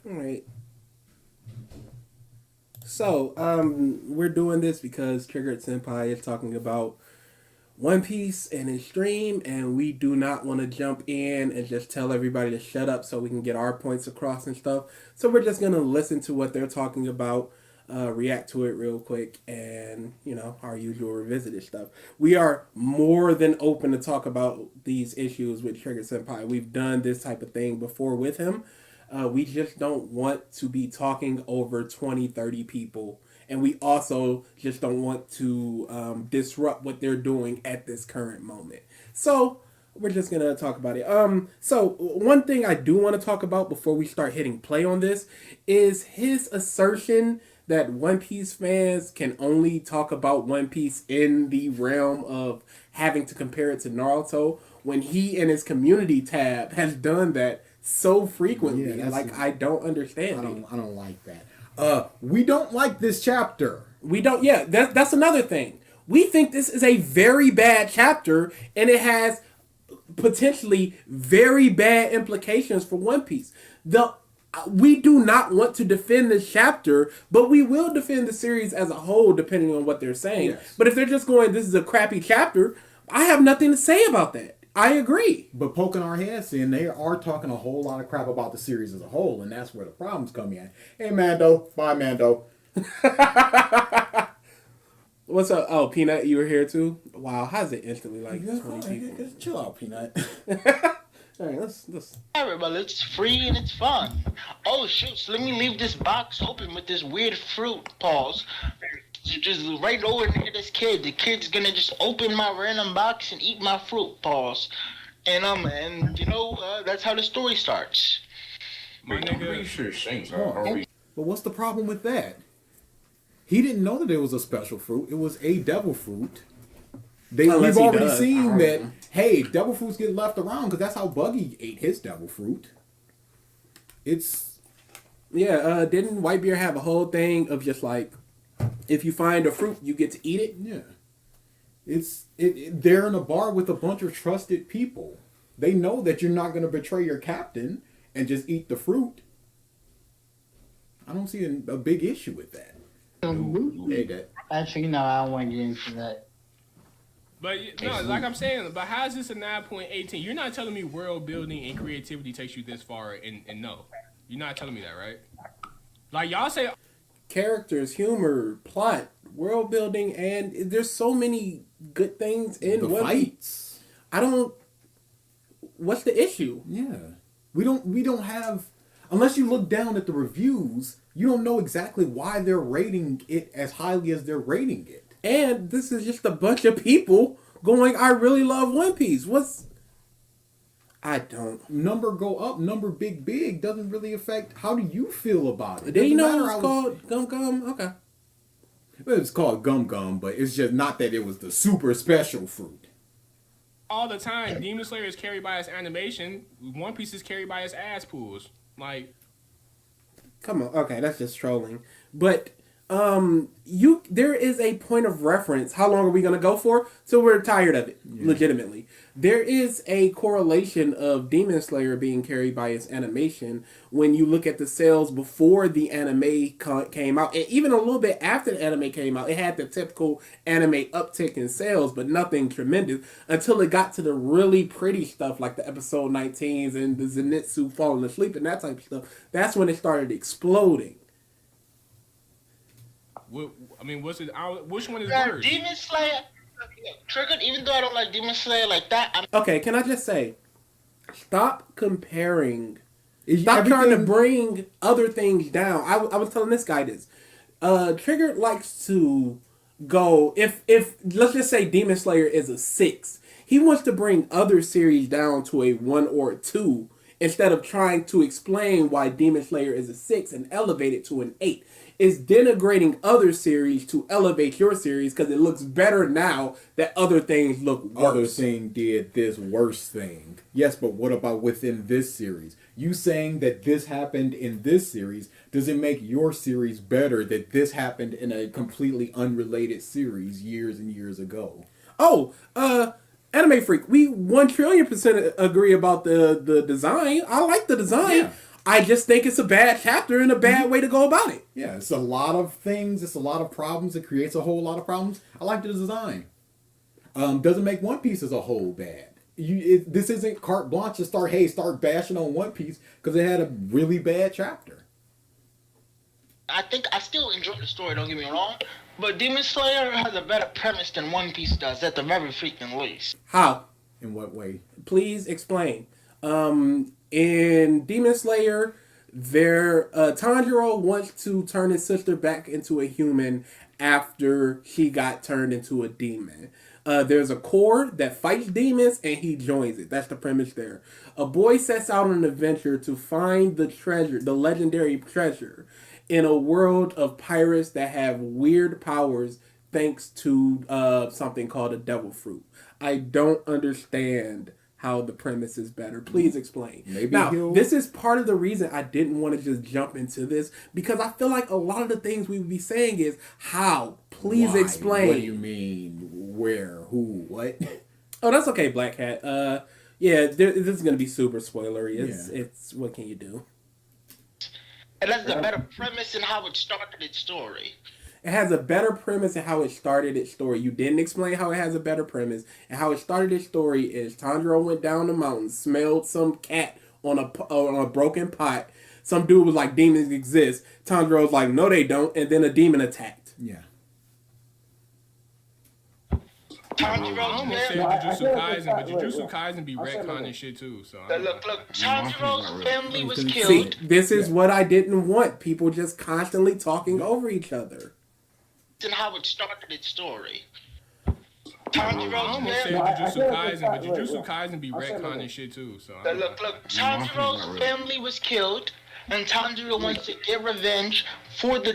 All right. So, we're doing this because Triggered Senpai is talking about One Piece and his stream, and we do not want to jump in and just tell everybody to shut up so we can get our points across and stuff. So we're just gonna listen to what they're talking about, react to it real quick, and our usual revisited stuff. We are more than open to talk about these issues with Trigger Senpai. We've done this type of thing before with him. We just don't want to be talking over 20, 30 people. And we also just don't want to disrupt what they're doing at this current moment. So we're just gonna talk about it. So one thing I do want to talk about before we start hitting play on this is his assertion that One Piece fans can only talk about One Piece in the realm of having to compare it to Naruto when he and his community tab has done that so frequently. Yeah, like, I don't understand. I don't like that. We don't like this chapter. We don't. Yeah, that's another thing. We think this is a very bad chapter, and it has potentially very bad implications for One Piece. We do not want to defend this chapter, but we will defend the series as a whole, depending on what they're saying. Yes. But if they're just going, "This is a crappy chapter," I have nothing to say about that. I agree. But poking our heads in, they are talking a whole lot of crap about the series as a whole, and that's where the problems come in. Hey, Mando. Bye, Mando. What's up? Oh, Peanut, you were here too? Wow, how's it instantly like 20 people? Chill out, Peanut. All right, let's. But it's free and it's fun. Oh shoot! So let me leave this box open with this weird fruit. Pause. Just right over near this kid. The kid's gonna just open my random box and eat my fruit. Pause. And that's how the story starts. I'm pretty sure Shanks are Oh, already. but what's the problem with that? He didn't know that it was a special fruit. It was a devil fruit. Unless We've he already does. seen that, hey, devil fruits get left around because that's how Buggy ate his devil fruit. It's... Yeah, didn't Whitebeard have a whole thing of just like, if you find a fruit, you get to eat it? Yeah. They're in a bar with a bunch of trusted people. They know that you're not going to betray your captain and just eat the fruit. I don't see a big issue with that. Hey, Dad. Actually, no, I don't want to get into that. But no, like I'm saying, but how is this a 9.18? You're not telling me world building and creativity takes you this far, and no, you're not telling me that, right? Like y'all say, Characters, humor, plot, world building, and there's so many good things in The One Piece. fights. I don't. What's the issue? Yeah. We don't have... Unless you look down at the reviews, you don't know exactly why they're rating it as highly as they're rating it. And this is just a bunch of people going, "I really love One Piece." I don't. Number go up, number big doesn't really affect how do you feel about it. Did you know Doesn't it matter was how called Gum Gum? Okay. it's called Gum Gum, but it's just not that it was the super special fruit. all the time, Demon Slayer is carried by its animation. One Piece is carried by its ass pulls. Like, Come on, okay, that's just trolling. But there is a point of reference. How long are we gonna go for? So we're tired of it, legitimately. There is a correlation of Demon Slayer being carried by its animation when you look at the sales before the anime came out, and even a little bit after the anime came out. It had the typical anime uptick in sales, but nothing tremendous until it got to the really pretty stuff like the episode 19s and the Zenitsu falling asleep and that type of stuff. That's when it started exploding. I mean, which one is Yeah, worse? Demon Slayer, Triggered. Even though I don't like Demon Slayer like that, Okay, can I just say, stop comparing. Is Stop trying to everything- bring other things down. I was telling this guy this. Triggered likes to go, if let's just say Demon Slayer is a 6, he wants to bring other series down to a 1 or a 2 instead of trying to explain why Demon Slayer is a 6 and elevate it to an 8. It's denigrating other series to elevate your series because it looks better now that other things look worse. Other thing did this worse thing. Yes, but what about within this series? You saying that this happened in this series, does it make your series better that this happened in a completely unrelated series years and years ago? Oh, Anime Freak, we 1,000,000,000% agree about the design. I like the design. Yeah. I just think it's a bad chapter and a bad way to go about it. Yeah, it's a lot of things. It's a lot of problems. It creates a whole lot of problems. I like the design. Doesn't make One Piece as a whole bad. This isn't carte blanche to start bashing on One Piece because it had a really bad chapter. I think I still enjoy the story, don't get me wrong, but Demon Slayer has a better premise than One Piece does, at the very freaking least. How? In what way? Please explain. In Demon Slayer, Tanjiro wants to turn his sister back into a human after she got turned into a demon. There's a corps that fights demons and he joins it. That's the premise there. A boy sets out on an adventure to find the treasure, the legendary treasure, in a world of pirates that have weird powers thanks to something called a devil fruit. I don't understand how the premise is better. Please explain. This is part of the reason I didn't want to just jump into this, because I feel like a lot of the things we would be saying is how. Please explain. What do you mean? Where? Who? What? Oh, that's okay, Black Cat. This is going to be super spoilery. It's what can you do? It has a better premise in how it started its story. It has a better premise in how it started its story. You didn't explain how it has a better premise. And how it started its story is Tanjiro went down the mountain, smelled some cat on a broken pot. Some dude was like, demons exist. Tanjiro was like, no they don't. And then a demon attacked. Yeah. I almost said Jujutsu Kaisen, but Jujutsu Kaisen be retconning shit too. So look, Tanjiro's family was killed. See, this is what I didn't want. People just constantly talking over each other. And how it started its story. I almost said Jujutsu Kaisen, but Jujutsu Kaisen be retconning shit too. So look, Tanjiro's family was killed, and Tanjiro wants to get revenge and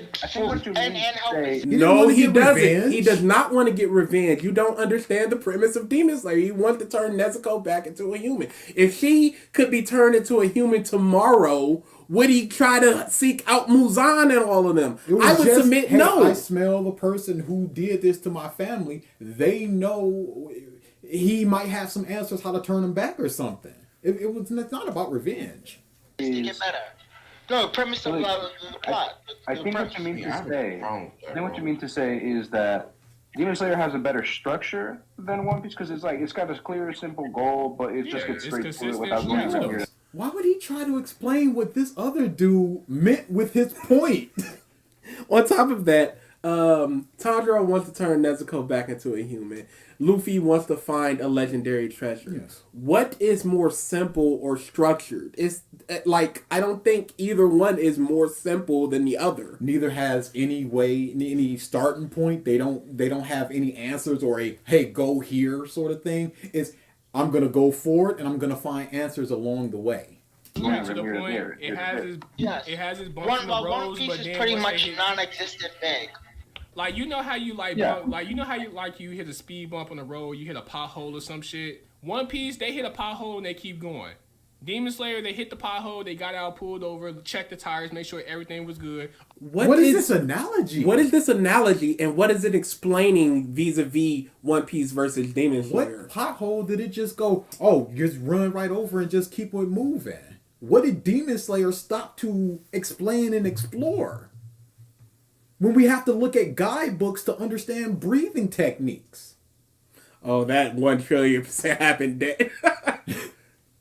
help his... No, he doesn't. Revenge? He does not want to get revenge. You don't understand the premise of Demon Slayer. He wants to turn Nezuko back into a human. If she could be turned into a human tomorrow, would he try to seek out Muzan and all of them? I would submit no. I smell the person who did this to my family. They know he might have some answers how to turn him back or something. It's not about revenge. To get better. No, premise of the plot. I think what you mean to say is that Demon Slayer has a better structure than One Piece because it's got a clear, simple goal, but it just gets straight to it without going into. Why would he try to explain what this other dude meant with his point? On top of that, Tanjiro wants to turn Nezuko back into a human. Luffy wants to find a legendary treasure. Yes. What is more simple or structured? It's like, I don't think either one is more simple than the other. Neither has any starting point. They don't have any answers or a hey, go here sort of thing. It's I'm gonna go forward and I'm gonna find answers along the way. Yeah, to the point, it has its bumps in the roads, One Piece is pretty much non-existent thing. Like, you know how you you hit a speed bump on the road, you hit a pothole or some shit. One Piece, they hit a pothole and they keep going. Demon Slayer, they hit the pothole, they got out, pulled over, checked the tires, make sure everything was good. What is this analogy? What is this analogy, and what is it explaining vis-a-vis One Piece versus Demon Slayer? What pothole did it just go, oh, just run right over and just keep it moving? What did Demon Slayer stop to explain and explore? When we have to look at guidebooks to understand breathing techniques. Oh, that 1,000,000,000% happened dead.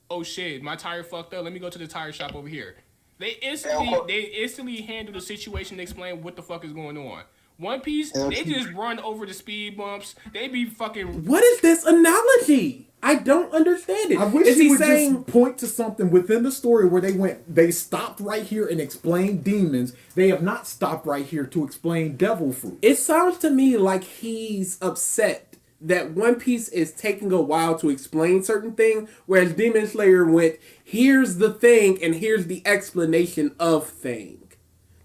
Oh shit, my tire fucked up. Let me go to the tire shop over here. They instantly handle the situation and explain what the fuck is going on. One Piece, they just run over the speed bumps. They be fucking... What is this analogy? I don't understand it. I wish he would just point to something within the story where they stopped right here and explained demons. They have not stopped right here to explain devil fruit. It sounds to me like he's upset that One Piece is taking a while to explain certain things, whereas Demon Slayer went, here's the thing and here's the explanation of thing.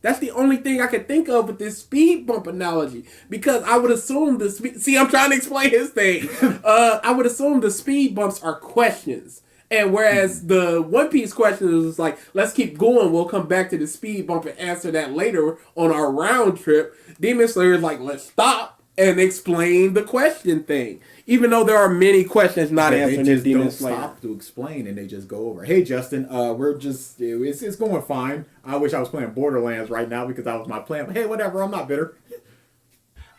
That's the only thing I could think of with this speed bump analogy. Because I would assume I'm trying to explain his thing. I would assume the speed bumps are questions. And whereas the One Piece question is like, let's keep going. We'll come back to the speed bump and answer that later on our round trip. Demon Slayer is like, let's stop and explain the question thing. Even though there are many questions not answered in Demon Slayer. They don't stop to explain, and they just go over. Hey, Justin, it's going fine. I wish I was playing Borderlands right now because that was my plan. But hey, whatever, I'm not bitter.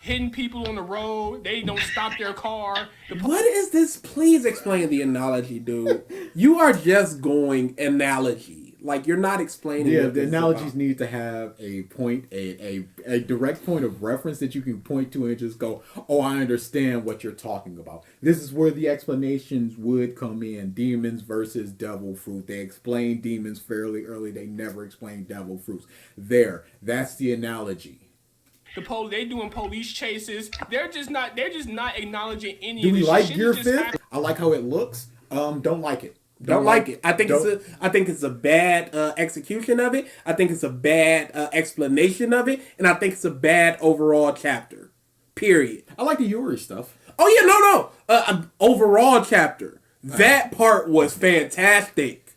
Hitting people on the road, they don't stop their car. What is this? Please explain the analogy, dude. You are just going analogy. Like, you're not explaining. Yeah, the analogies need to have a point, a direct point of reference that you can point to and just go, oh, I understand what you're talking about. This is where the explanations would come in. Demons versus devil fruit. They explain demons fairly early. They never explain devil fruits. That's the analogy. They doing police chases. They're just not acknowledging any. Do of we this like shit. Gear 5? I like how it looks. Don't like it. Don't like it. I think it's a bad execution of it. I think it's a bad explanation of it, and I think it's a bad overall chapter. Period. I like the Yuri stuff. Oh yeah, no. Overall chapter. That part was fantastic.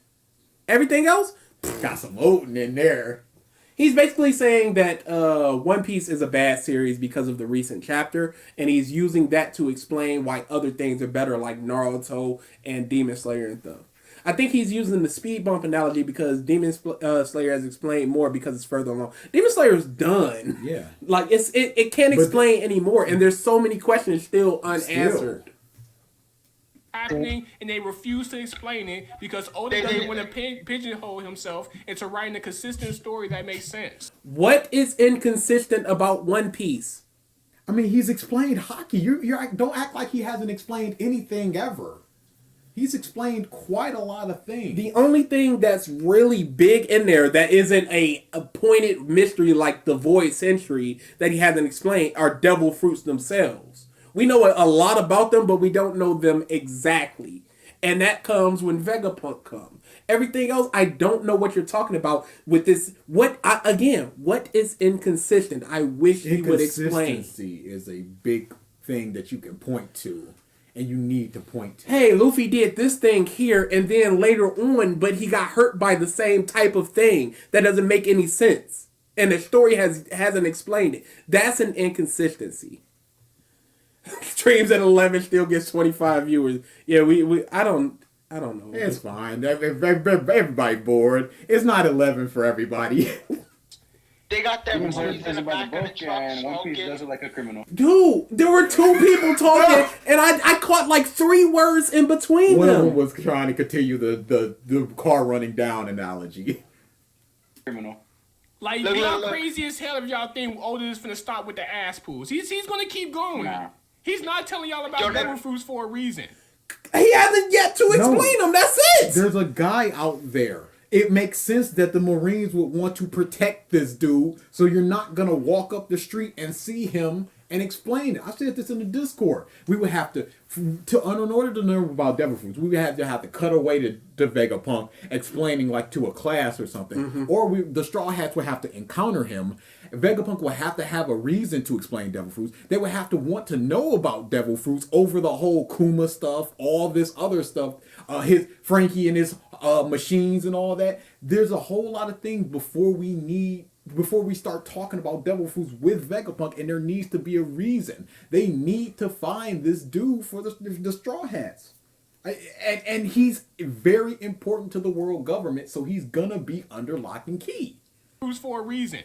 Everything else got some Odin in there. He's basically saying that One Piece is a bad series because of the recent chapter, and he's using that to explain why other things are better, like Naruto and Demon Slayer and stuff. I think he's using the speed bump analogy because Demon Slayer has explained more because it's further along. Demon Slayer is done. Yeah. Like, it can't explain anymore, and there's so many questions still unanswered. Happening, and they refuse to explain it because Oda doesn't want to pigeonhole himself into writing a consistent story that makes sense. What is inconsistent about One Piece? I mean, he's explained hockey. You don't act like he hasn't explained anything ever. He's explained quite a lot of things. The only thing that's really big in there that isn't a pointed mystery like the Void Century that he hasn't explained are devil fruits themselves. We know a lot about them, but we don't know them exactly. And that comes when Vegapunk comes. Everything else, I don't know what you're talking about with this. What is inconsistent? I wish you would explain. Inconsistency is a big thing that you can point to. And you need to point to. Hey, Luffy did this thing here and then later on, but he got hurt by the same type of thing. That doesn't make any sense. And the story hasn't explained it. That's an inconsistency. Streams at 11 still gets 25 viewers. Yeah, I don't know. It's fine. Everybody bored. It's not 11 for everybody. They got them Demon Slayer in says the about back the of the book, truck and One Piece smoking. does it like a criminal. Dude, there were two people talking, and I caught like 3 words in between One them. of them was trying to continue the car running down analogy. Criminal. Like, y'all crazy as hell if y'all think Oda is finna stop with the ass pools. He's gonna keep going. Nah. He's not telling y'all about devil fruits for a reason. He hasn't yet to explain them. That's it. There's a guy out there. It makes sense that the Marines would want to protect this dude, so you're not going to walk up the street and see him and explain it. I said this in the Discord. We would have in order to know about devil fruits, we would have to cut away to Vegapunk explaining like to a class or something. Mm-hmm. Or the Straw Hats would have to encounter him. Vegapunk would have to have a reason to explain devil fruits. They would have to want to know about devil fruits over the whole Kuma stuff, all this other stuff, his Frankie and his machines and all that. There's a whole lot of things before we start talking about devil fruits with Vegapunk, and there needs to be a reason. They need to find this dude for the Straw Hats. And he's very important to the world government, so he's gonna be under lock and key. Who's for a reason?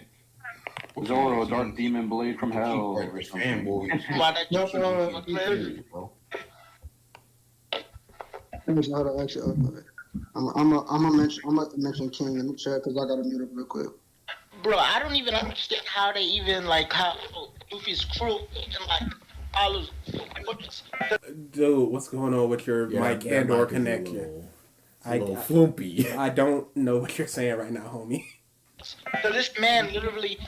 Zoro, a dark demon blade from hell or something. Why that No, bro. Hold on, actually, I'm gonna mention King in the chat because I gotta mute up real quick. Bro, I don't even understand how they even like how Luffy's crew and like all of Dude, what's going on with your mic and or connection? A little flumpy. I don't know what you're saying right now, homie. So this man literally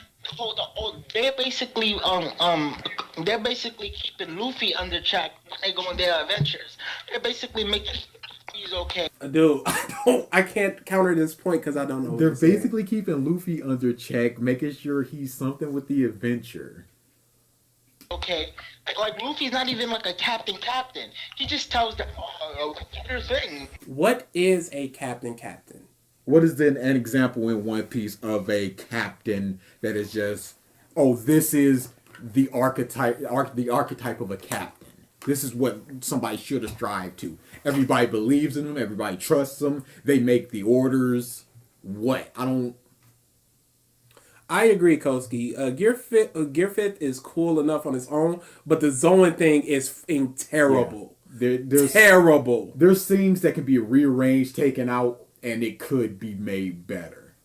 they're basically keeping Luffy under check when they go on their adventures. They're basically making he's okay. Dude, I can't counter this point because I don't know. They're basically keeping Luffy under check, making sure he's something with the adventure. Okay, like Luffy's not even like a captain. He just tells the thing. What is a captain? What is then an example in One Piece of a captain that is just, this is the archetype of a captain. This is what somebody should have strived to. Everybody believes in them. Everybody trusts them. They make the orders. What? I agree, Koski. Gear Fifth is cool enough on its own, but the Zoan thing is terrible. Yeah. There's terrible. There's things that can be rearranged, taken out, and it could be made better.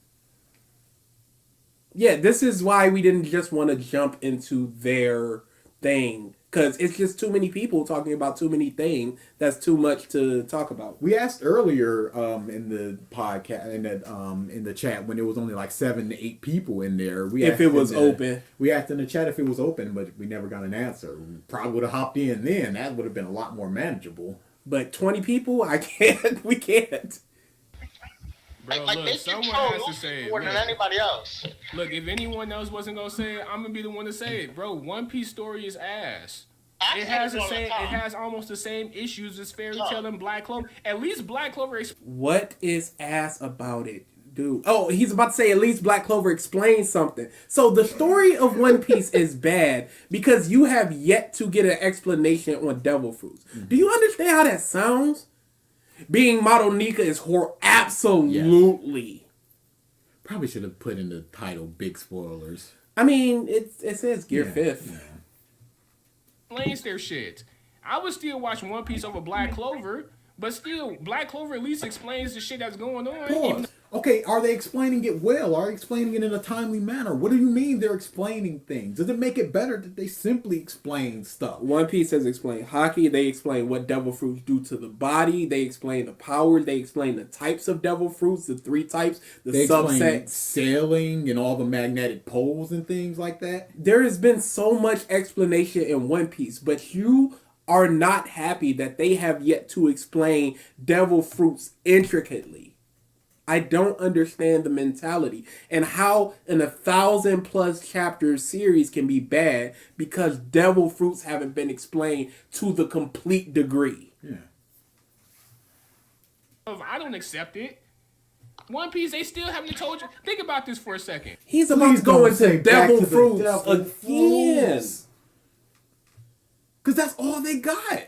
Yeah, this is why we didn't just want to jump into their thing. Because it's just too many people talking about too many things. That's too much to talk about. We asked earlier in the podcast, in the chat, when it was only like 7 to 8 people in there. If it was open. We asked in the chat if it was open, but we never got an answer. We probably would have hopped in then. That would have been a lot more manageable. But 20 people? I can't. We can't. Bro, like look, they someone control has to Luffy say it. more than anybody else. Look, if anyone else wasn't gonna say it, I'm gonna be the one to say it, bro. One Piece story is ass. It has almost the same issues as Fairy Tail and Black Clover. At least Black Clover. What is ass about it, dude? Oh, he's about to say at least Black Clover explains something. So the story of One Piece is bad because you have yet to get an explanation on devil fruits. Do you understand how that sounds? Being Madonika is absolutely. Yes. Probably should have put in the title "Big Spoilers." I mean, it says Gear Fifth. Yeah. Explains their shit. I would still watch One Piece over Black Clover, but still, Black Clover at least explains the shit that's going on. Pause. Okay, are they explaining it well? Are they explaining it in a timely manner? What do you mean they're explaining things? Does it make it better that they simply explain stuff? One Piece has explained hockey. They explain what devil fruits do to the body. They explain the powers. They explain the types of devil fruits, the 3 types, the subsets. Sailing and all the magnetic poles and things like that. There has been so much explanation in One Piece, but you are not happy that they have yet to explain devil fruits intricately. I don't understand the mentality and how an 1,000+ chapter series can be bad because devil fruits haven't been explained to the complete degree. Yeah. I don't accept it. One Piece, they still haven't told you. Think about this for a second. He's about to go into devil fruits again. Because that's all they got.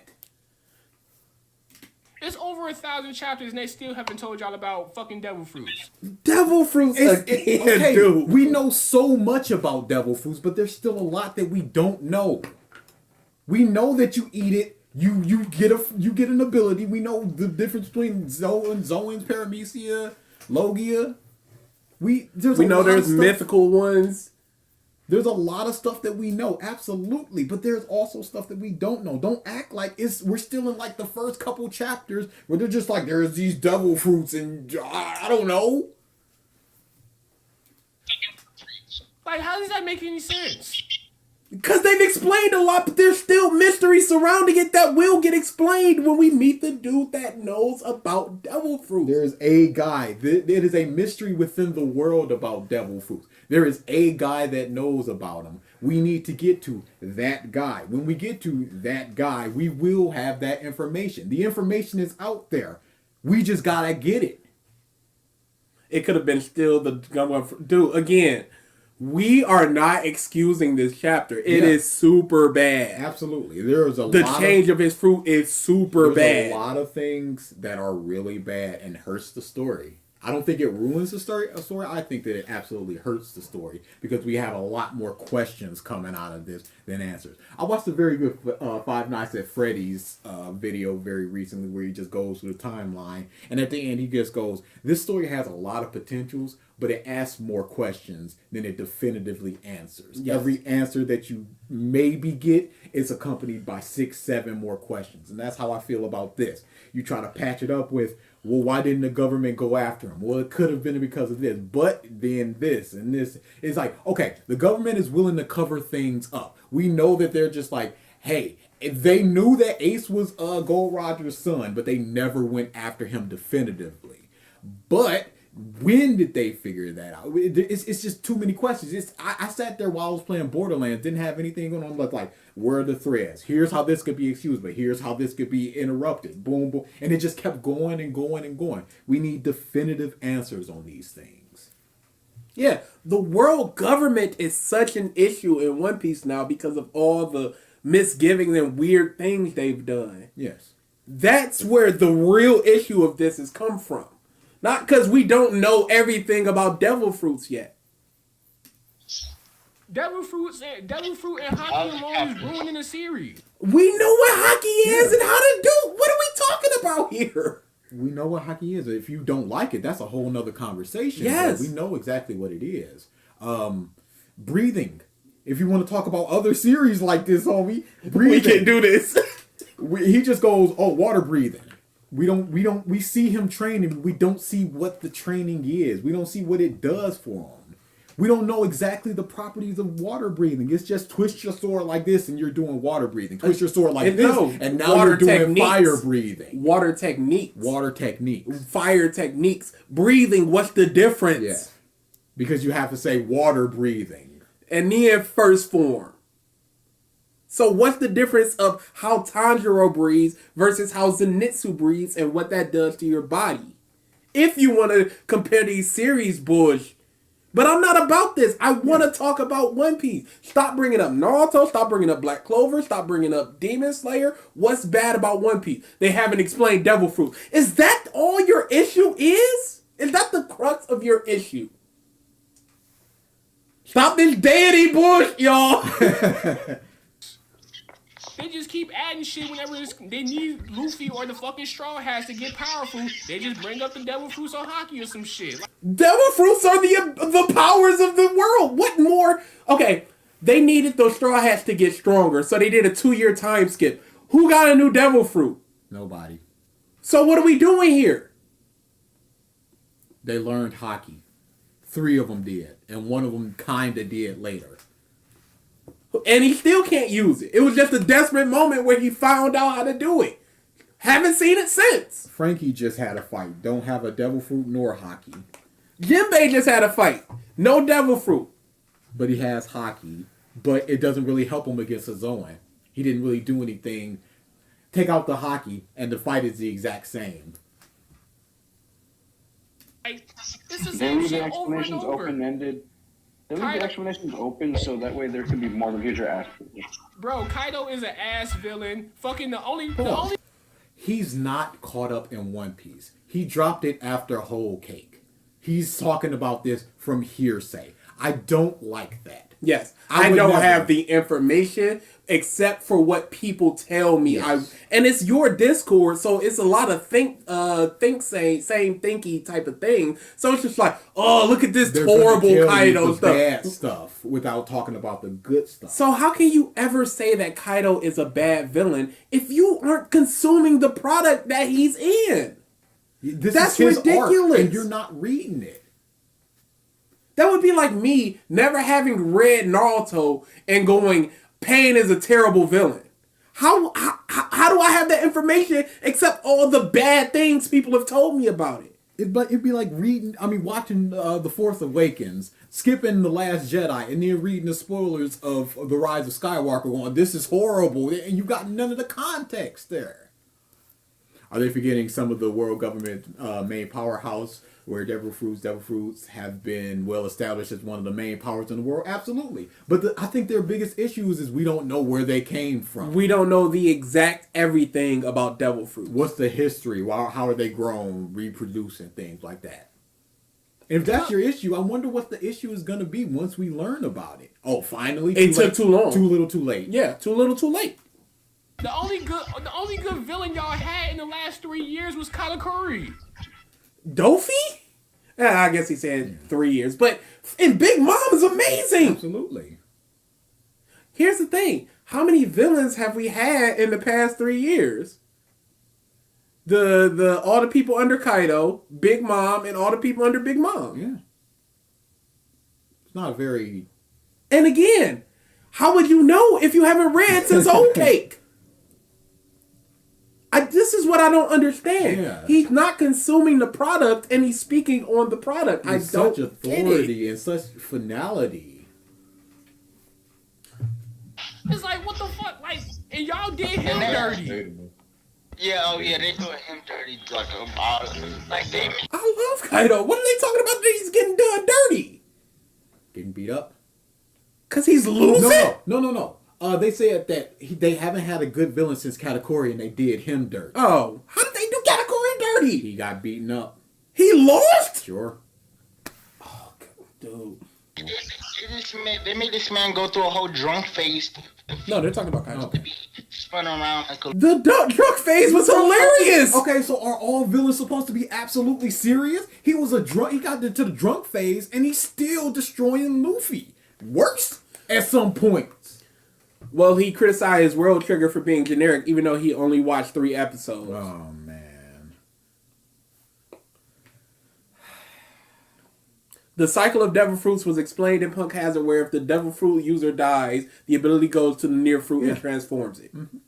It's over 1,000 chapters and they still haven't told y'all about fucking devil fruits. Devil fruits again, okay, dude. We know so much about devil fruits, but there's still a lot that we don't know. We know that you eat it, you get an ability. We know the difference between Zoans, Paramecia, Logia. We know there's mythical ones. There's a lot of stuff that we know, absolutely, but there's also stuff that we don't know. Don't act like we're still in like the first couple chapters where they're just like, there's these devil fruits and I don't know. Like, how does that make any sense? Because they've explained a lot, but there's still mystery surrounding it that will get explained when we meet the dude that knows about devil fruits. There's a guy. It is a mystery within the world about devil fruits. There is a guy that knows about them. We need to get to that guy. When we get to that guy, we will have that information. The information is out there. We just gotta get it. It could have been still the dude again. We are not excusing this chapter. It is super bad. Absolutely. There's a the lot change of his fruit is super bad. There's a lot of things that are really bad and hurts the story. I don't think it ruins the story. I think that it absolutely hurts the story because we have a lot more questions coming out of this than answers. I watched a very good Five Nights at Freddy's video very recently where he just goes through the timeline, and at the end he just goes, "This story has a lot of potentials, but it asks more questions than it definitively answers. Yes. Every answer that you maybe get is accompanied by 6, 7 more questions." And that's how I feel about this. You try to patch it up with, well, why didn't the government go after him? Well, it could have been because of this, but then this and this. It's like, okay, the government is willing to cover things up. We know that they're just like, hey, they knew that Ace was Gold Roger's son, but they never went after him definitively. But when did they figure that out? It's just too many questions. I sat there while I was playing Borderlands, didn't have anything going on, but like, where are the threads? Here's how this could be excused, but here's how this could be interrupted. Boom, boom. And it just kept going and going and going. We need definitive answers on these things. Yeah, the world government is such an issue in One Piece now because of all the misgivings and weird things they've done. Yes. That's where the real issue of this has come from. Not because we don't know everything about devil fruits yet. Devil fruit and Haki alone is ruining the series. We know what Haki is and how to do. What are we talking about here? We know what Haki is. If you don't like it, that's a whole nother conversation. Yes. We know exactly what it is. Breathing. If you want to talk about other series like this, homie, breathing. We can do this. He just goes, oh, water breathing. We see him training. We don't see what the training is. We don't see what it does for him. We don't know exactly the properties of water breathing. It's just twist your sword like this and you're doing water breathing. Twist your sword like this and now you're doing techniques. Fire breathing. Water techniques. Water techniques. Fire techniques. Breathing, what's the difference? Yeah. Because you have to say water breathing. And then first form. So what's the difference of how Tanjiro breathes versus how Zenitsu breathes and what that does to your body? If you want to compare these series, Bush. But I'm not about this. I want to talk about One Piece. Stop bringing up Naruto. Stop bringing up Black Clover. Stop bringing up Demon Slayer. What's bad about One Piece? They haven't explained Devil Fruit. Is that all your issue is? Is that the crux of your issue? Stop this deity bush, y'all. They just keep adding shit whenever they need Luffy or the fucking Straw Hats to get powerful. They just bring up the Devil Fruits on Haki or some shit. Devil Fruits are the powers of the world. What more? Okay, they needed those Straw Hats to get stronger, so they did a 2-year time skip. Who got a new Devil Fruit? Nobody. So what are we doing here? They learned Haki. 3 of them did, and 1 of them kinda did later. And he still can't use it. It was just a desperate moment where he found out how to do it. Haven't seen it since. Frankie just had a fight. Don't have a Devil Fruit nor Haki. Jinbei just had a fight. No Devil Fruit. But he has Haki. But it doesn't really help him against Zoan. He didn't really do anything. Take out the Haki, and the fight is the exact same. It's the They same leave the shit over and explanations over. open-ended. They leave the explanations open so that way there can be more future aspects. Bro, Kaido is an ass villain. Fucking the only. He's not caught up in One Piece. He dropped it after Whole Cake. He's talking about this from hearsay. I don't like that. Yes, I don't have the information except for what people tell me. Yes. And it's your Discord, so it's a lot of same thinky type of thing. So it's just like, oh, look at this horrible Kaido stuff. Bad stuff without talking about the good stuff. So how can you ever say that Kaido is a bad villain if you aren't consuming the product that he's in? That's ridiculous. And you're not reading it. That would be like me never having read Naruto and going, Pain is a terrible villain. How do I have that information except all the bad things people have told me about it? It'd be like watching The Force Awakens, skipping The Last Jedi, and then reading the spoilers of The Rise of Skywalker going, this is horrible, and you got none of the context there. Are they forgetting some of the world government main powerhouse where Devil Fruits have been well established as one of the main powers in the world? Absolutely. But I think their biggest issues is we don't know where they came from. We don't know the exact everything about Devil Fruits. What's the history? How are they grown, reproducing, things like that? And if that's your issue, I wonder what the issue is going to be once we learn about it. Oh, finally? It took too long. Too little, too late. Yeah, too little, too late. The only good villain y'all had in the last 3 years was Katakuri. Dofi? Yeah, I guess he said 3 years. But and Big Mom is amazing. Absolutely. Here's the thing. How many villains have we had in the past 3 years? The all the people under Kaido, Big Mom, and all the people under Big Mom. Yeah. It's not a very... And again, how would you know if you haven't read since Whole Cake? This is what I don't understand. Yeah. He's not consuming the product and he's speaking on the product. With such authority and such finality. It's like, what the fuck? Like, and y'all did him dirty. Yeah, oh yeah, they doing him dirty like they. I love Kaido. What are they talking about that he's getting done dirty? Getting beat up. Cause he's losing. No. They said that they haven't had a good villain since Katakuri, and they did him dirty. Oh, how did they do Katakuri dirty? He got beaten up. He lost. Sure. Oh, dude. They made this man go through a whole drunk phase. No, they're talking about Katakuri. To be spun around like a... The drunk phase was hilarious. Okay, so are all villains supposed to be absolutely serious? He was a drunk. He got into the drunk phase, and he's still destroying Luffy. Worse at some points. Well, he criticized World Trigger for being generic, even though he only watched 3 episodes. Oh man. The cycle of devil fruits was explained in Punk Hazard, where if the devil fruit user dies, the ability goes to the near fruit and transforms it. Mm-hmm.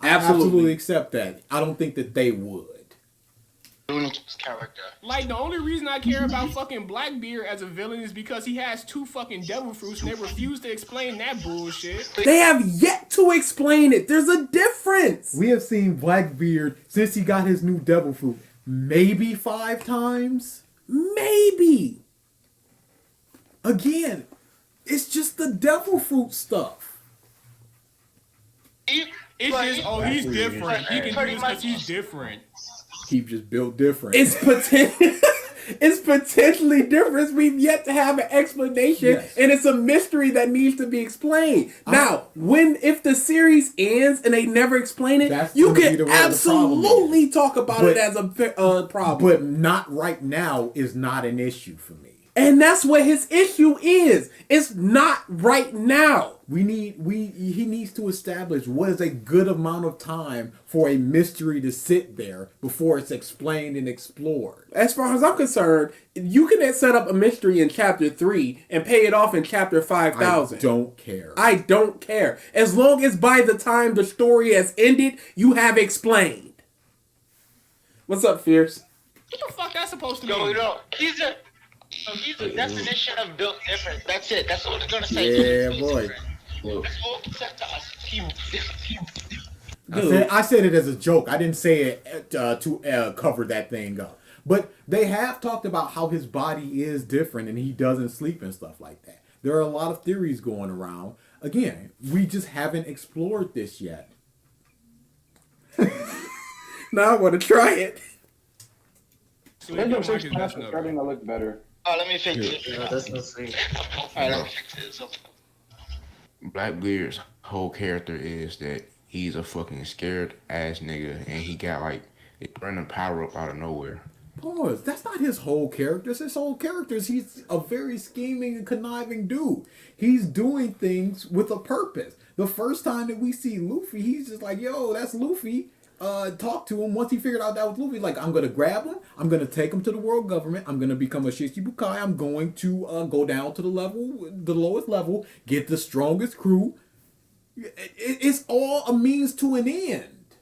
Absolutely. I absolutely accept that. I don't think that they would. Character. Like, the only reason I care about fucking Blackbeard as a villain is because he has 2 fucking devil fruits and they refuse to explain that bullshit. They have yet to explain it. There's a difference. We have seen Blackbeard since he got his new devil fruit maybe 5 times. Maybe. Again, it's just the devil fruit stuff. It's just, oh, he's different. He can do this because he's different. He just built different. It's potentially different. We've yet to have an explanation, and it's a mystery that needs to be explained. Now, if the series ends and they never explain it, you can absolutely talk about it as a problem. But not right now is not an issue for me. And that's what his issue is. It's not right now. He needs to establish what is a good amount of time for a mystery to sit there before it's explained and explored. As far as I'm concerned, you can set up a mystery in chapter 3 and pay it off in chapter 5,000. I don't care. I don't care. As long as by the time the story has ended, you have explained. What's up, Fierce? What the fuck that's supposed to mean? No, he's a definition of built different. That's it. That's all they're gonna say. Yeah, boy. That's all he said to us. I said it as a joke. I didn't say it to cover that thing up. But they have talked about how his body is different and he doesn't sleep and stuff like that. There are a lot of theories going around. Again, we just haven't explored this yet. Now I want to try it. So Windows 6 is starting to look better. Oh, let me fix it. Yeah, that's insane. Alright, let me fix it. Blackbeard's whole character is that he's a fucking scared ass nigga and he got like a random power up out of nowhere. Pause. That's not his whole character. His whole character is he's a very scheming and conniving dude. He's doing things with a purpose. The first time that we see Luffy, he's just like, yo, that's Luffy. Talk to him. Once he figured out that was Luffy, like, I'm going to grab him. I'm going to take him to the world government. I'm going to become a Shichibukai. I'm going to go down to the lowest level, get the strongest crew. It's all a means to an end.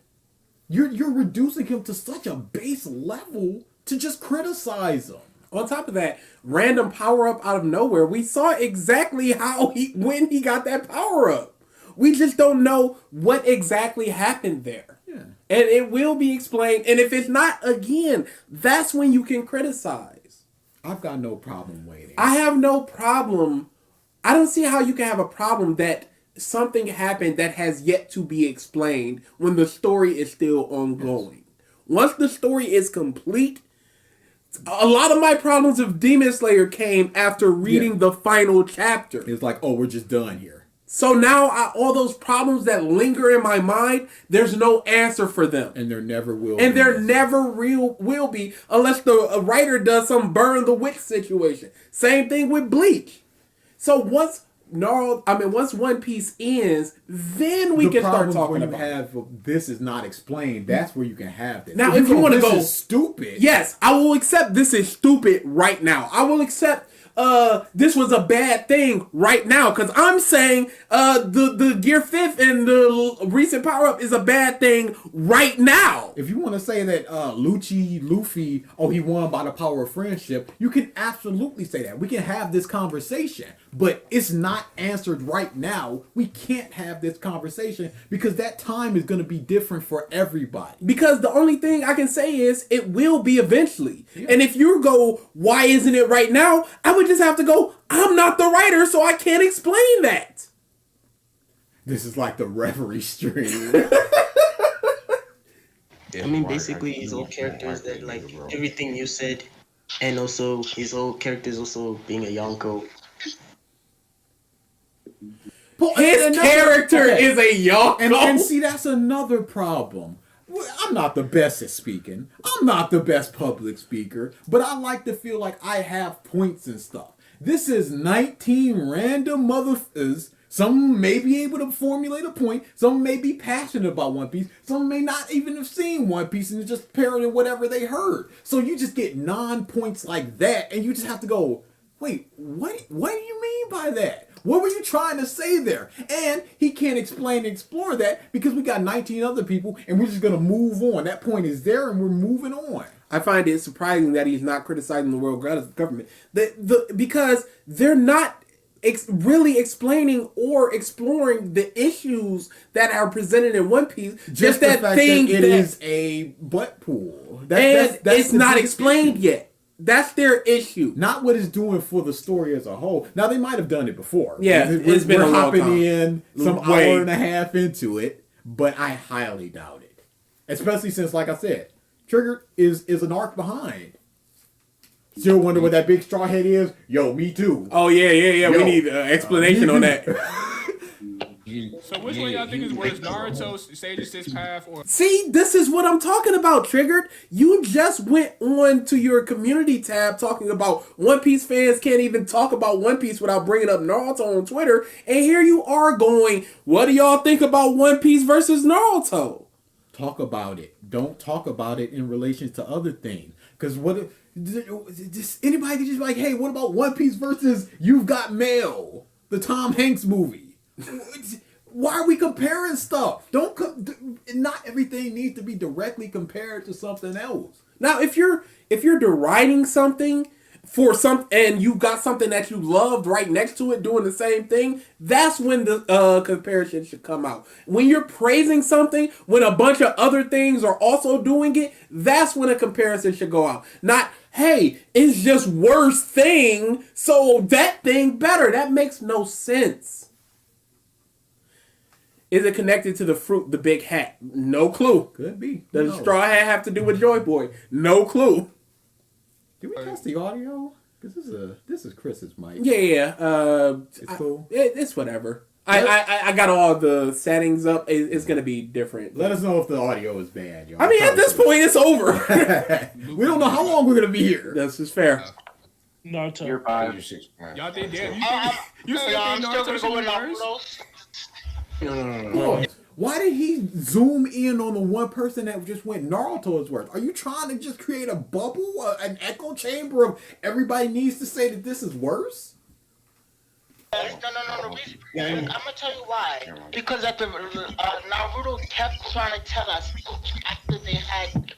You're reducing him to such a base level to just criticize him. On top of that, random power up out of nowhere. We saw exactly when he got that power up. We just don't know what exactly happened there. Yeah. And it will be explained. And if it's not, again, that's when you can criticize. I've got no problem waiting. I have no problem. I don't see how you can have a problem that something happened that has yet to be explained when the story is still ongoing. Yes. Once the story is complete, a lot of my problems with Demon Slayer came after reading the final chapter. It's like, oh, we're just done here. So now all those problems that linger in my mind, there's no answer for them. And there never will be. And there never will be unless the writer does some burn the witch situation. Same thing with Bleach. So once One Piece ends, then we can start talking about it. This is not explained. That's where you can have this. Now, if you want to go stupid, yes, I will accept this is stupid right now. I will accept this was a bad thing right now because I'm saying the Gear 5th and the recent power up is a bad thing right now. If you want to say that Luffy, he won by the power of friendship, you can absolutely say that. We can have this conversation, but it's not answered right now. We can't have this conversation because that time is going to be different for everybody. Because the only thing I can say is it will be eventually. Yeah. And if you go, why isn't it right now? I would just have to go, I'm not the writer, so I can't explain that. This is like the reverie stream. I mean, basically, his whole character is that, like, everything you said, and also his whole character is also being a Yonko. His character is a Yonko. And see, that's another problem. I'm not the best at speaking. I'm not the best public speaker, but I like to feel like I have points and stuff. This is 19 random motherfuckers. Some may be able to formulate a point. Some may be passionate about One Piece. Some may not even have seen One Piece and just parroting whatever they heard. So you just get non-points like that, and you just have to go, wait, what do you mean by that? What were you trying to say there? And he can't explain and explore that because we got 19 other people, and we're just going to move on. That point is there, and we're moving on. I find it surprising that he's not criticizing the world government. Because they're not really explaining or exploring the issues that are presented in One Piece. Just that thing that it is a butt pool. That's it's not explained yet. That's their issue. Not what it's doing for the story as a whole. Now, they might have done it before. Yeah, it's been a long hopping time. in some hour and a half into it, but I highly doubt it. Especially since, like I said, Triggered is an arc behind. Still wonder what that big straw head is? Yo, me too. Oh, yeah. Yo, we need explanation on that. So which one y'all think is worse, Naruto, Sage of Six Path, or... See, this is what I'm talking about, Triggered. You just went on to your community tab talking about One Piece fans can't even talk about One Piece without bringing up Naruto on Twitter, and here you are going, what do y'all think about One Piece versus Naruto? Talk about it. Don't talk about it in relation to other things. Because anybody can just be like, hey, what about One Piece versus You've Got Mail, the Tom Hanks movie? Why are we comparing stuff? Not everything needs to be directly compared to something else. Now, if you're deriding something and you got something that you loved right next to it doing the same thing, that's when the comparison should come out. When you're praising something, when a bunch of other things are also doing it, that's when a comparison should go out. Not, hey, it's just worse thing, so that thing better. That makes no sense. Is it connected to the fruit, the big hat? No clue. Could be. Does the straw hat have to do with Joy Boy? No clue. Did we test the audio? Because this is Chris's mic. Yeah. It's cool. It's whatever. I got all the settings up. It's gonna be different. Let us know if the audio is bad, y'all. I mean, at this point, it's over. We don't know how long we're gonna be here. That's just fair. Naruto. Year 5. Y'all think, damn, I'm still gonna go with Naruto. No. Why did he zoom in on the one person that just went Naruto is worse? Are you trying to just create a bubble, an echo chamber of everybody needs to say that this is worse? No. I'm gonna tell you why. Because Naruto kept trying to tell us after they had.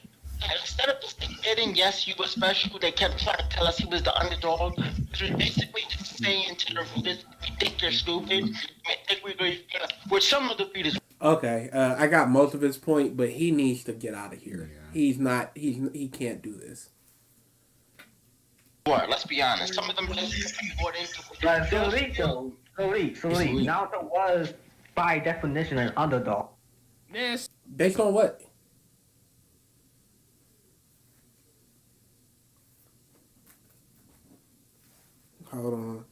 Instead of just admitting, yes, you were special, they kept trying to tell us he was the underdog. Which was basically just saying to the readers, we think you're stupid. Which some of the readers. Okay, I got most of his point, but he needs to get out of here. Yeah. He can't do this. What? Let's be honest. Some of them just bought into Naruto was, by definition, an underdog. Yes. Based on what? Hold on.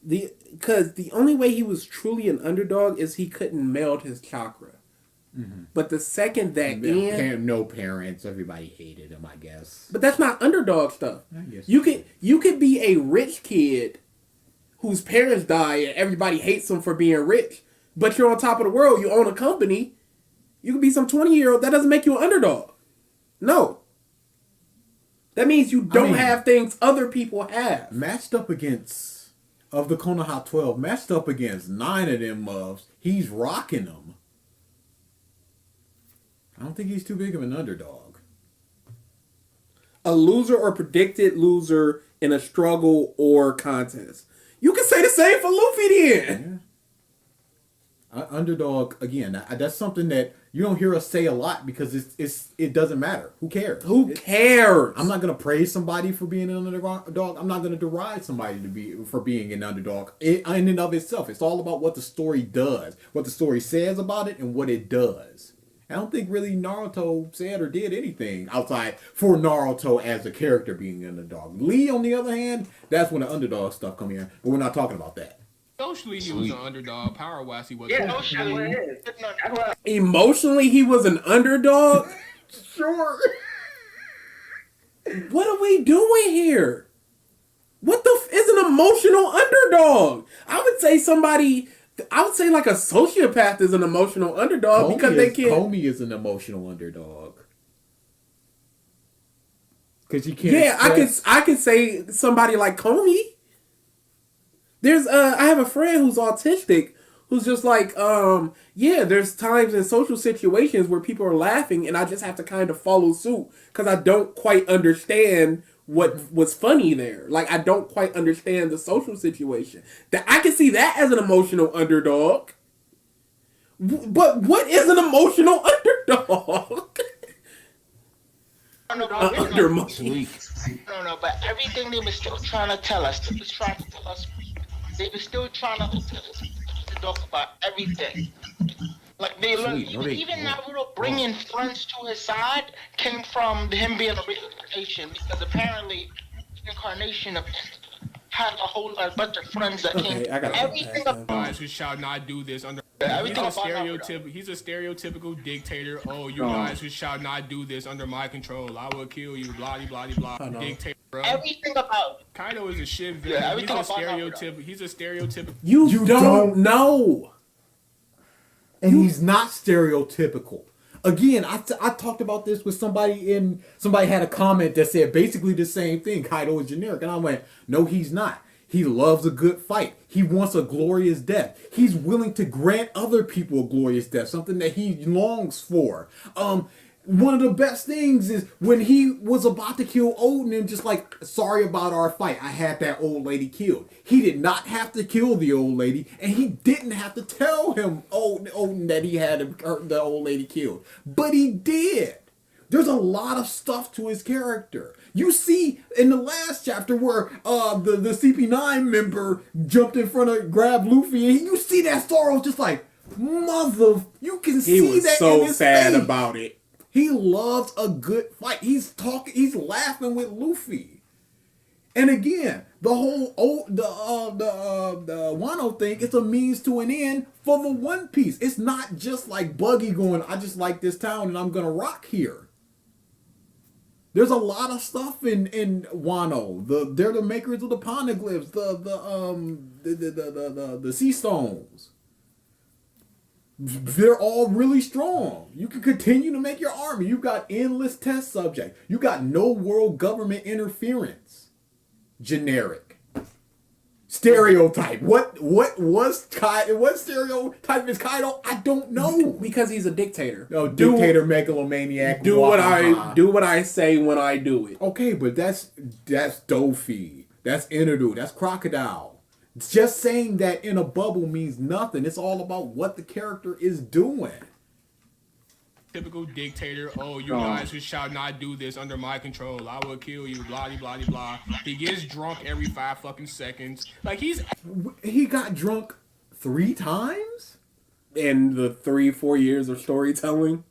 Because the only way he was truly an underdog is he couldn't meld his chakra. Mm-hmm. But the second that no parents, everybody hated him, I guess. But that's not underdog stuff. You could be a rich kid whose parents die and everybody hates him for being rich, but you're on top of the world, you own a company, you could be some 20-year-old, that doesn't make you an underdog. No. That means you don't have things other people have. Matched up against, of the Konoha 12, matched up against 9 of them muffs, he's rocking them. I don't think he's too big of an underdog. A loser or predicted loser in a struggle or contest. You can say the same for Luffy then. Underdog again. That's something that you don't hear us say a lot because it doesn't matter. Who cares? Who cares? I'm not gonna praise somebody for being an underdog. I'm not gonna deride somebody for being an underdog. In and of itself, it's all about what the story does, what the story says about it, and what it does. I don't think really Naruto said or did anything outside for Naruto as a character being an underdog. Lee, on the other hand, that's when the underdog stuff come in, but we're not talking about that. Socially, he was an underdog. Power-wise, he wasn't. Yeah, Socially. Emotionally, he was an underdog? Sure. What are we doing here? What the is an emotional underdog? I would say like a sociopath is an emotional underdog because they can't. Comey is an emotional underdog. Because you can't. Yeah, I could say somebody like Comey. I have a friend who's autistic who's just like, there's times in social situations where people are laughing and I just have to kind of follow suit because I don't quite understand what was funny there. Like, I don't quite understand the social situation. That I can see that as an emotional underdog. But what is an emotional underdog? No, but everything they were still trying to tell us, they were still trying to talk about everything. Like they learned, even Naruto bringing friends to his side came from him being a reincarnation, because apparently incarnation of had a bunch of friends that came. Everything guys who shall not do this under. He's a stereotypical dictator. Oh, you guys who shall not do this under my control. I will kill you. Blah blah blah blah. Dictator. Bro. Everything about Kaido is a shit villain. He's a stereotypical. You don't know. And he's not stereotypical. Again, I talked about this with somebody had a comment that said basically the same thing. Kaido is generic. And I went, no, he's not. He loves a good fight. He wants a glorious death. He's willing to grant other people a glorious death, something that he longs for. One of the best things is when he was about to kill Odin and just like, sorry about our fight. I had that old lady killed. He did not have to kill the old lady, and he didn't have to tell him Odin that he had the old lady killed. But he did. There's a lot of stuff to his character. You see in the last chapter where the CP9 member jumped in front of, grabbed Luffy, and you see that Zoro just like, mother, you can see that in his face. He was so sad about it. He loves a good fight. He's laughing with Luffy. And again, the whole the Wano thing, it's a means to an end for the One Piece. It's not just like Buggy going, I just like this town and I'm gonna rock here. There's a lot of stuff in Wano. They're the makers of the poneglyphs, the sea stones. They're all really strong. You can continue to make your army. You've got endless test subjects. You got no world government interference. Generic. Stereotype. What stereotype is Kaido? I don't know. Because he's a dictator. No, dictator, megalomaniac. Do what I say when I do it. Okay, but that's Dofi. That's Enadu. That's Crocodile. Just saying that in a bubble means nothing. It's all about what the character is doing. Typical dictator. Oh, you guys who shall not do this under my control. I will kill you. Blah blah blah. He gets drunk every 5 fucking seconds. Like he got drunk 3 times in the 3-4 years of storytelling.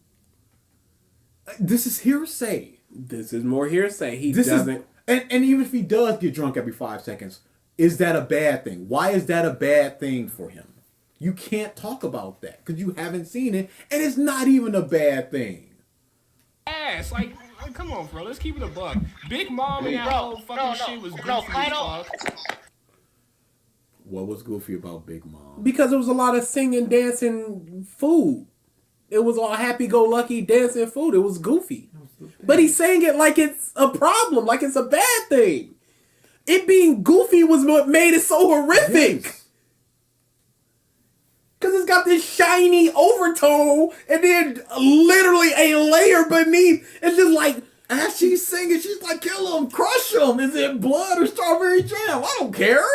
This is hearsay. This is more hearsay. He doesn't. And even if he does get drunk every 5 seconds. Is that a bad thing? Why is that a bad thing for him? You can't talk about that because you haven't seen it, and it's not even a bad thing. Like, come on, bro. Let's keep it a buck. Big Mom and that whole fucking shit was goofy as fuck. What was goofy about Big Mom? Because there was a lot of singing, dancing, food. It was all happy-go-lucky dancing food. It was goofy. But he's saying it like it's a problem, like it's a bad thing. It being goofy was what made it so horrific. Because it's got this shiny overtone and then literally a layer beneath. It's just like, as she's singing, she's like, kill him, crush him. Is it blood or strawberry jam? I don't care.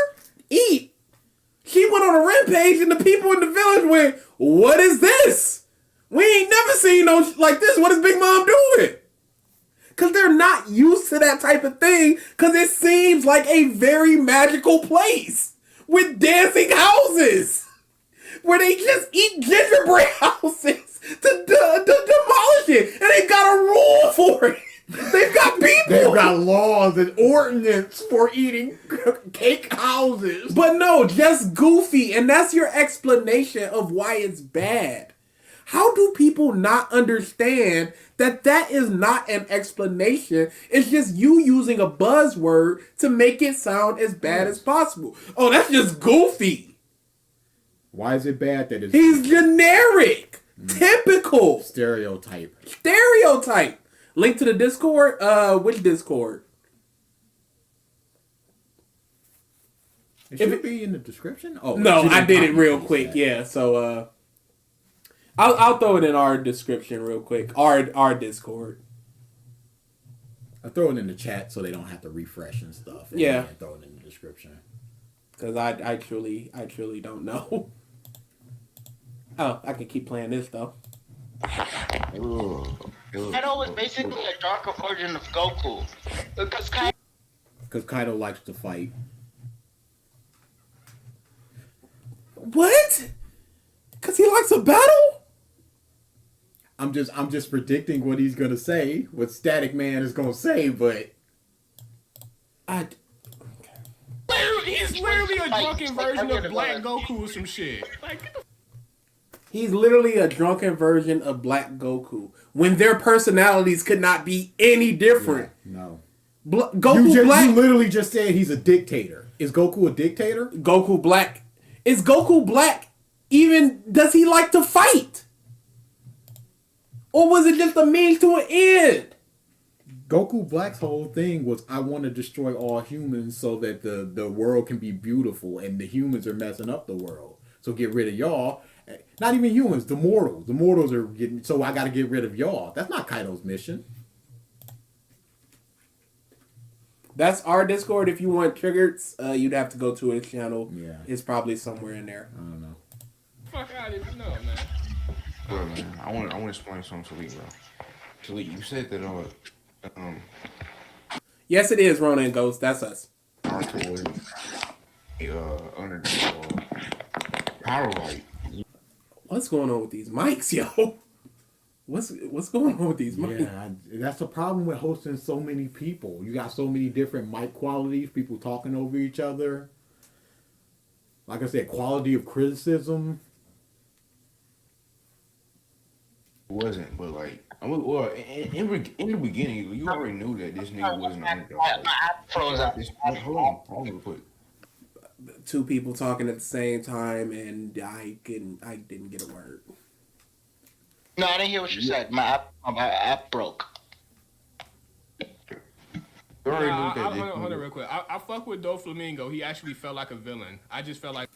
Eat. She went on a rampage and the people in the village went, what is this? We ain't never seen no like this. What is Big Mom doing? Because they're not used to that type of thing, because it seems like a very magical place with dancing houses where they just eat gingerbread houses to demolish it, and they've got a rule for it. They've got people. They've got laws and ordinance for eating cake houses. But no, just Goofy, and that's your explanation of why it's bad. How do people not understand that that is not an explanation? It's just you using a buzzword to make it sound as bad as possible. Oh, that's just Goofy. Why is it bad that it's... He's generic. Typical. Stereotype. Link to the Discord? Which Discord? It should be in the description? Oh no, I did it real quick. Yeah, so I'll throw it in our description real quick. Our Discord. I'll throw it in the chat so they don't have to refresh and stuff. And yeah. Throw it in the description. Because I truly don't know. Oh, I can keep playing this though. Kaido was basically a darker version of Goku. Because Kaido likes to fight. What? Because he likes a battle? I'm just predicting what he's gonna say, what Static Man is gonna say, but he's literally a drunken version of Black Goku or some shit. Like, he's literally a drunken version of Black Goku when their personalities could not be any different. Yeah, no. Goku Black. You literally just said he's a dictator. Is Goku a dictator? Goku Black. Is Goku Black even... Does he like to fight? Or was it just a means to an end? Goku Black's whole thing was, I want to destroy all humans so that the world can be beautiful, and the humans are messing up the world. So get rid of y'all. Not even humans, the mortals. The mortals are getting... So I got to get rid of y'all. That's not Kaido's mission. That's our Discord. If you want triggers, you'd have to go to his channel. Yeah. It's probably somewhere in there. I don't know. Fuck, I didn't even know, man. Bro, man, I want to explain something to Lee, bro. Lee, you said that Yes, it is Rona and Ghost. That's us. Naruto under the power light. What's going on with these mics, yo? What's going on with these mics? Yeah, that's the problem with hosting so many people. You got so many different mic qualities, people talking over each other. Like I said, quality of criticism. It wasn't, but like, well, in the beginning, you already knew that this nigga wasn't an underdog. froze up. Hold on, quick. Two people talking at the same time, and I didn't get a word. No, I didn't hear what you said. My app broke. Hold on real quick. I fuck with Doflamingo. He actually felt like a villain. I just felt like...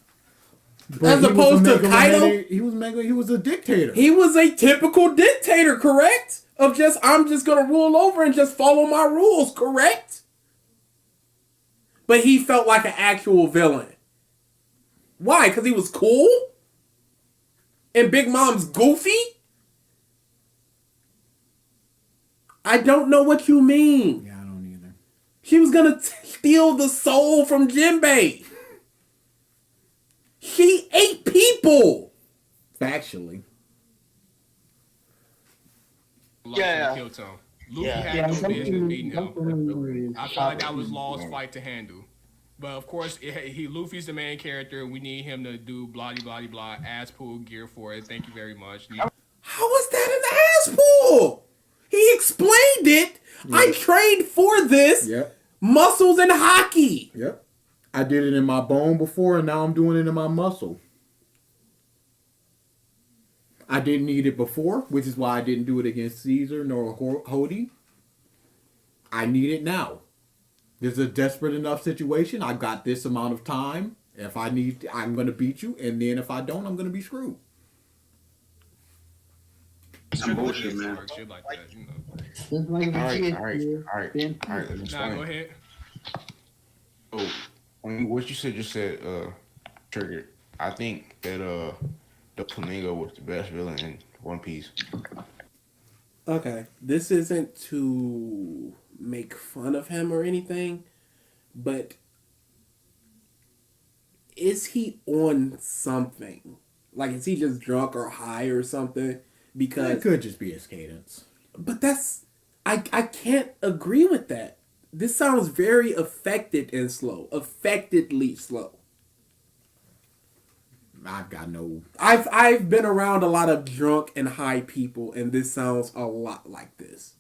As opposed to Kaido? He was a dictator. He was a typical dictator, correct? Of just, I'm just going to rule over and just follow my rules, correct? But he felt like an actual villain. Why? Because he was cool? And Big Mom's goofy? I don't know what you mean. Yeah, I don't either. She was going to steal the soul from Jinbei. She ate people. Factually. Yeah. Luffy had no business beating him. I felt like that was Law's fight to handle. But of course, Luffy's the main character. We need him to do blah blah blah ass pull gear for it. Thank you very much. How was that an ass pull? He explained it. Yeah. I trained for this. Yep. Muscles and hockey. Yep. I did it in my bone before, and now I'm doing it in my muscle. I didn't need it before, which is why I didn't do it against Caesar nor Hody. I need it now. This is a desperate enough situation. I've got this amount of time. If I need, I'm going to beat you, and then if I don't, I'm going to be screwed. Some bullshit, man. All right. Nah, go ahead. So, what you said just said, Triggered. I think that Flamingo was the best villain in One Piece. Okay, this isn't to make fun of him or anything, but is he on something? Like, is he just drunk or high or something? Because it could just be his cadence. But I can't agree with that. This sounds very affected and slow, affectedly slow. I've got no. I've been around a lot of drunk and high people, and this sounds a lot like this.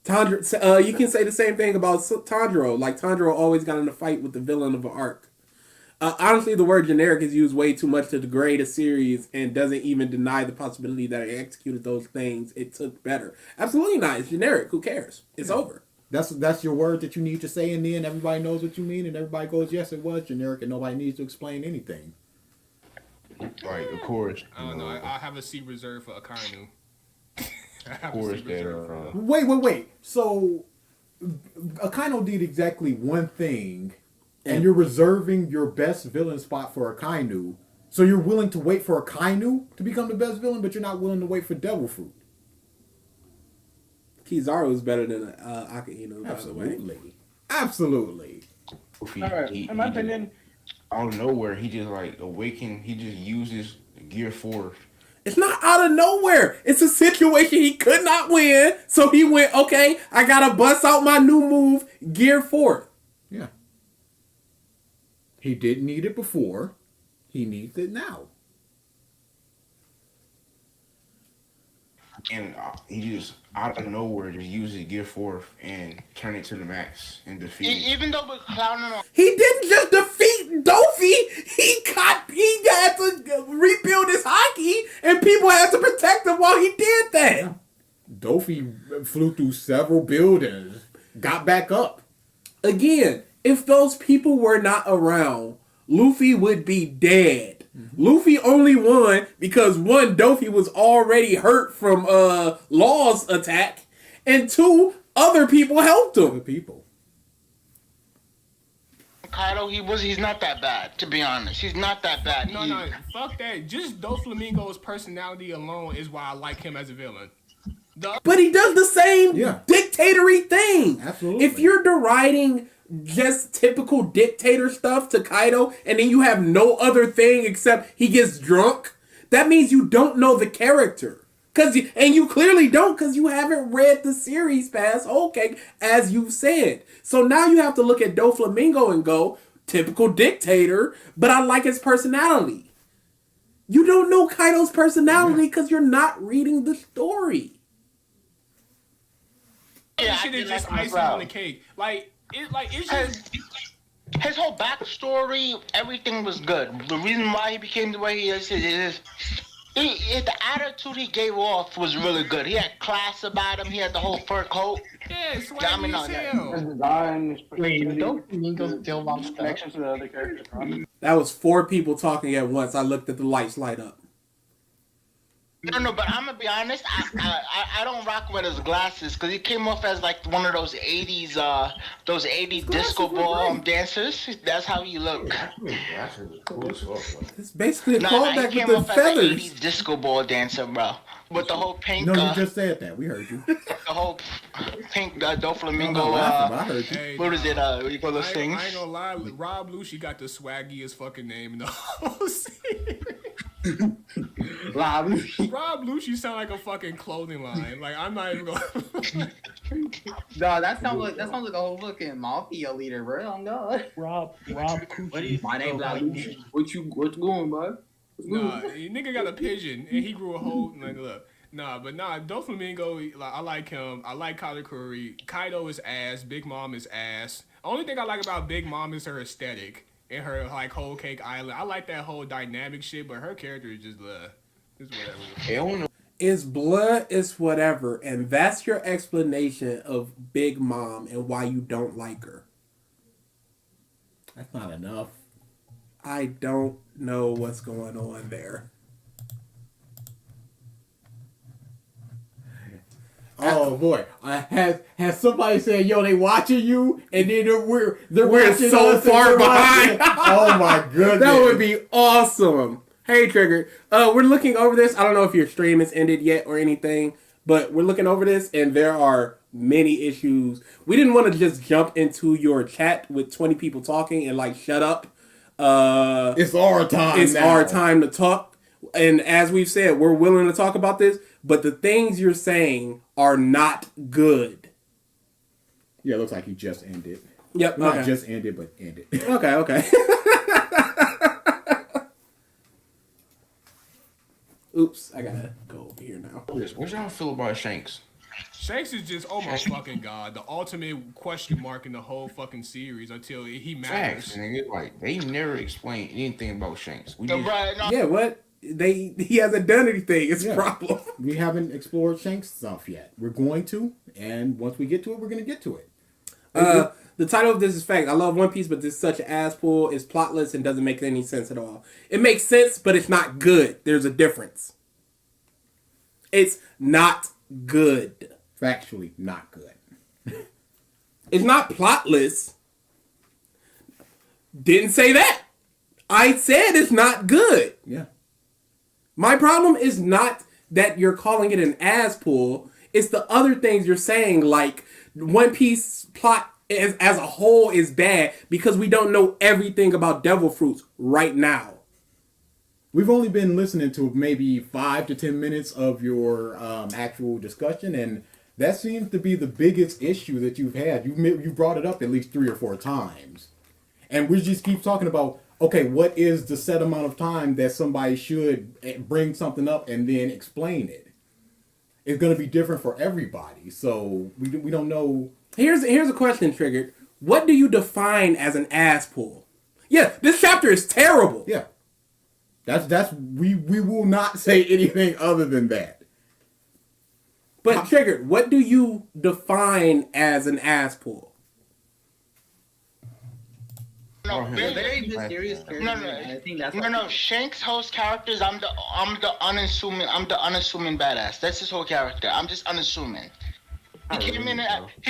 Tanjiro, you can say the same thing about Tanjiro. Like, Tanjiro always got in a fight with the villain of an arc. Honestly, the word generic is used way too much to degrade a series and doesn't even deny the possibility that it executed those things it took better. Absolutely not. It's generic. Who cares? It's over. That's your word that you need to say, and then everybody knows what you mean, and everybody goes, yes, it was generic, and nobody needs to explain anything. Like, of course. I don't know. I have a seat reserved for Akainu. Of course, that. Wait. So, Akainu did exactly one thing, and you're reserving your best villain spot for Akainu. So you're willing to wait for Akainu to become the best villain, but you're not willing to wait for Devil Fruit. Kizaru is better than Akainu, by the way. Absolutely. Alright, in my opinion, out of nowhere, he just like awakened. He just uses Gear 4. It's not out of nowhere. It's a situation he could not win, so he went, okay, I gotta bust out my new move, Gear 4. Yeah. He didn't need it before. He needs it now. And he just out of nowhere just uses Gear 4 and turn it to the max and defeat. Even though we're clowning on, He didn't just defeat Dofi. He had to rebuild his hockey, and people had to protect him while he did that. Yeah. Dofi flew through several buildings, got back up. Again, if those people were not around, Luffy would be dead. Luffy only won because one, Dofi was already hurt from Law's attack, and two, other people helped him. Other people. Kaido, he's not that bad, to be honest. He's not that bad. No, fuck that. Just Doflamingo's personality alone is why I like him as a villain. But he does the same dictatory thing. Absolutely. If you're deriding just typical dictator stuff to Kaido, and then you have no other thing except he gets drunk, that means you don't know the character. And you clearly don't, because you haven't read the series past Whole Cake, as you've said. So now you have to look at Doflamingo and go, typical dictator, but I like his personality. You don't know Kaido's personality because you're not reading the story. Yeah, shit is just icing on the cake. It's just his whole backstory, everything was good. The reason why he became the way he is the attitude he gave off was really good. He had class about him. He had the whole fur coat. Yeah, swaggy as hell. his design, his Don't Mingo still lost stuff. connection to the other characters. That was 4 people talking at once. I looked at the lights light up. No, but I'm gonna be honest. I don't rock with his glasses because he came off as like one of those '80s disco ball dancers. That's how he looked. It's basically a He callback came with off the as an feathers. '80s disco ball dancer, bro. With the whole pink. No, you just said that. We heard you. The whole pink Doflamingo. I heard you. Hey, What is it? What do you call those things? I ain't gonna lie, Rob Lucci got the swaggiest fucking name in the whole series. Rob Lucci sound like a fucking clothing line. Like, I'm not even gonna. No, that sounds like a whole fucking mafia leader, bro. I'm God. Rob. What is my name? What's going, bud? Nah, nigga got a pigeon and he grew a whole look. Doflamingo, I like him. I like Katakuri. Kaido is ass. Big Mom is ass. Only thing I like about Big Mom is her aesthetic and her like Whole Cake Island. I like that whole dynamic shit, but her character is just it's whatever. It's blood, it's whatever, and that's your explanation of Big Mom and why you don't like her. That's not enough. I don't know what's going on there. Oh boy, has somebody said, "Yo, they watching you," and then we're watching so us and far we're behind. Oh my goodness, That would be awesome. Hey, Trigger. We're looking over this. I don't know if your stream has ended yet or anything, but we're looking over this, and there are many issues. We didn't want to just jump into your chat with 20 people talking and like shut up. It's our time. It's our time to talk. And as we've said, we're willing to talk about this, but the things you're saying are not good. Yeah, it looks like he just ended. Yep. Not just ended, but ended. Okay. Oops, I gotta go over here now. What y'all feel about Shanks? Shanks is just, oh my fucking god, the ultimate question mark in the whole fucking series until he matters. Facts, nigga. Like, they never explained anything about Shanks. Yeah, what? He hasn't done anything. It's a problem. We haven't explored Shanks stuff yet. We're going to, and once we get to it, we're going to get to it. The title of this is fact. I love One Piece, but this is such an ass pull. It's plotless and doesn't make any sense at all. It makes sense, but it's not good. There's a difference. It's not good. Factually, not good. It's not plotless. Didn't say that. I said it's not good. Yeah. My problem is not that you're calling it an ass pull. It's the other things you're saying, like One Piece plot as a whole is bad because we don't know everything about devil fruits right now. We've only been listening to maybe 5 to 10 minutes of your actual discussion, and that seems to be the biggest issue that you've had. You brought it up at least 3 or 4 times. And we just keep talking about, okay, what is the set amount of time that somebody should bring something up and then explain it? It's going to be different for everybody, so we don't know. Here's a question, Triggered. What do you define as an ass pull? Yeah, this chapter is terrible. Yeah. We will not say anything other than that. But Triggered, what do you define as an ass pull? Very mysterious character. I think that's no. Shanks' host characters. I'm the unassuming badass. That's his whole character. I'm just unassuming. He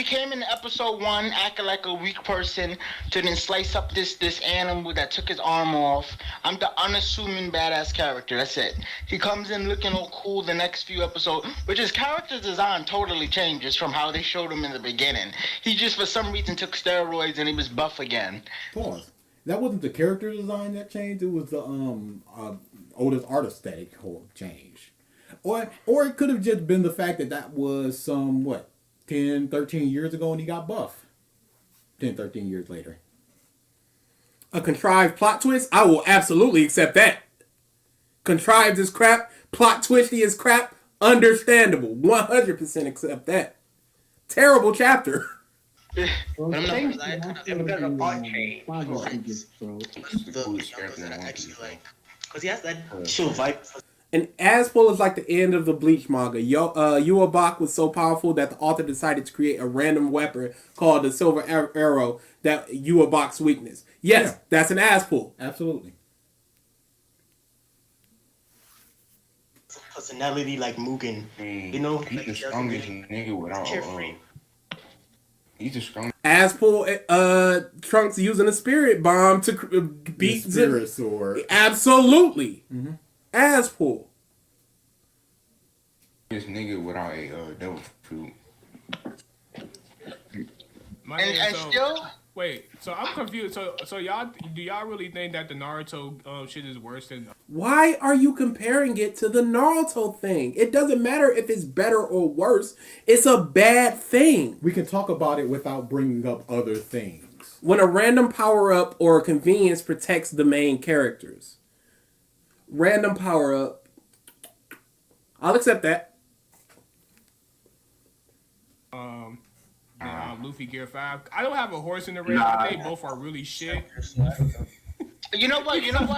came in episode 1 acting like a weak person to then slice up this animal that took his arm off. I'm the unassuming badass character. That's it. He comes in looking all cool the next few episodes, but his character design totally changes from how they showed him in the beginning. He just for some reason took steroids and he was buff again. Pause. That wasn't the character design that changed. It was the Oda's art aesthetic whole change. Or it could have just been the fact that was some 10, 13 years ago and he got buff. 10, 13 years later. A contrived plot twist? I will absolutely accept that. Contrived is crap. Plot twisty is crap. Understandable. 100% accept that. Terrible chapter. Well, I'm change not- the plot change. The characters that I actually like. Because he has that chill vibe. An asshole is like the end of the Bleach manga. Yuabak was so powerful that the author decided to create a random weapon called the Silver Arrow that Yuabak's weakness. Yes, that's an asshole. Absolutely. Personality like Mugen. You know? He's the strongest nigga without... he's the strongest. Asshole, Trunks using a spirit bomb to beat... The spirit sword. Absolutely. Mm-hmm. Asshole. This nigga without a devil fruit. Wait, so I'm confused. So y'all, do y'all really think that the Naruto shit is worse than? Why are you comparing it to the Naruto thing? It doesn't matter if it's better or worse. It's a bad thing. We can talk about it without bringing up other things. When a random power-up or a convenience protects the main characters. Random power-up. I'll accept that. Luffy Gear 5. I don't have a horse in the race, but they both are really shit. You know what? Because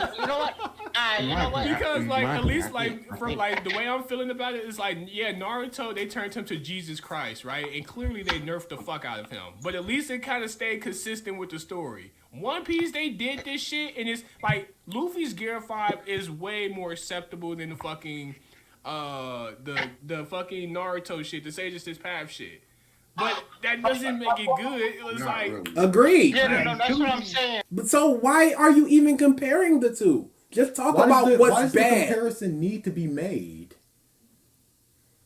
at least from the way I'm feeling about it is Naruto, they turned him to Jesus Christ, right? And clearly they nerfed the fuck out of him. But at least it kind of stayed consistent with the story. One Piece, they did this shit, and it's like Luffy's Gear 5 is way more acceptable than the fucking the fucking Naruto shit, the Sage of Six Path shit. But that doesn't make it good. It was Not like really. Agreed. Yeah, no, that's what I'm saying. But so why are you even comparing the two? Just talk about what's why does bad. the comparison need to be made?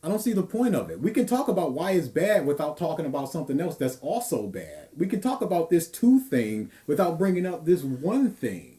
I don't see the point of it. We can talk about why it's bad without talking about something else that's also bad. We can talk about this two thing without bringing up this one thing.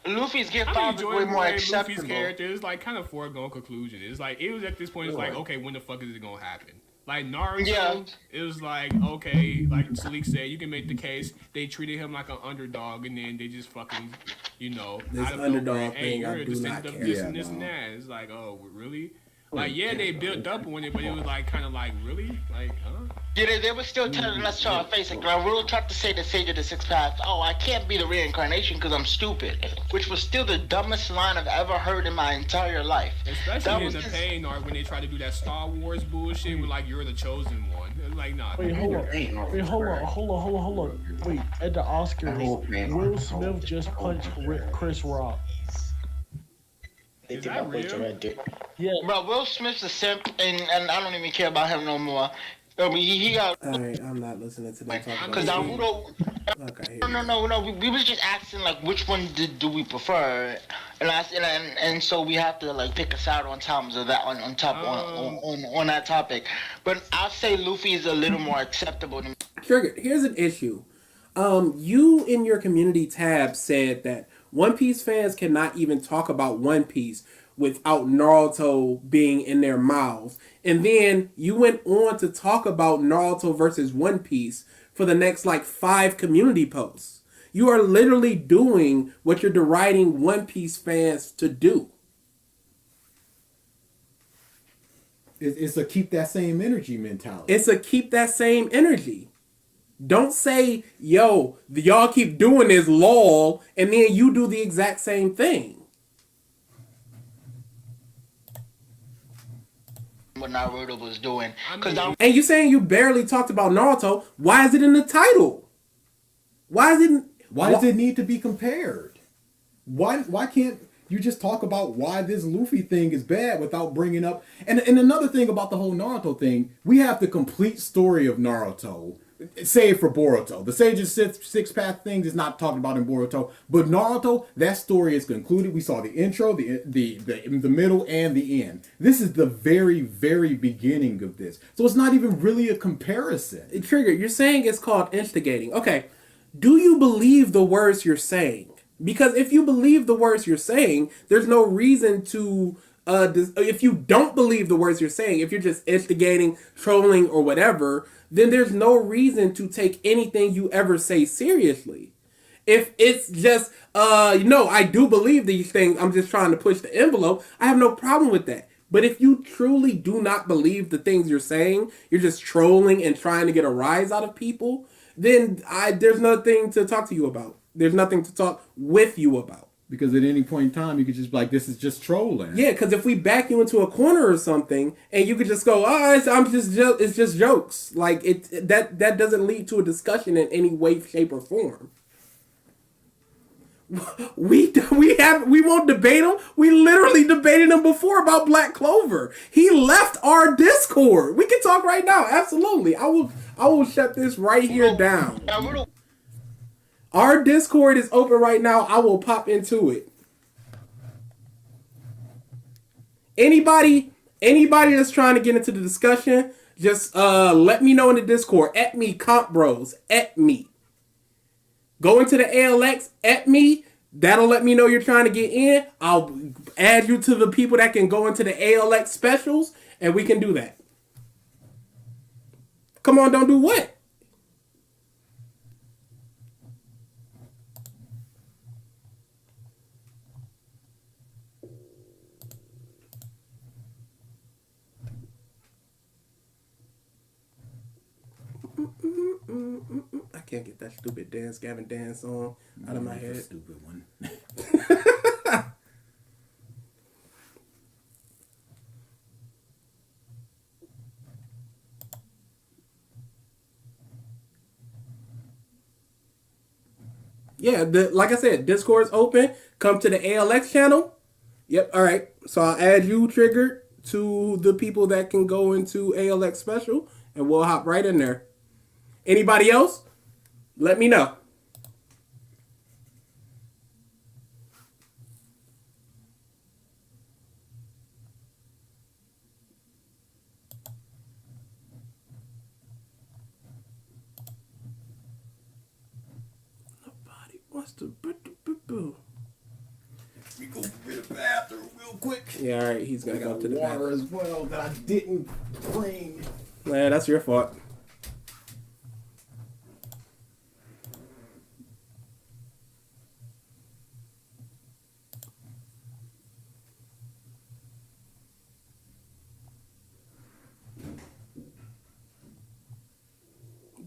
Luffy's Gear I 5 is way more Luffy's acceptable. character. It's like kind of foregone conclusion. It's like it was at this point. It's like, okay, when the fuck is it gonna happen? Like Naruto, Yeah. it was like, okay, like Salik said, you can make the case they treated him like an underdog, and then they just fucking, This out of underdog nowhere, thing, you're I a do descendant not of care. this and this and that. It's like, oh, really? Like, yeah, they built up on it, but it was like kind of like, really, like, huh? Yeah, they were still telling us to our face. Like, Naruto tried to say the Sage of the Six Paths, oh, I can't be the reincarnation because I'm stupid. Which was still the dumbest line I've ever heard in my entire life. Especially in the pain arc when they try to do that Star Wars bullshit with like, you're the chosen one. It's like, nah. Wait, hold on. Wait, at the Oscars, Will Smith just punched Chris Rock. They Is did that not punch real? right there. Yeah. Bro, Will Smith's a simp, and I don't even care about him no more. I mean, he got... Alright, I'm not listening to them talk Because about Naruto... Okay. No. We was just asking, like, which one do we prefer? And so we have to, like, pick a side on terms of that, on that topic. But I'll say Luffy is a little more acceptable than... Triggered. Here's an issue. You in your community tab said that One Piece fans cannot even talk about One Piece without Naruto being in their mouths. And then you went on to talk about Naruto versus One Piece for the next like 5 community posts. You are literally doing what you're deriding One Piece fans to do. It's a keep that same energy mentality. It's a keep that same energy. Don't say, yo, y'all keep doing this, lol, and then you do the exact same thing. what Naruto was doing. And you saying you barely talked about Naruto. Why is it in the title? Why does it need to be compared? Why can't you just talk about why this Luffy thing is bad without bringing up... And another thing about the whole Naruto thing, we have the complete story of Naruto, save for Boruto. The Sage of Six Path thing is not talked about in Boruto, but Naruto, that story is concluded. We saw the intro, the middle, and the end. This is the very, very beginning of this. So it's not even really a comparison. Trigger, you're saying it's called instigating. Okay, do you believe the words you're saying? Because if you believe the words you're saying, there's no reason to... if you don't believe the words you're saying, if you're just instigating, trolling, or whatever, then there's no reason to take anything you ever say seriously. If it's just, no, I do believe these things, I'm just trying to push the envelope, I have no problem with that. But if you truly do not believe the things you're saying, you're just trolling and trying to get a rise out of people, then there's nothing to talk to you about. There's nothing to talk with you about. Because at any point in time, you could just be like, this is just trolling. Yeah, because if we back you into a corner or something, and you could just go, it's just jokes. Like that doesn't lead to a discussion in any way, shape, or form. We won't debate him. We literally debated him before about Black Clover. He left our Discord. We can talk right now. Absolutely. I will shut this right here down. Our Discord is open right now. I will pop into it. Anybody that's trying to get into the discussion, just let me know in the Discord. At me, Comp Bros. At me. Go into the ALX. At me. That'll let me know you're trying to get in. I'll add you to the people that can go into the ALX specials, and we can do that. Come on, don't do what? I can't get that stupid Gavin dance song out of my head. Stupid one. Yeah, like I said, Discord's open. Come to the ALX channel. Yep. All right. So I'll add you, Triggered, to the people that can go into ALX special, and we'll hop right in there. Anybody else? Let me know. Nobody wants to. We go to the bathroom real quick. Yeah, all right. He's gonna go to the water bathroom as well that I didn't bring. Man, that's your fault.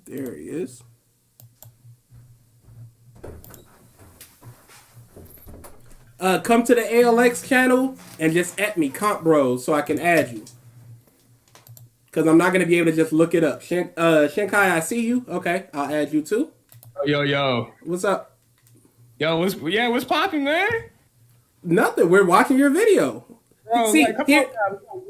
There he is. Come to the ALX channel and just at me, Comp Bros, so I can add you. Because I'm not going to be able to just look it up. Shinkai, I see you. Okay, I'll add you too. Yo. What's up? Yo, what's popping, man? Nothing. We're watching your video. Bro, see, like, here.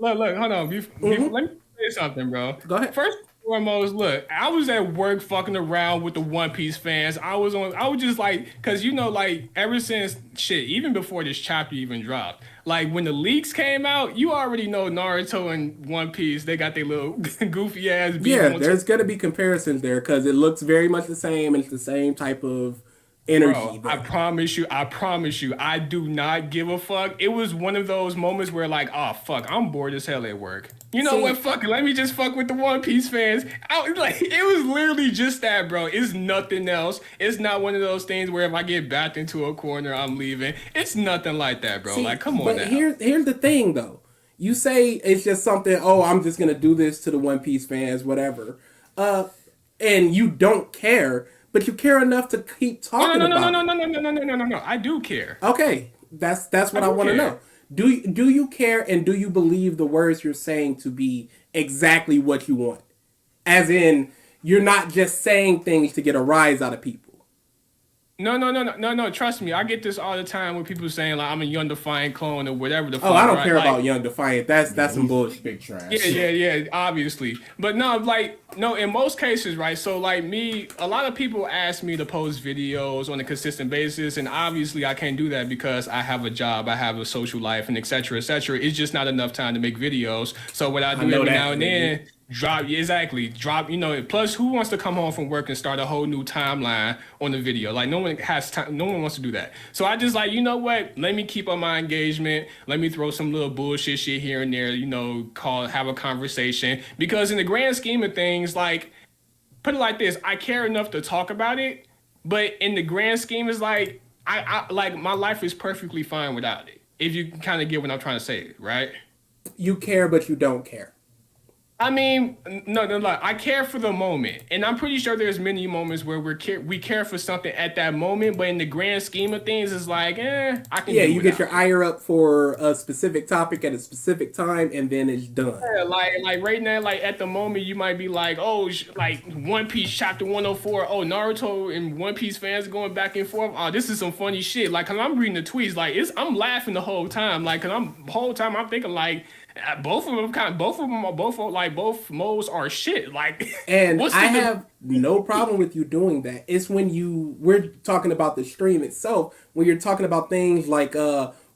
Look, hold on. Let me say something, bro. Go ahead. First and foremost, look, I was at work fucking around with the One Piece fans. I was just like, cause like ever since shit, even before this chapter even dropped, like when the leaks came out, you already know Naruto and One Piece, they got their little goofy ass beat. Yeah, there's gonna be comparisons there because it looks very much the same. It's the same type of energy. Bro, I promise you, I do not give a fuck. It was one of those moments where like, oh fuck, I'm bored as hell at work. You know what? Fuck it. Let me just fuck with the One Piece fans. It was literally just that, bro. It's nothing else. It's not one of those things where if I get backed into a corner, I'm leaving. It's nothing like that, bro. Like, come on now. Here's the thing, though. You say it's just something, oh, I'm just going to do this to the One Piece fans, whatever. And you don't care, but you care enough to keep talking about it. No. I do care. Okay. That's what I want to know. Do you care, and do you believe the words you're saying to be exactly what you want? As in, you're not just saying things to get a rise out of people. No. Trust me, I get this all the time when people saying like I'm a Young Defiant clone or whatever the fuck. Oh, I don't care about Young Defiant. That's some bullshit. Big trash. Yeah, obviously. But no, in most cases, right? So like me, a lot of people ask me to post videos on a consistent basis, and obviously I can't do that because I have a job, I have a social life, and etc. It's just not enough time to make videos. So what I do every now and then. Drop. Plus, who wants to come home from work and start a whole new timeline on the video? Like, no one has time. No one wants to do that. So I just like, you know what? Let me keep up my engagement. Let me throw some little bullshit shit here and there. Have a conversation. Because in the grand scheme of things, like, put it like this: I care enough to talk about it, but in the grand scheme, it's like I like my life is perfectly fine without it. If you kind of get what I'm trying to say, right? You care, but you don't care. I mean, no. I care for the moment, and I'm pretty sure there's many moments where we care for something at that moment, but in the grand scheme of things, it's like, I can. Yeah, you get your ire up for a specific topic at a specific time, and then it's done. Yeah, like right now, like at the moment, you might be like, oh, like One Piece chapter 104. Oh, Naruto and One Piece fans going back and forth. Oh, this is some funny shit. Like, cause I'm reading the tweets, like I'm laughing the whole time. Like, cause the whole time I'm thinking like. Both modes are shit. Like, and I have no problem with you doing that. It's when we're talking about the stream itself, when you're talking about things like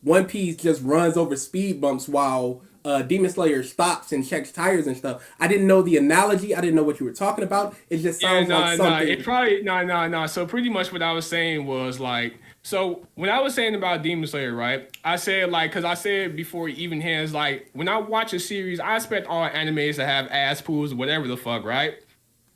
One Piece just runs over speed bumps while Demon Slayer stops and checks tires and stuff. I didn't know the analogy. I didn't know what you were talking about. It just sounds like something. It probably So pretty much what I was saying was like. So when I was saying about Demon Slayer, right? I said like, cause I said before even hands, like when I watch a series, I expect all animes to have ass pools or whatever the fuck, right?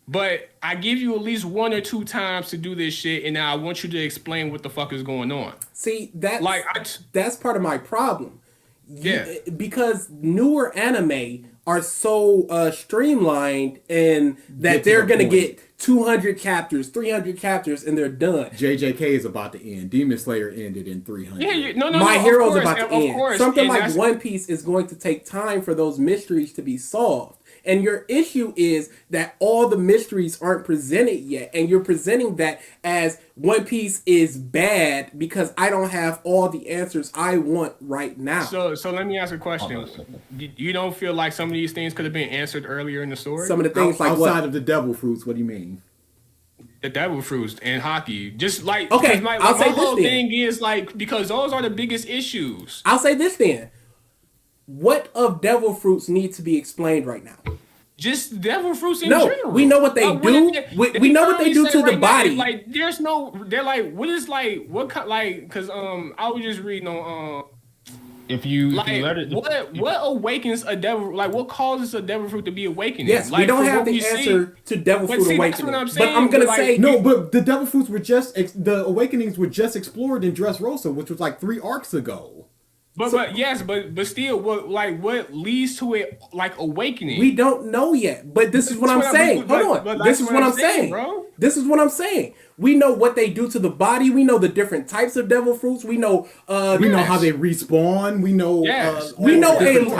But I give you at least 1 or 2 times to do this shit, and now I want you to explain what the fuck is going on. See, that's part of my problem. Yeah, because newer anime are so streamlined and that they're gonna get 200 chapters, 300 chapters, and they're done. JJK is about to end. Demon Slayer ended in 300. My Hero's about to end. Something like One Piece is going to take time for those mysteries to be solved. And your issue is that all the mysteries aren't presented yet. And you're presenting that as One Piece is bad because I don't have all the answers I want right now. So let me ask a question. You don't feel like some of these things could have been answered earlier in the story? Some of the things like outside of the devil fruits, what do you mean? The devil fruits and hockey. Just like, okay, I'll say this whole thing is like, because those are the biggest issues. I'll say this then. What of devil fruits need to be explained right now? Just devil fruits in general. We know what they do. We know what they do to the body. Like, there's no. They're like, what is like, what kind, like, because I was just reading on if you let it, what awakens a devil? Like, what causes a devil fruit to be awakened? Yes, like, we don't have the answer to devil fruit awakening. That's what I'm saying. But I'm gonna say no. But the devil fruits were just the awakenings were just explored in Dressrosa, which was like 3 arcs ago. But still, what leads to it like awakening? We don't know yet. But this is what I'm saying. Hold on. This is what I'm saying, bro. This is what I'm saying. We know what they do to the body. We know the different types of devil fruits. We know know how they respawn. We know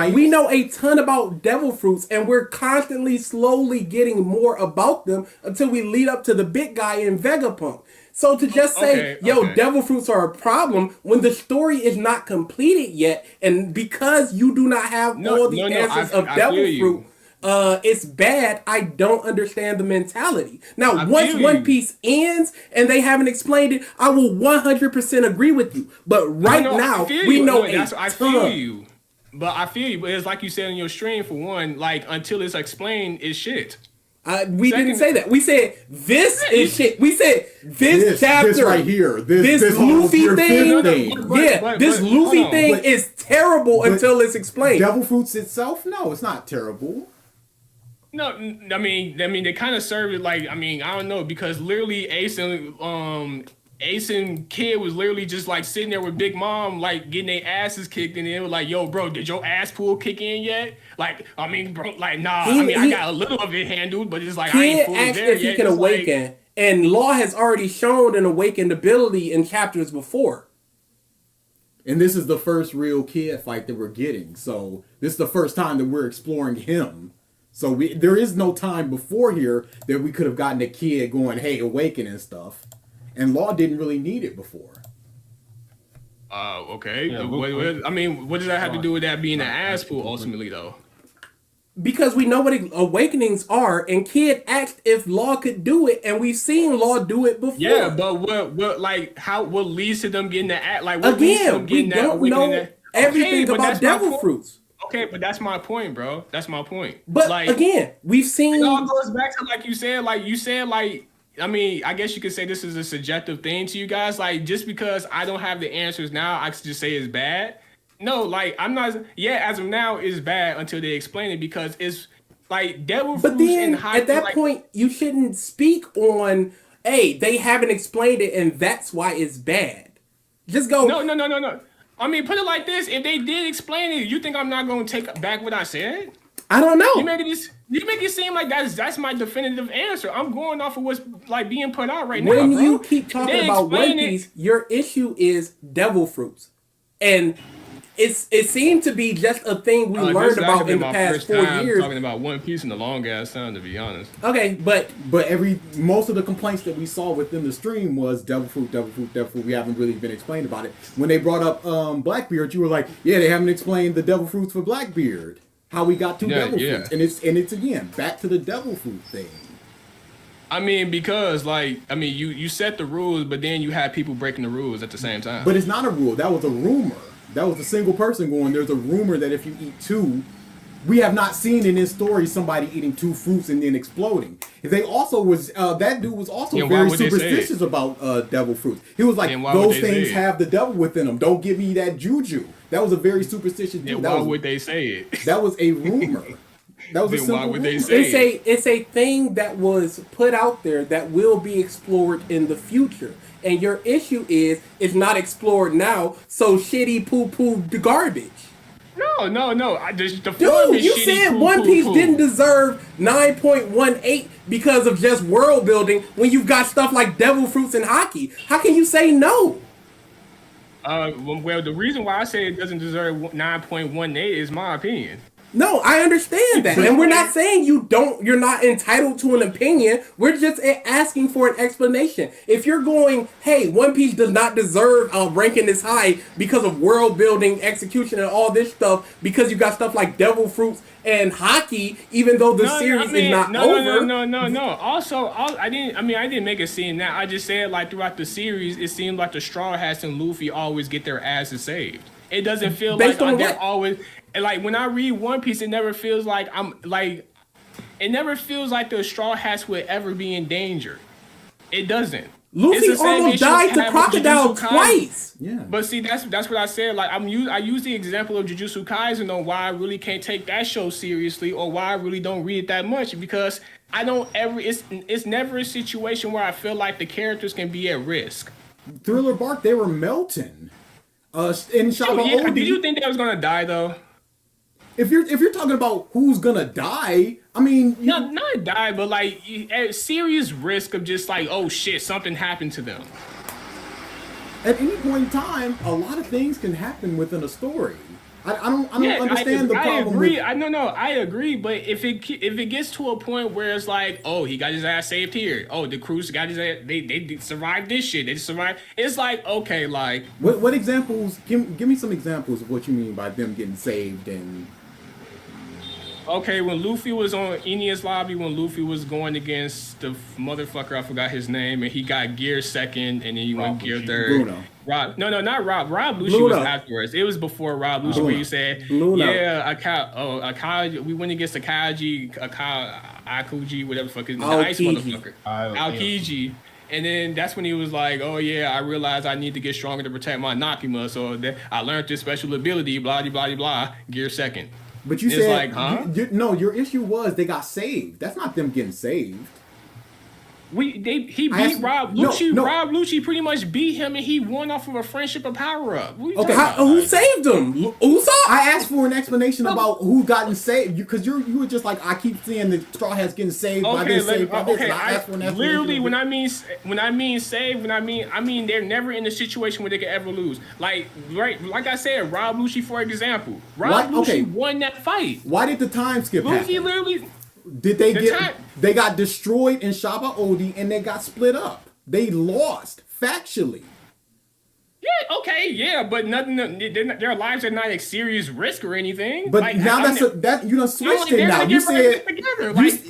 we know a ton about devil fruits, and we're constantly slowly getting more about them until we lead up to the big guy in Vegapunk. So to just say, devil fruits are a problem when the story is not completed yet, and because you do not have all the answers of devil fruit, it's bad. I don't understand the mentality. Now, once One Piece ends and they haven't explained it, I will 100% agree with you. But now, we know I feel you. But I feel you. But it's like you said in your stream, for one, like, until it's explained, it's shit. We didn't say that. We said this is shit. We said this chapter this right here. This Luffy thing. This Luffy thing is terrible until it's explained. Devil fruits itself? No, it's not terrible. No, I mean they kind of serve it like, I mean, I don't know, because literally Ace and Kid was literally just like sitting there with Big Mom, like getting their asses kicked, and they were like, "Yo, bro, did your ass pull kick in yet?" Like, I mean, bro, like, nah. I got a little of it handled, but it's like I ain't fully there if he can awaken, and Law has already shown an awakened ability in chapters before. And this is the first real Kid fight that we're getting, so this is the first time that we're exploring him. So there is no time before here that we could have gotten a Kid going, "Hey, awaken" and stuff. And Law didn't really need it before. Okay. Yeah, what does that have to do with that being an ass pool ultimately, though? Because we know what awakenings are, and Kid asked if Law could do it, and we've seen Law do it before. Yeah, but what leads to them getting that? Like, what again, we don't know everything about devil fruits. Okay, but that's my point, bro. That's my point. But like, again, we've seen. It all goes back to like you said. I mean, I guess you could say this is a subjective thing to you guys. Like, just because I don't have the answers now, I could just say it's bad. No, like, I'm not. Yeah, as of now, it's bad until they explain it, because it's like devil fruits. But then at that point, you shouldn't speak on, hey, they haven't explained it, and that's why it's bad. Just go. No. I mean, put it like this: if they did explain it, you think I'm not going to take back what I said? I don't know. You make it seem like that's my definitive answer. I'm going off of what's like being put out right now. When you keep talking about One Piece, your issue is devil fruits, and it seemed to be just a thing we learned about in the past 4 years. Talking about One Piece in a long ass time, to be honest. Okay, but most of the complaints that we saw within the stream was devil fruit. We haven't really been explained about it. When they brought up Blackbeard, you were like, yeah, they haven't explained the devil fruits for Blackbeard. How we got to devil fruits, and it's again back to the devil fruit thing. I mean, because you set the rules, but then you have people breaking the rules at the same time. But it's not a rule. That was a rumor. That was a single person going, there's a rumor that if you eat 2, we have not seen in this story somebody eating 2 fruits and then exploding. They also was that dude was also very superstitious about devil fruits. He was like, those things have the devil within them. Don't give me that juju. That was a very superstitious dude. Why would they say it? That was a rumor. That was a simple rumor. It's a thing that was put out there that will be explored in the future. And your issue is it's not explored now, so shitty poo-poo garbage. No. The Dude, you said One Piece didn't deserve 9.18 because of just world building when you've got stuff like devil fruits and hockey. How can you say no? Well, the reason why I say it doesn't deserve 9.18 is my opinion. No, I understand that, and we're not saying you're not entitled to an opinion. We're just asking for an explanation. If you're going, hey, One Piece does not deserve a ranking this high because of world building, execution, and all this stuff, because you got stuff like devil fruits and hockey, even though the series is not over. No. Also, I didn't make it seem that. I just said like throughout the series, it seemed like the Straw Hats and Luffy always get their asses saved. It doesn't feel like they're always. Like when I read One Piece, it never feels like it never feels like the Straw Hats would ever be in danger. It doesn't. Luffy almost died to Crocodile twice. Yeah. But see, that's what I said. Like I use the example of Jujutsu Kaisen on why I really can't take that show seriously, or why I really don't read it that much, because I don't ever. It's never a situation where I feel like the characters can be at risk. Thriller Bark, they were melting. In Shaba Odi, did you think they was gonna die though? If you're talking about who's gonna die, I mean, not die, but like at serious risk of just like, oh shit, something happened to them. At any point in time, a lot of things can happen within a story. I don't understand the problem. I agree, but if it gets to a point where it's like, oh, he got his ass saved here. Oh, the crews got his ass. They survived this shit. They survived. It's like, okay, like what examples? Give me some examples of what you mean by them getting saved and. Okay, when Luffy was on Enies lobby, when Luffy was going against the motherfucker, I forgot his name, and he got Gear second, and then he went Gear third. Bruno. Not Rob. Rob Lucci was afterwards. It was before Rob Lucci, where you said, Akaji, we went against Akaji, Akuji, whatever the fuck his name, the ice motherfucker. Aokiji. And then that's when he was like, oh yeah, I realized I need to get stronger to protect my Nakima, so I learned this special ability, blah, blah, blah, blah, Gear second. But you said, like, huh? Your issue was they got saved. That's not them getting saved. He beat Rob Lucci. No. Rob Lucci pretty much beat him, and he won off of a friendship and power up. Okay, who saved him? Usopp? I asked for an explanation about who gotten saved, because you were just like, I keep seeing the Straw Hats getting saved by this, saved by this. And I asked for an explanation. Literally, when I mean saved, I mean they're never in a situation where they can ever lose. Like I said, Rob Lucci, for example, Lucci won that fight. Why did the time skip? Luffy literally. Did they they got destroyed in Shaba Odi and they got split up. They lost factually. Yeah, okay, yeah, but their lives are not at serious risk or anything. But like, now you done switched it now. You said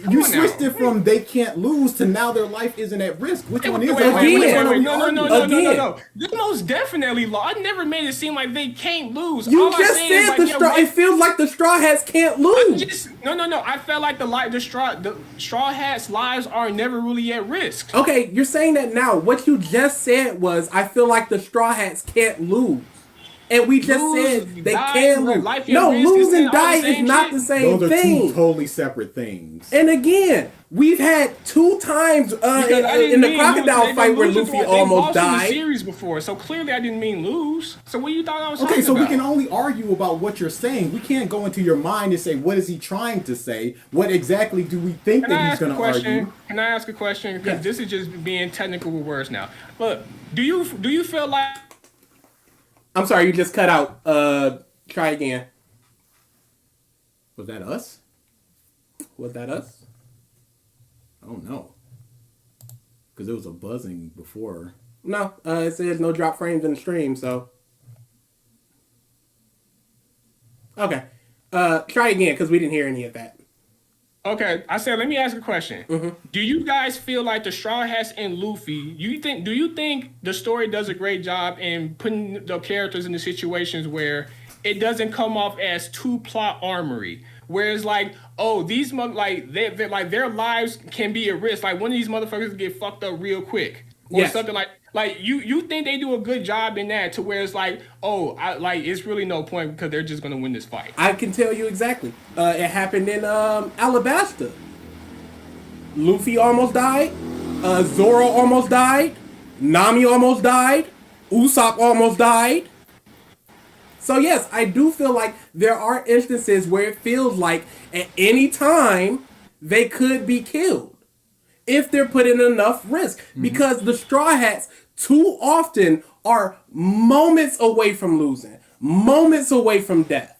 you switched it from they can't lose to now their life isn't at risk. Which one is it? No. They most definitely lost. I never made it seem like they can't lose. You just said it feels like the Straw Hats can't lose. No. I felt like the Straw Hats' lives are never really at risk. Okay, you're saying that now. What you just said was, I feel like the Straw Hats can't lose. And we just said they can lose. No, lose and die is not the same thing. Those are two totally separate things. And again, we've had 2 times in the crocodile fight where Luffy almost died. In the series before, so clearly I didn't mean lose. So what you thought I was talking about? Okay, so we can only argue about what you're saying. We can't go into your mind and say, what is he trying to say? What exactly do we think that he's going to argue? Can I ask a question? Because this is just being technical with words now. Look, do you feel like... I'm sorry, you just cut out. Try again. Was that us? Was that us? I don't know. Because there was a buzzing before. No, it says no drop frames in the stream, so. Okay. Try again, because we didn't hear any of that. Okay, I said, let me ask a question. Mm-hmm. Do you guys feel like the Straw Hats and Luffy, do you think the story does a great job in putting the characters in the situations where it doesn't come off as too plot armory? Whereas like, oh, these their lives can be at risk. Like one of these motherfuckers get fucked up real quick. Or something like you think they do a good job in that to where it's like, oh, it's really no point because they're just gonna win this fight. I can tell you exactly. It happened in Alabasta. Luffy almost died. Zoro almost died. Nami almost died. Usopp almost died. So yes, I do feel like there are instances where it feels like at any time they could be killed if they're put in enough risk. Because the Straw Hats too often are moments away from losing, moments away from death.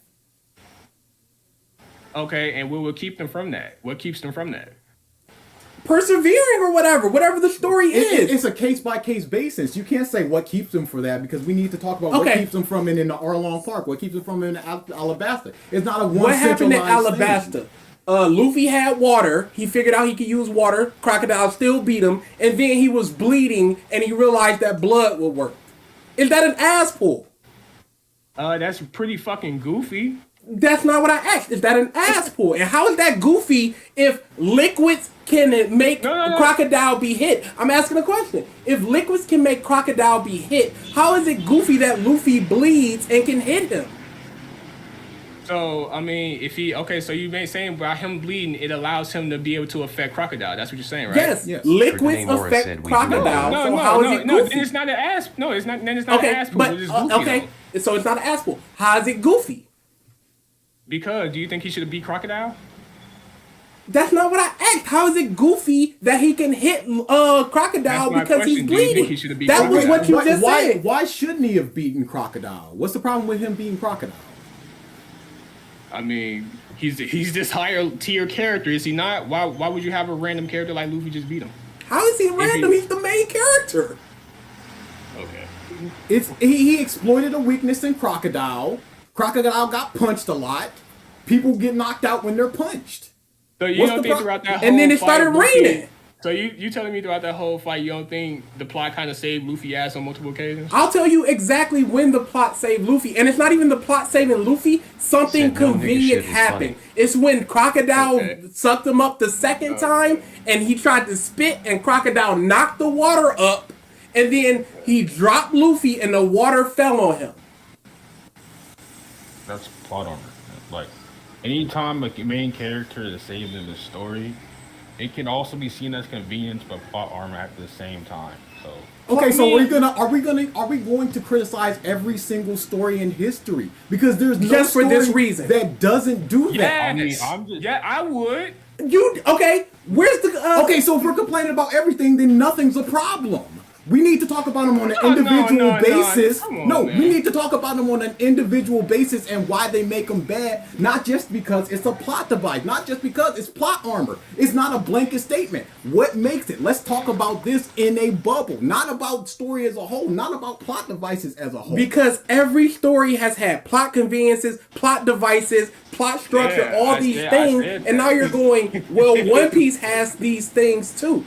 Okay, and what will keep them from that? What keeps them from that? Persevering or whatever the story is. It's a case-by-case basis. You can't say what keeps them for that because we need to talk about what keeps them from in the Arlong Park, what keeps them from in Alabasta. It's not a one. What happened in Alabasta? Luffy had water. He figured out he could use water. Crocodile still beat him, and then he was bleeding, and he realized that blood would work. Is that an ass pull? That's pretty fucking goofy. That's not what I asked. Is that an ass pull? And how is that goofy if liquids can make Crocodile be hit? I'm asking a question. If liquids can make Crocodile be hit, how is it goofy that Luffy bleeds and can hit him? So, I mean, so you've been saying about him bleeding, it allows him to be able to affect Crocodile. That's what you're saying, right? Yes. Liquids affect Crocodile. No, it's not an ass. No, it's not. Then it's not an ass pull. It's goofy, okay, so it's not an ass pull. How is it goofy? Because do you think he should have beat Crocodile? That's not what I asked. How is it goofy that he can hit Crocodile because he's bleeding? That was what you just said. Why shouldn't he have beaten Crocodile? What's the problem with him beating Crocodile? I mean, he's this higher tier character, is he not? Why would you have a random character like Luffy just beat him? How is he random? He's the main character. Okay. He exploited a weakness in Crocodile. Crocodile got punched a lot. People get knocked out when they're punched. So you don't think throughout that whole and then it started raining. So you telling me throughout that whole fight you don't think the plot kind of saved Luffy ass on multiple occasions? I'll tell you exactly when the plot saved Luffy. And it's not even the plot saving Luffy. Something convenient happened. It's when Crocodile sucked him up the second time and he tried to spit and Crocodile knocked the water up and then he dropped Luffy and the water fell on him. That's plot armor. Like, anytime a main character is saved in the story, it can also be seen as convenience but plot armor at the same time. So okay, so are we going to criticize every single story in history? Because there's no just for story this reason that doesn't do that. Yes. I would. Where's the okay, so if we're complaining about everything, then nothing's a problem. We need to talk about them on an individual basis. We need to talk about them on an individual basis and why they make them bad. Not just because it's a plot device. Not just because it's plot armor. It's not a blanket statement. What makes it? Let's talk about this in a bubble. Not about story as a whole. Not about plot devices as a whole. Because every story has had plot conveniences, plot devices, plot structure, all these things. And now you're going, well, One Piece has these things too.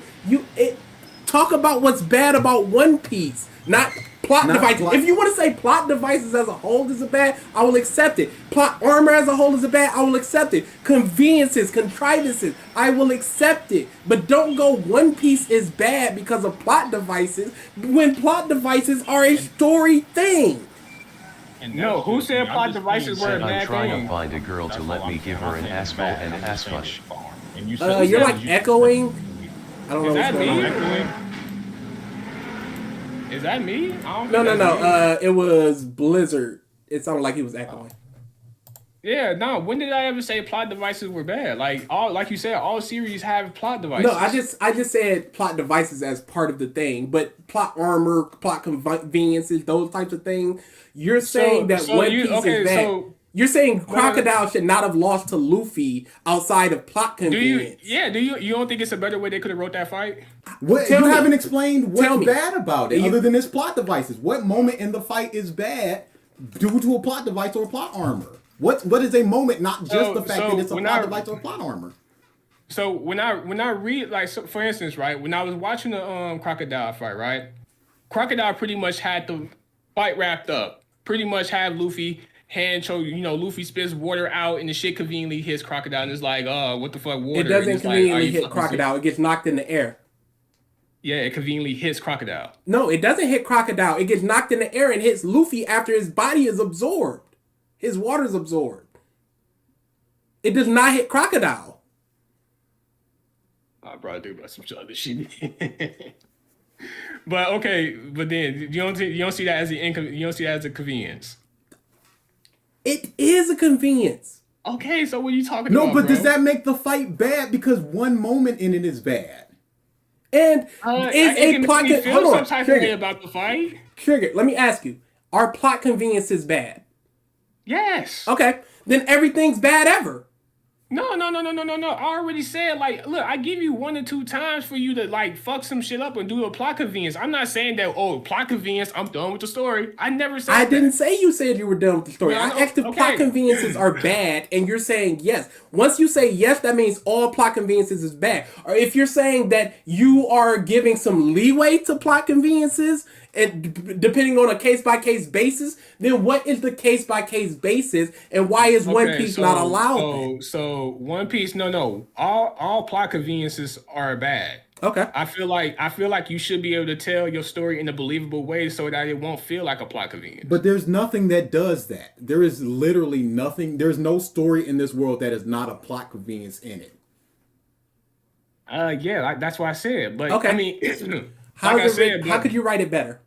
Talk about what's bad about One Piece, not plot devices. If you want to say plot devices as a whole is a bad, I will accept it. Plot armor as a whole is a bad, I will accept it. Conveniences, contrivances, I will accept it. But don't go One Piece is bad because of plot devices when plot devices are a story thing. No, who said plot devices were a bad thing? I'm trying to find a girl to let me give her an asphalt and an asphalt. You're like echoing. I don't know what's going on. Is that me? No. It was Blizzard. It sounded like he was echoing. Yeah, no. When did I ever say plot devices were bad? Like you said, all series have plot devices. No, I just said plot devices as part of the thing, but plot armor, plot conveniences, those types of things. You're saying that One Piece is bad. You're saying Crocodile should not have lost to Luffy outside of plot convenience. Do you don't think it's a better way they could have wrote that fight? You haven't explained what's bad about it, other than its plot devices. What moment in the fight is bad due to a plot device or plot armor? What is a moment, not just the fact that it's a plot device or plot armor? So when I read, like, so for instance, right, when I was watching the Crocodile fight, right, Crocodile pretty much had the fight wrapped up. Pretty much had Luffy hand choke, Luffy spits water out and the shit conveniently hits Crocodile and it's like, what the fuck, water? It doesn't conveniently hit Crocodile. It gets knocked in the air. Yeah, it conveniently hits Crocodile. No, it doesn't hit Crocodile. It gets knocked in the air and hits Luffy after his body is absorbed. His water's absorbed. It does not hit Crocodile. I probably think about some other shit. But then you don't see that as you don't see that as a convenience. It is a convenience. Okay, so what are you talking No, about? but bro? does that make the fight bad? Because one moment in it is bad. And is it a can plot make me feel hold some on, type of Trigger. way about the fight. Trigger, let me ask you: are plot conveniences bad? Yes. Okay, then everything's bad ever. No. I already said, like, look, I give you 1 or 2 times for you to, like, fuck some shit up and do a plot convenience. I'm not saying that, plot convenience, I'm done with the story. I never said I that. didn't say you said you were done with the story. No, I asked if okay. plot conveniences are bad, and you're saying yes. Once you say yes, that means all plot conveniences is bad. Or if you're saying that you are giving some leeway to plot conveniences, and depending on a case-by-case basis, then what is the case-by-case basis, and why is One Piece not allowed? So One Piece, no. All plot conveniences are bad. Okay. I feel like you should be able to tell your story in a believable way so that it won't feel like a plot convenience. But there's nothing that does that. There is literally nothing. There's no story in this world that is not a plot convenience in it. Yeah, that's what I said. But okay. I mean, how could you write it better?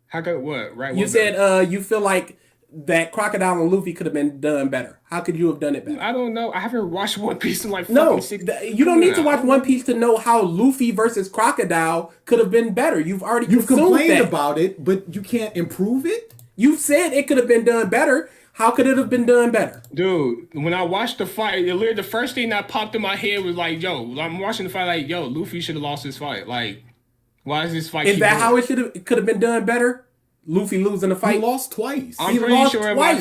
How could what? Right? You said you feel like that Crocodile and Luffy could have been done better. How could you have done it better? I don't know. I haven't watched One Piece in like no. fucking 6 You don't need to watch One Piece to know how Luffy versus Crocodile could have been better. You've complained about it, but you can't improve it. You said it could have been done better. How could it have been done better? Dude, when I watched the fight, the first thing that popped in my head was like, yo, I'm watching the fight like, yo, Luffy should have lost this fight. Like, why is this fight? Is that how it could have been done better? Luffy losing the fight. He lost twice. I'm pretty sure if I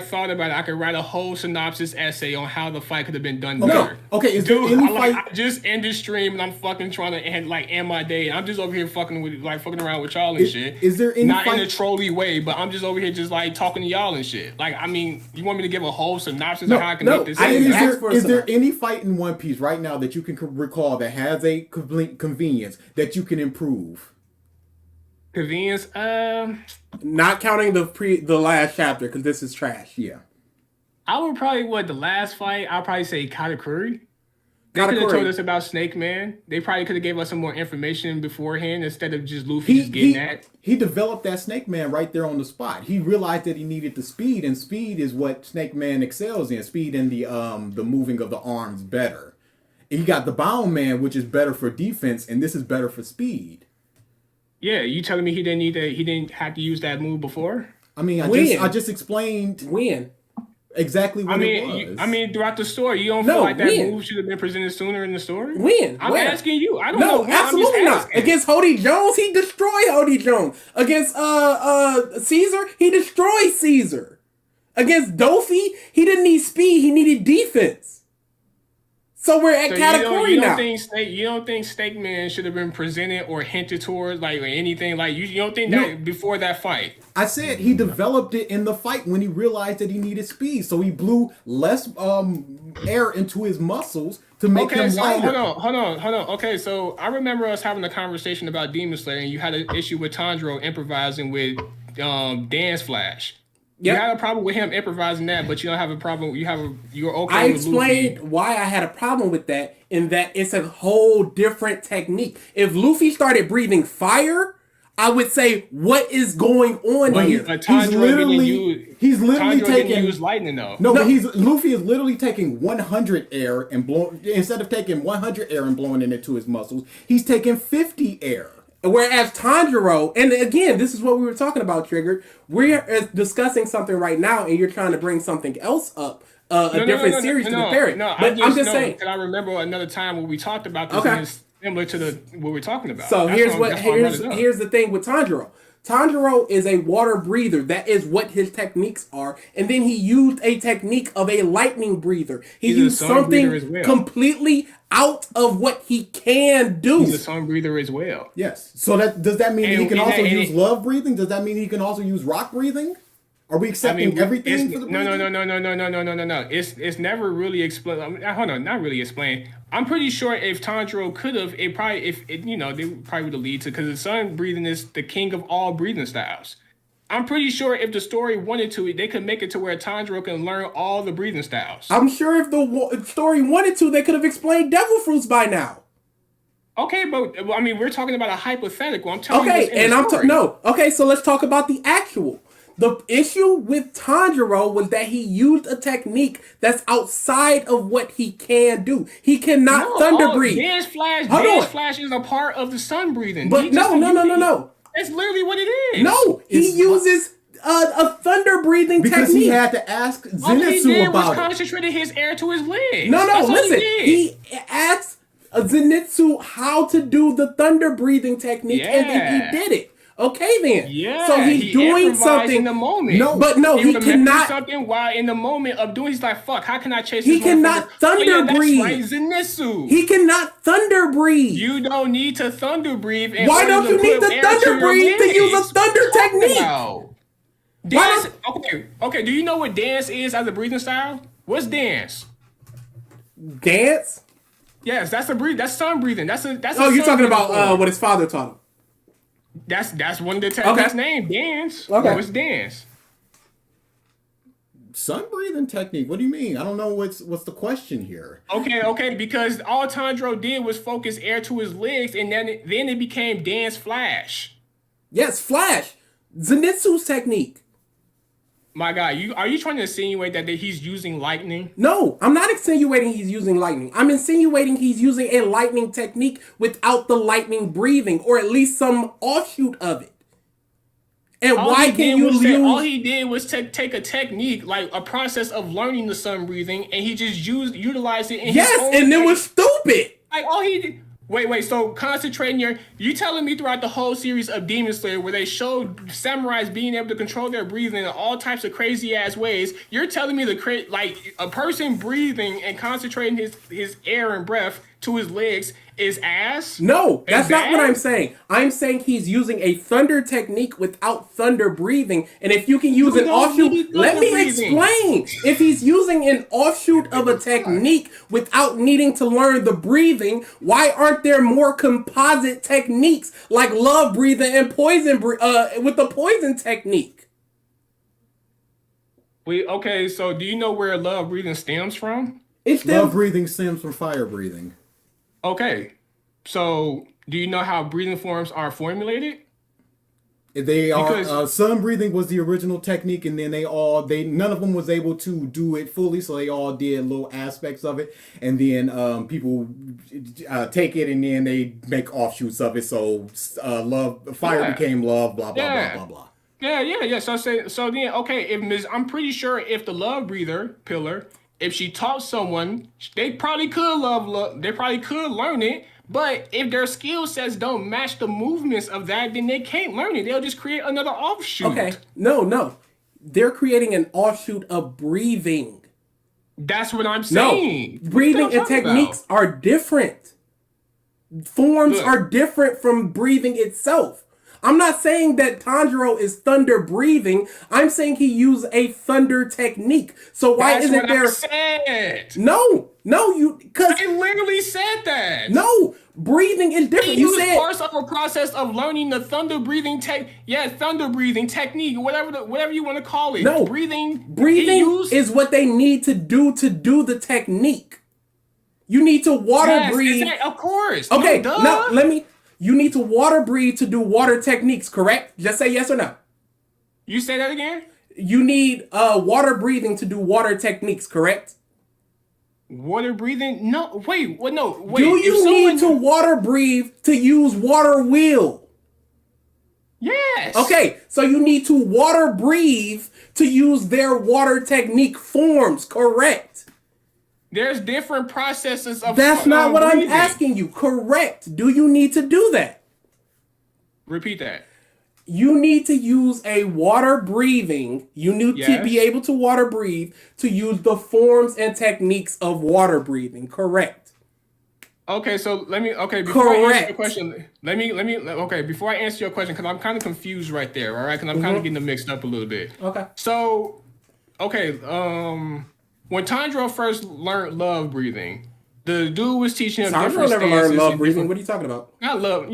thought about it, I could write a whole synopsis essay on how the fight could have been done better. Okay, is Dude, there any fight? I just end the stream and I'm fucking trying to end my day. I'm just over here fucking around with y'all and shit. Is there any not fight? In a trolly way, but I'm just over here just like talking to y'all and shit. Like, I mean, you want me to give a whole synopsis of how I can make this? Is there any fight in One Piece right now that you can recall that has a convenience that you can improve? Convenience, not counting the last chapter because this is trash. Yeah, I would probably the last fight. I'll probably say Katakuri. They could have told us about Snake Man. They probably could have gave us some more information beforehand instead of just Luffy just getting that. He developed that Snake Man right there on the spot. He realized that he needed the speed, and speed is what Snake Man excels in. Speed and the moving of the arms better. He got the Bound Man, which is better for defense, and this is better for speed. Yeah, you telling me he didn't have to use that move before? I mean, I just explained exactly what it was. I mean, throughout the story, you don't feel like that move should have been presented sooner in the story? I'm asking you. I don't know. No, absolutely not. Against Hody Jones, he destroyed Hody Jones. Against Caesar, he destroyed Caesar. Against Doffy, he didn't need speed, he needed defense. So we're at Katakuri now. You don't think Snake Man should have been presented or hinted towards, like, or anything? Like, you don't think that before that fight? I said he developed it in the fight when he realized that he needed speed. So he blew less air into his muscles to make him lighter. Hold on. Okay, so I remember us having a conversation about Demon Slayer, and you had an issue with Tanjiro improvising with Dance Flash. Yep. You had a problem with him improvising that, but you don't have a problem. You're okay. I explained why I had a problem with that, in that it's a whole different technique. If Luffy started breathing fire, I would say, what is going on here? He's literally taking use lightning though. No, but Luffy is literally taking 100 air and blowing, instead of taking 100 air and blowing it into his muscles, he's taking 50 air. Whereas Tanjiro, and again, this is what we were talking about, Triggered. We're discussing something right now, and you're trying to bring something else up, different series to compare it. No, but I'm just saying. Because I remember another time when we talked about this, and it's similar to what we're talking about. So here's the thing with Tanjiro. Tanjiro is a water breather. That is what his techniques are. And then he used a technique of a lightning breather. He's used something completely out of what he can do. He's a sun breather as well. Yes. So does that mean he can also use love breathing? Does that mean he can also use rock breathing? Are we accepting everything for the breathing? No. It's never really explained. Hold on, not really explained. I'm pretty sure if Tanjiro could have, they probably would have lead to, because the sun breathing is the king of all breathing styles. I'm pretty sure if the story wanted to, they could make it to where Tanjiro can learn all the breathing styles. I'm sure if the story wanted to, they could have explained devil fruits by now. Okay, but I mean, we're talking about a hypothetical. I'm telling you. Okay, so let's talk about the actual. The issue with Tanjiro was that he used a technique that's outside of what he can do. He cannot thunder breathe. Dance Flash is a part of the sun breathing. But no. That's literally what it is. No, he uses a thunder breathing because technique. He had to ask Zenitsu all he did about was concentrated his air to his legs. No, That's listen. He asked Zenitsu how to do the thunder breathing technique, and then he did it. Okay, then. Yeah. So he's doing something in the moment. He cannot. Something while in the moment of doing, he's like, "Fuck, how can I chase?" He cannot thunder breathe. That's right, Zenitsu. He cannot thunder breathe. You don't need to thunder breathe. Why don't you need to thunder breathe to use a thunder technique? Dance. Okay. Do you know what dance is as a breathing style? What's dance? Dance. Yes, that's a breathe. That's sun breathing. That's you're talking about what his father taught him. That's one of the techniques named dance. Okay. What's dance? Sun breathing technique. What do you mean? I don't know what's the question here. Okay, because all Tanjiro did was focus air to his legs, and then it became dance flash. Yes, flash. Zenitsu's technique. My God, are you trying to insinuate that he's using lightning? No, I'm not insinuating he's using lightning. I'm insinuating he's using a lightning technique without the lightning breathing, or at least some offshoot of it. And all why can you use? All he did was take a technique, like a process of learning the sun breathing, and he just utilized it. In his own and it was stupid. Like all he did. Wait. So concentrating you telling me throughout the whole series of Demon Slayer, where they showed samurais being able to control their breathing in all types of crazy ass ways, you're telling me like a person breathing and concentrating his air and breath to his legs is ass? No, that's not what I'm saying. I'm saying he's using a thunder technique without thunder breathing. And if you can use an offshoot, let me explain. If he's using an offshoot of a technique without needing to learn the breathing, why aren't there more composite techniques like love breathing and poison with the poison technique? Okay, so do you know where love breathing stems from? Love breathing stems from fire breathing. Okay, so do you know how breathing forms are formulated? They are sun breathing was the original technique, and then none of them was able to do it fully, so they all did little aspects of it, and then people take it and then they make offshoots of it. So fire became love, blah blah blah blah blah. Yeah. So then okay, I'm pretty sure if the love breather pillar, if she taught someone, they probably could they probably could learn it. But if their skill sets don't match the movements of that, then they can't learn it. They'll just create another offshoot. Okay, no. They're creating an offshoot of breathing. That's what I'm saying. No, breathing and techniques are different. Forms are different from breathing itself. I'm not saying that Tanjiro is thunder breathing. I'm saying he used a thunder technique. So why isn't there? I said. No, because I literally said that. No, breathing is different. You said parts of a process of learning the thunder breathing thunder breathing technique, whatever you want to call it. No, breathing is what they need to do the technique. You need to water breathe. Of course. Okay, now you need to water breathe to do water techniques, correct? Just say yes or no. You say that again? You need water breathing to do water techniques, correct? Water breathing? No, wait. Do you need to water breathe to use water wheel? Yes. Okay, so you need to water breathe to use their water technique forms, correct? There's different processes of That's not what breathing. I'm asking you. Correct. Do you need to do that? Repeat that. You need to use a water breathing. You need to be able to water breathe to use the forms and techniques of water breathing. Correct. Okay, so before I answer your question, before I answer your question, because I'm kind of confused right there, all right? Because I'm kind of getting them mixed up a little bit. Okay. So, when Tanjiro first learned love breathing, the dude was teaching him different stances. Tanjiro never learned love breathing. What are you talking about? Not love,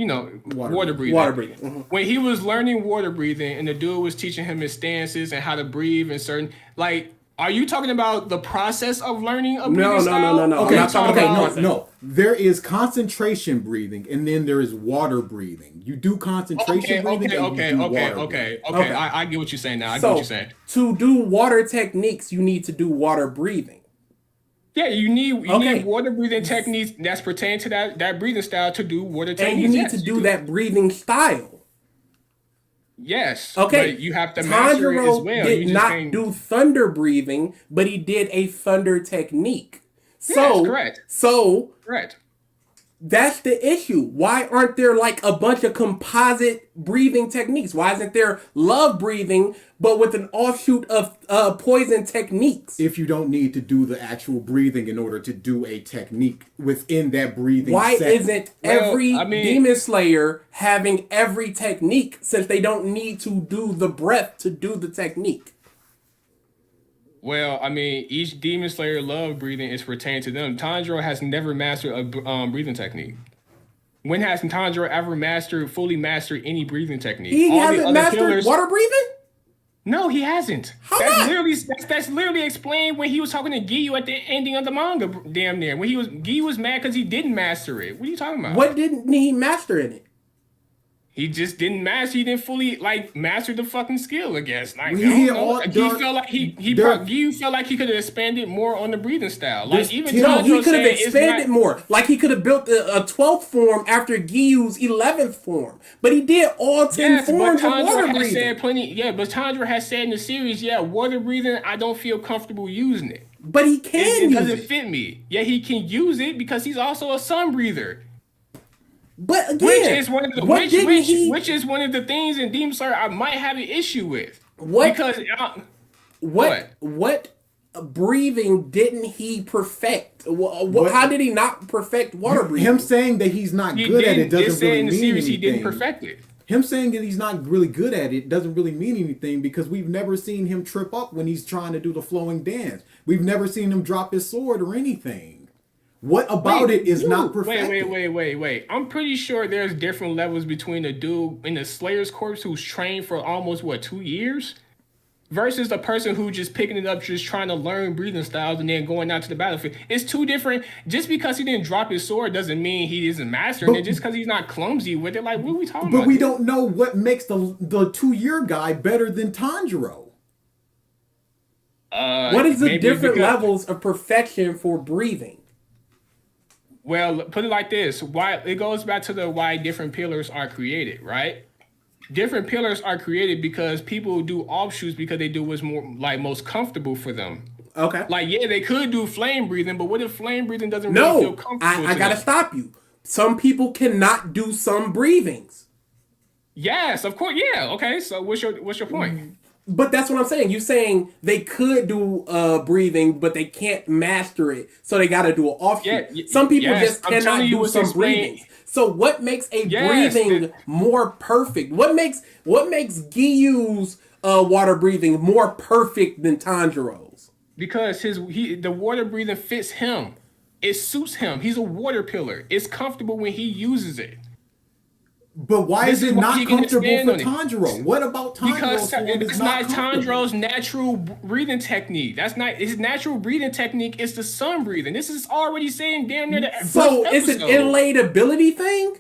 water breathing. Water breathing. Mm-hmm. When he was learning water breathing, and the dude was teaching him his stances and how to breathe and certain, like, Are you talking about the process of learning a breathing style? No. Okay, no. There is concentration breathing, and then there is water breathing. You do concentration breathing, and you do water breathing. Okay. I get what you're saying now. To do water techniques, you need to do water breathing. Yeah, you need water breathing techniques that's pertaining to that breathing style to do water techniques. And you need to do that breathing style. Yes. Okay. But you have to master it as well. Did not do thunder breathing, but he did a thunder technique. Yes, correct. Correct. That's the issue. Why aren't there like a bunch of composite breathing techniques? Why isn't there love breathing, but with an offshoot of poison techniques? If you don't need to do the actual breathing in order to do a technique within that breathing Why set. isn't every Demon Slayer having every technique since they don't need to do the breath to do the technique? Well, I mean, each Demon Slayer love breathing is pertaining to them. Tanjiro has never mastered a breathing technique. When has Tanjiro ever fully mastered any breathing technique? He hasn't mastered water breathing? No, he hasn't. That's literally explained when he was talking to Giyu at the ending of the manga, damn near. When Giyu was mad because he didn't master it. What are you talking about? What didn't he master in it? He just didn't master. He didn't fully master the fucking skill, I guess. Giyu felt like he could have expanded more on the breathing style. He could have expanded more. Like he could have built a 12th form after Giyu's 11th form. But he did all 10 forms of water breathing. But Tanjiro has said in the series, water breathing, I don't feel comfortable using it. But he can use it. It doesn't fit me. Yeah, he can use it because he's also a sun breather. But again, which is one of the things in Demon Slayer I might have an issue with. What breathing didn't he perfect? How did he not perfect water breathing? Him saying that he's not good at it doesn't really mean anything. He didn't perfect it. Him saying that he's not really good at it doesn't really mean anything because we've never seen him trip up when he's trying to do the flowing dance. We've never seen him drop his sword or anything. What about it is not perfected? Wait. I'm pretty sure there's different levels between the dude in the Slayer's Corps who's trained for almost, 2 years? Versus the person who just picking it up, just trying to learn breathing styles and then going out to the battlefield. It's two different. Just because he didn't drop his sword doesn't mean he isn't mastering it. Just because he's not clumsy with it. Like, what are we talking about? But we don't know what makes the 2-year guy better than Tanjiro. What is the different levels of perfection for breathing? Well, put it like this. It goes back to why different pillars are created, right? Different pillars are created because people do offshoots because they do what's most comfortable for them. Okay. They could do flame breathing, but what if flame breathing doesn't really feel comfortable? I gotta stop you. Some people cannot do some breathings. Yes, of course. Yeah. Okay. So what's your point? But that's what I'm saying. You're saying they could do breathing, but they can't master it, so they got to do an offshoot. Some people just cannot do some breathing. So what makes a breathing more perfect? What makes Giyu's water breathing more perfect than Tanjiro's? Because the water breathing fits him. It suits him. He's a water pillar. It's comfortable when he uses it. But why is it not comfortable for Tanjiro? What about Tanjiro's form it's not Tanjiro's natural breathing technique. That's not his natural breathing technique. Is the sun breathing. This is already saying damn near the So it's an inlaid ability thing?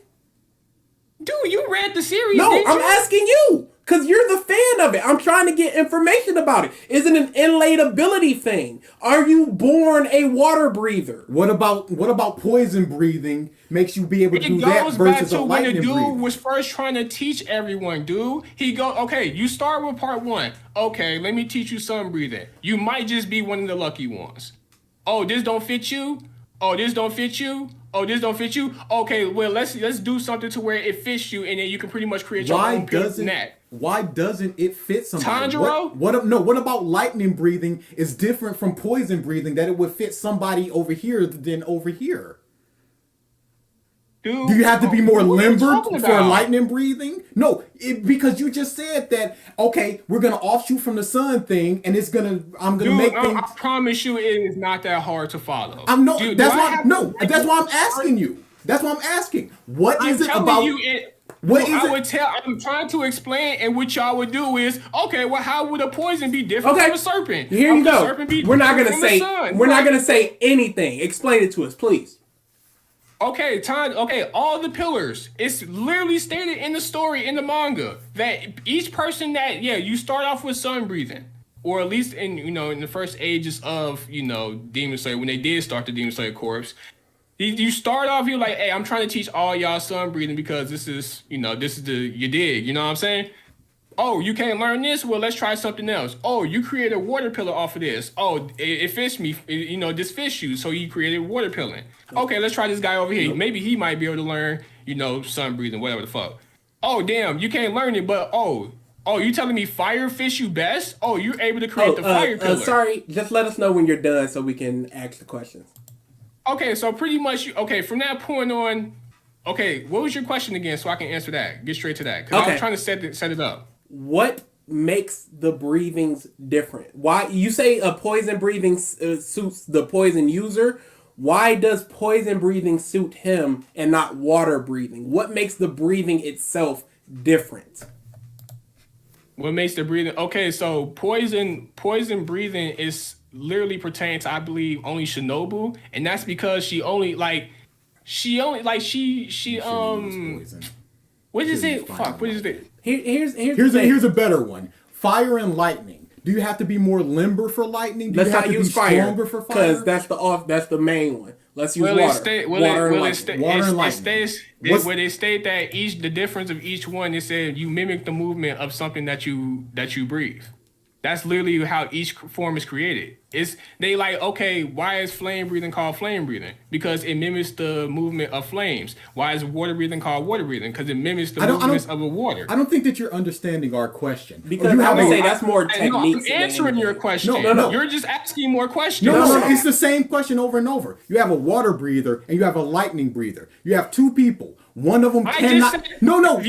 Dude, you read the series, No, didn't I'm you? asking you. Because you're the fan of it. I'm trying to get information about it. Is it an inlaid ability thing? Are you born a water breather? What about poison breathing makes you be able to do that versus a lightning breathing? It goes back to when the dude was first trying to teach everyone, dude. You start with part 1. Okay, let me teach you sun breathing. You might just be one of the lucky ones. Oh, this don't fit you? Oh, this don't fit you? Oh, this don't fit you? Okay, well, let's do something to where it fits you, and then you can pretty much create your own net. Why doesn't it fit somebody? Tanjiro? What about lightning breathing is different from poison breathing that it would fit somebody over here than over here? Dude, do you have to be more limber for lightning breathing? No, because you just said that, okay, we're going to offshoot from the sun thing, and I'm going to make things... I promise you it is not that hard to follow. That's why I'm asking you. That's why I'm asking. What is it about... I'm trying to explain, and what y'all would do is, okay, well, how would a poison be different from a serpent? Here you go. We're not gonna say anything. Explain it to us, please. Okay, all the pillars. It's literally stated in the story in the manga that each person you start off with sun breathing. Or at least in the first ages of Demon Slayer, when they did start the Demon Slayer Corps, you start off, you're like, hey, I'm trying to teach all y'all sun breathing because this is you dig, you know what I'm saying? Oh, you can't learn this? Well, let's try something else. Oh, you create a water pillar off of this. Oh, it fits me, this fits you, so you created water pilling. Okay, let's try this guy over here. Maybe he might be able to learn, sun breathing, whatever the fuck. Oh, damn, you can't learn it, but you telling me fire fits you best? Oh, you're able to create the fire pillar. Sorry, just let us know when you're done so we can ask the questions. Okay, so pretty much, from that point on, what was your question again so I can answer that? Get straight to that. Because I was trying to set it up. What makes the breathings different? Why you say a poison breathing suits the poison user? Why does poison breathing suit him and not water breathing? What makes the breathing itself different? What makes the breathing? Okay, so poison breathing is literally pertains to, I believe, only Shinobu, and that's because she only what is it? Fuck, what is it? Here's a better one. Fire and lightning. Do you have to be more limber for lightning? Do Let's you have not to use be fire stronger for fire? Because that's the main one. Let's use water. Water and lightning. It state that the difference of each one, it said you mimic the movement of something that you breathe. That's literally how each form is created. Why is flame breathing called flame breathing? Because it mimics the movement of flames. Why is water breathing called water breathing? Because it mimics the movements of a water. I don't think that you're understanding our question. Because I would say that's more techniques. I'm answering your question. No. You're just asking more questions. No. It's the same question over and over. You have a water breather and you have a lightning breather. You have two people. One of them cannot. Can I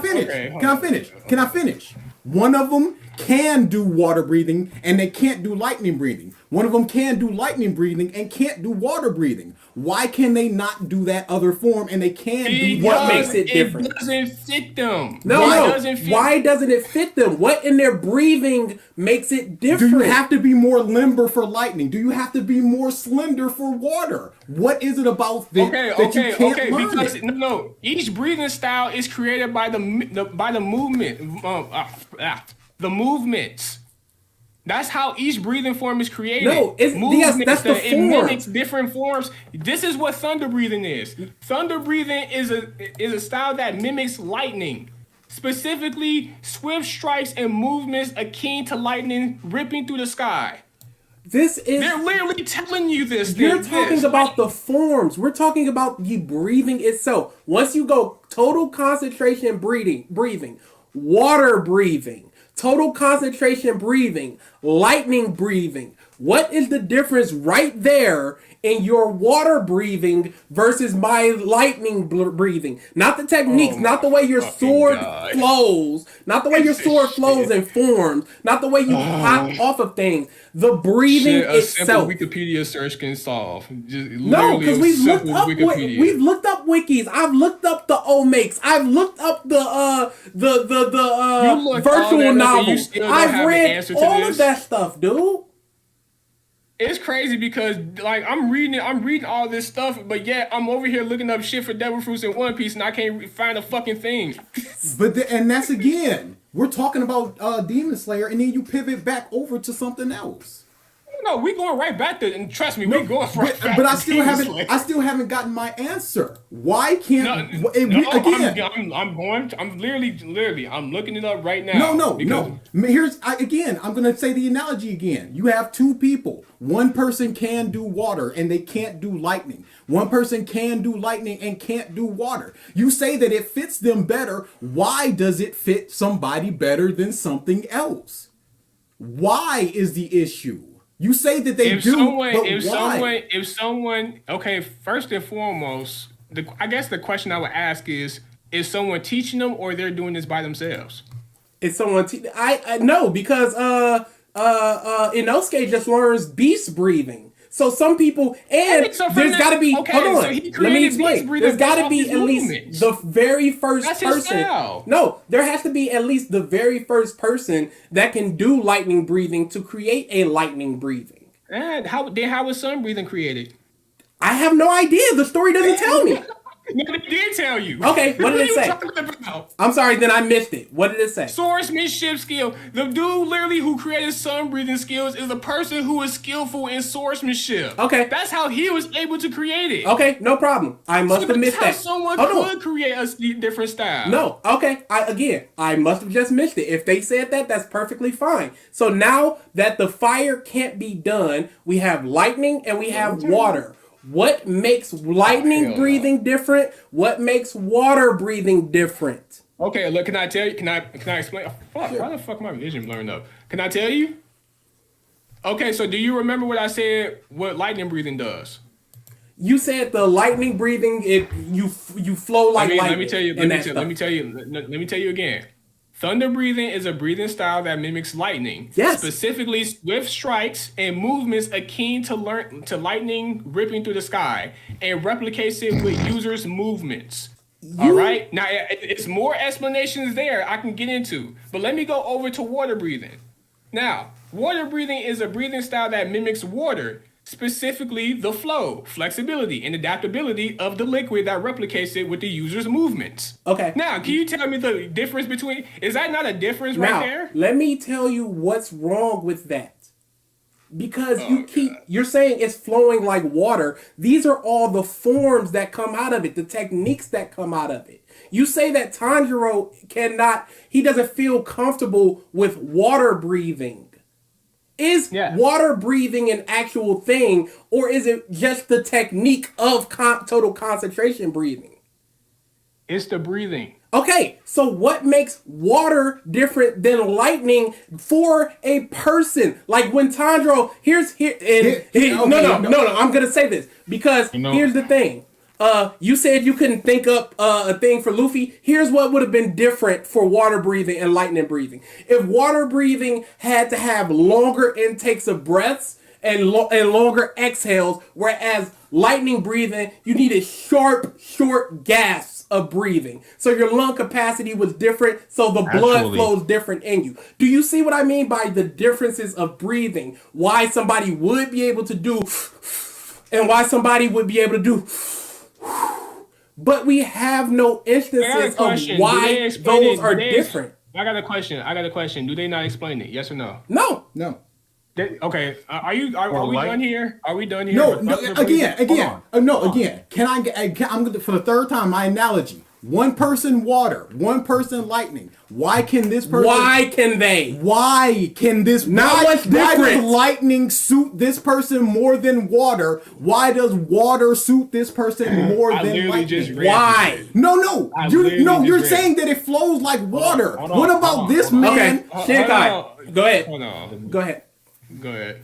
finish? Okay, Can I finish? One of them can do water breathing and they can't do lightning breathing. One of them can do lightning breathing and can't do water breathing. Why can they not do that other form and they can do what makes it different? It doesn't fit them. Why doesn't it fit them? What in their breathing makes it different? Do you have to be more limber for lightning? Do you have to be more slender for water? What is it about that you can't learn? Because no, each breathing style is created by the movement. The movements. That's how each breathing form is created. No, that's the form. It mimics different forms. This is what thunder breathing is. Thunder breathing is a style that mimics lightning. Specifically, swift strikes and movements akin to lightning ripping through the sky. They're literally telling you this. You're talking about the forms. We're talking about the breathing itself. Once you go total concentration breathing, water breathing, total concentration breathing, lightning breathing. What is the difference right there in your water breathing versus my lightning breathing? Not the techniques, not the way your sword flows, not the way your sword flows and forms, not the way you hop off of things. The breathing itself. Simple Wikipedia search can solve. No, because we've looked up wikis. I've looked up the Omakes. I've looked up the virtual novels. I've read all of that stuff, dude. It's crazy because I'm reading all this stuff, but yet I'm over here looking up shit for devil fruits in One Piece and I can't find a fucking thing. And that's again, we're talking about Demon Slayer, and then you pivot back over to something else. No, we going right back there, and trust me, we're going right back. But I still haven't gotten my answer. Why can't I'm literally I'm looking it up right now. No. I'm gonna say the analogy again. You have two people. One person can do water and they can't do lightning. One person can do lightning and can't do water. You say that it fits them better. Why does it fit somebody better than something else? Why is the issue? You say that they okay, first and foremost, I guess the question I would ask is someone teaching them or they're doing this by themselves? Is someone I know because Inosuke just learns beast breathing. So some people, and so there's got to be. okay, hold on, so he let me created explain. beast breathing There's got to based be off at his least movements. the very first That's his person. style. No, there has to be at least the very first person that can do lightning breathing to create a lightning breathing. And how was sun breathing created? I have no idea. The story doesn't tell me. No, they did tell you. Okay, what did it say? I'm sorry, then I missed it. What did it say? Swordsmanship skill. The dude literally who created sun breathing skills is the person who is skillful in swordsmanship. Okay. That's how he was able to create it. Okay, no problem. I must have missed that. Someone could create a different style. No, okay. I must have just missed it. If they said that, that's perfectly fine. So now that the fire can't be done, we have lightning and we have water. What makes lightning breathing different? What makes water breathing different? Okay, look, can I tell you? Can I explain? Fuck, why the fuck my religion blurring up? Can I tell you? Okay, so do you remember what I said? What lightning breathing does? You said the lightning breathing. You flow like lightning. Let me tell you again. Thunder breathing is a breathing style that mimics lightning. Yes. Specifically swift strikes and movements akin to lightning ripping through the sky, and replicates it with users' movements. All right? Now, it's more explanations there I can get into, but let me go over to water breathing. Now, water breathing is a breathing style that mimics water, specifically the flow, flexibility, and adaptability of the liquid that replicates it with the user's movements. Okay. Now, can you tell me the difference between... Is that not a difference now, right there? Let me tell you what's wrong with that. Because you're saying it's flowing like water. These are all the forms that come out of it, the techniques that come out of it. You say that Tanjiro he doesn't feel comfortable with water breathing. Is water breathing an actual thing, or is it just the technique of total concentration breathing? It's the breathing. Okay, so what makes water different than lightning for a person? Like when Tanjiro, no, I'm gonna say this because here's the thing. You said you couldn't think up a thing for Luffy. Here's what would have been different for water breathing and lightning breathing. If water breathing had to have longer intakes of breaths and longer exhales, whereas lightning breathing, you needed sharp, short gasps of breathing. So your lung capacity was different, so the blood flows different in you. Do you see what I mean by the differences of breathing? Why somebody would be able to do and why somebody would be able to do... But we have no instances of why those are different. I got a question. Do they not explain it? Yes or no? No. Okay. Are we done here? Are we done here? No. Again. Again. I'm going to, for the third time, my analogy. One person water, one person lightning. Why can this person? Why can they? Why can this? Why does lightning suit this person more than water? Why does water suit this person more than lightning? Why? No. You're saying that it flows like water. What about this man? Okay, Shinkai, go ahead. Go ahead.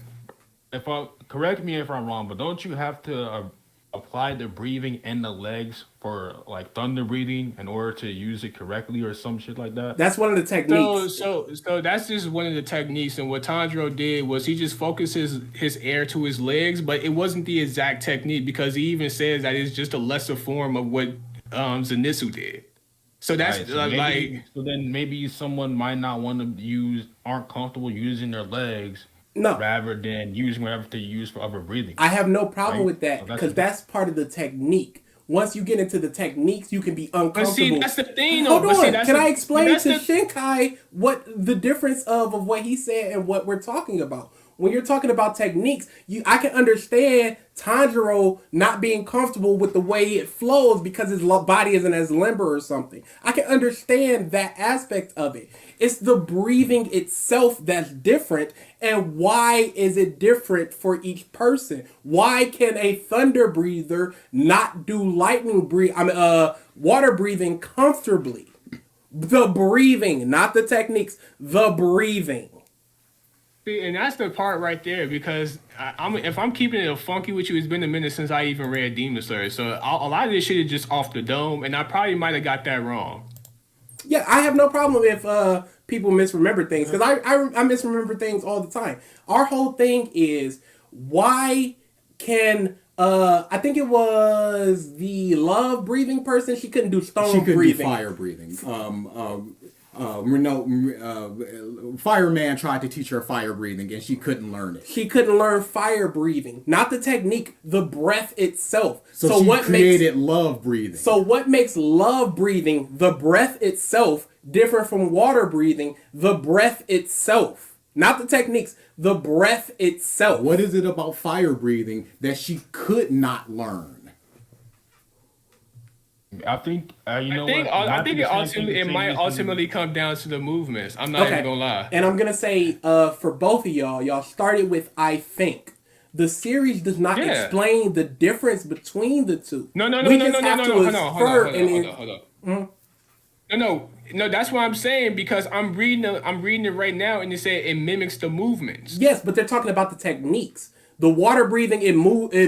Correct me if I'm wrong, but don't you have to apply the breathing in the legs for like thunder breathing in order to use it correctly or some shit like that? That's one of the techniques. So that's just one of the techniques. And what Tanjiro did was he just focused his air to his legs, but it wasn't the exact technique because he even says that it's just a lesser form of what Zenitsu did. So that's right, so then maybe someone might not want to aren't comfortable using their legs. No. Rather than using whatever they use for other breathing. I have no problem with that because that's part of the technique. Once you get into the techniques, you can be uncomfortable. But see, that's the thing. Hold on. Can I explain to Shinkai what the difference of what he said and what we're talking about? When you're talking about techniques, I can understand Tanjiro not being comfortable with the way it flows because his body isn't as limber or something. I can understand that aspect of it. It's the breathing itself that's different, and why is it different for each person? Why can a thunder breather not do water breathing comfortably? The breathing, not the techniques, the breathing. And that's the part right there, because if I'm keeping it funky with you, it's been a minute since I even read Demon Slayer. So a lot of this shit is just off the dome, and I probably might have got that wrong. Yeah, I have no problem if people misremember things, because I misremember things all the time. Our whole thing is why can I think it was the love breathing person. She couldn't do stone She couldn't breathing. do fire breathing. Fireman tried to teach her fire breathing, and she couldn't learn it. She couldn't learn fire breathing, not the technique, the breath itself. So she created love breathing. So what makes love breathing, the breath itself, different from water breathing, the breath itself? Not the techniques, the breath itself. What is it about fire breathing that she could not learn? I think I think it might ultimately come down to the movements. I'm not even gonna lie. And I'm gonna say for both of y'all started with I think. The series does not explain the difference between the two. No. Hold on. No, that's what I'm saying, because I'm reading it right now, and it said it mimics the movements. Yes, but they're talking about the techniques. The water breathing, it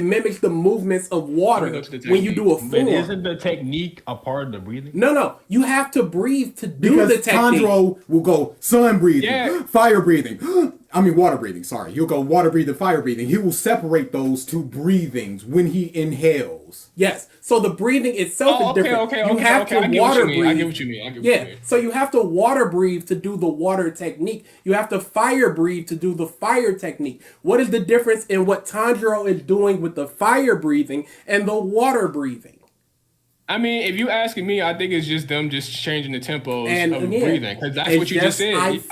mimics the movements of water when you do a form. But isn't the technique a part of the breathing? No. You have to breathe to do the technique. Tanjiro will go sun breathing, fire breathing. Water breathing, sorry. He'll go water breathing, fire breathing. He will separate those two breathings when he inhales. Yes. So the breathing itself is different. You have to water breathe. I get what you mean. So you have to water breathe to do the water technique. You have to fire breathe to do the fire technique. What is the difference in what Tanjiro is doing with the fire breathing and the water breathing? I mean, if you asking me, I think it's just them just changing the tempo of breathing, because that's what you just said.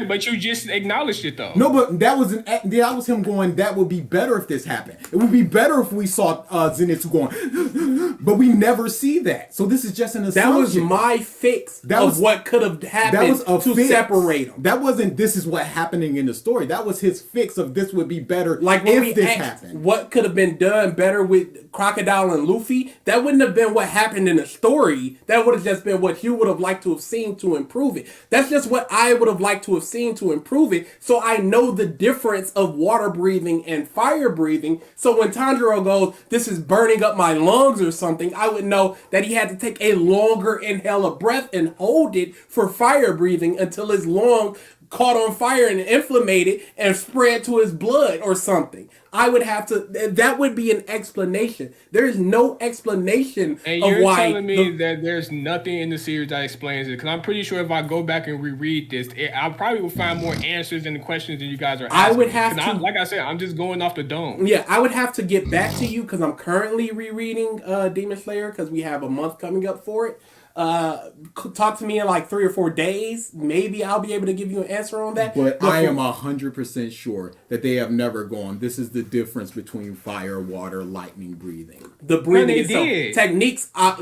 But you just acknowledged it though. No, but that was him going, that would be better if this happened. It would be better if we saw Zenitsu going, but we never see that. So this is just an assumption. That was my fix of what could have happened separate them. That wasn't this is what happening in the story. That was his fix of this would be better if this happened. What could have been done better with Crocodile and Luffy? That wouldn't have been what happened in the story. That would have just been what you would have liked to have seen to improve it. That's just what I would have liked to have seen to improve it. So I know the difference of water breathing and fire breathing. So when Tanjiro goes, this is burning up my lungs or something, I would know that he had to take a longer inhale of breath and hold it for fire breathing until his lung caught on fire and inflamed and spread to his blood or something. I would have to, that would be an explanation. There is no explanation and of you're why. Telling me that there's nothing in the series that explains it, because I'm pretty sure if I go back and reread this, I probably will find more answers and questions than you guys are asking. I would have to, like I said, I'm just going off the dome. Yeah, I would have to get back to you because I'm currently rereading Demon Slayer because we have a month coming up for it. Talk to me in like 3 or 4 days. Maybe I'll be able to give you an answer on that. But I am 100% sure that they have never gone, this is the difference between fire, water, lightning, breathing. The breathing itself.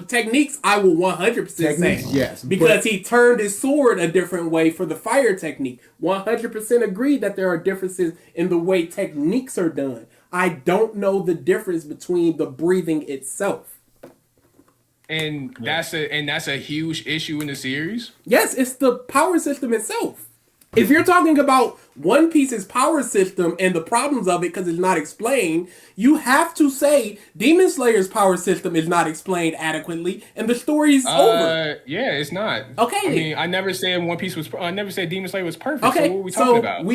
Techniques I will 100% say. Yes. Because he turned his sword a different way for the fire technique. 100% agree that there are differences in the way techniques are done. I don't know the difference between the breathing itself. And that's a huge issue in the series. Yes, it's the power system itself. If you're talking about One Piece's power system and the problems of it because it's not explained, you have to say Demon Slayer's power system is not explained adequately and the story's over. Yeah, it's not. Okay. I mean, I never said I never said Demon Slayer was perfect. Okay. So what are we talking about?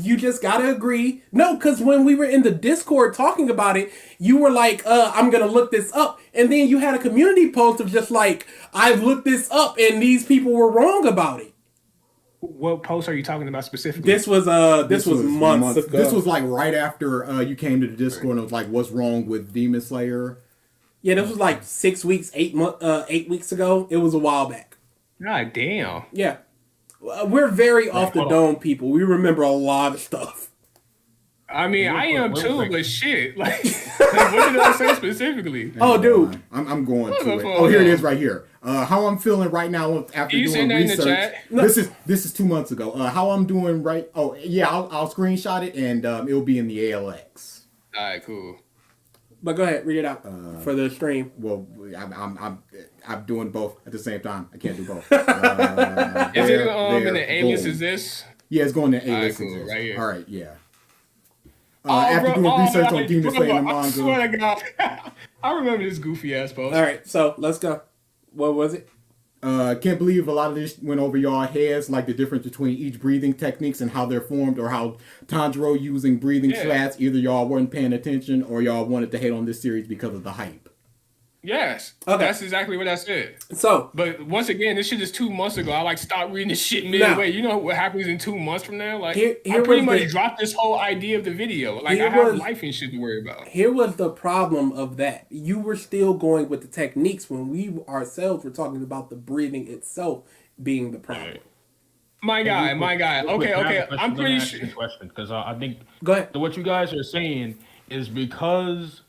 You just gotta agree. No, because when we were in the Discord talking about it, you were like, I'm gonna look this up. And then you had a community post of just like, I've looked this up and these people were wrong about it. What post are you talking about specifically? This was months ago. This was like right after you came to the Discord and it was like, what's wrong with Demon Slayer? Yeah, this was like 6 weeks, 8 weeks ago. It was a while back. God damn. Yeah. We're very off the dome people. We remember a lot of stuff. I mean, I am too, but shit. Like what did I say specifically? Oh, dude. I'm going to it. Oh, here it is right here. How I'm feeling right now after doing research. This is 2 months ago. How I'm doing right. Oh, yeah, I'll screenshot it and it'll be in the ALX. All right, cool. But go ahead, read it out for the stream. Well, I'm doing both at the same time. I can't do both. Is it in the alias? Is this? Yeah, it's going to alias. All right, cool. Right here. All right, yeah. After doing research on Demon Slayer and manga. I swear to God, I remember this goofy ass post. All right, so let's go. What was it? Can't believe a lot of this went over y'all heads, like the difference between each breathing techniques and how they're formed, or how Tanjiro using breathing slats. Either y'all weren't paying attention, or y'all wanted to hate on this series because of the hype. Yes. Okay. That's exactly what I said. So, but once again, this shit is 2 months ago. I stopped reading this shit midway. You know what happens in 2 months from now? Like, I pretty much dropped this whole idea of the video. Like, I have life and shit to worry about. Here was the problem of that. You were still going with the techniques when we ourselves were talking about the breathing itself being the problem. My guy. Okay. I'm pretty sure. Question, because I think go ahead. What you guys are saying is because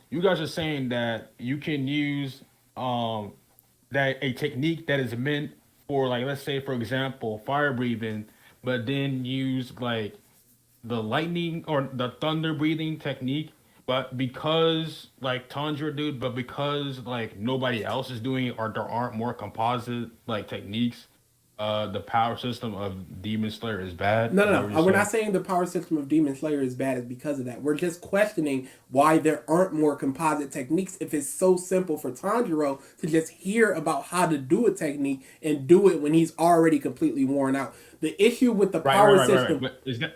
you guys are saying that you can use that a technique that is meant for, like, let's say for example fire breathing, but then use like the lightning or the thunder breathing technique, but because like Tanjiro because like nobody else is doing it, or there aren't more composite like techniques, the power system of Demon Slayer is bad. No. We're not saying the power system of Demon Slayer is bad. It's because of that. We're just questioning why there aren't more composite techniques if it's so simple for Tanjiro to just hear about how to do a technique and do it when he's already completely worn out. The issue with the power system... Right.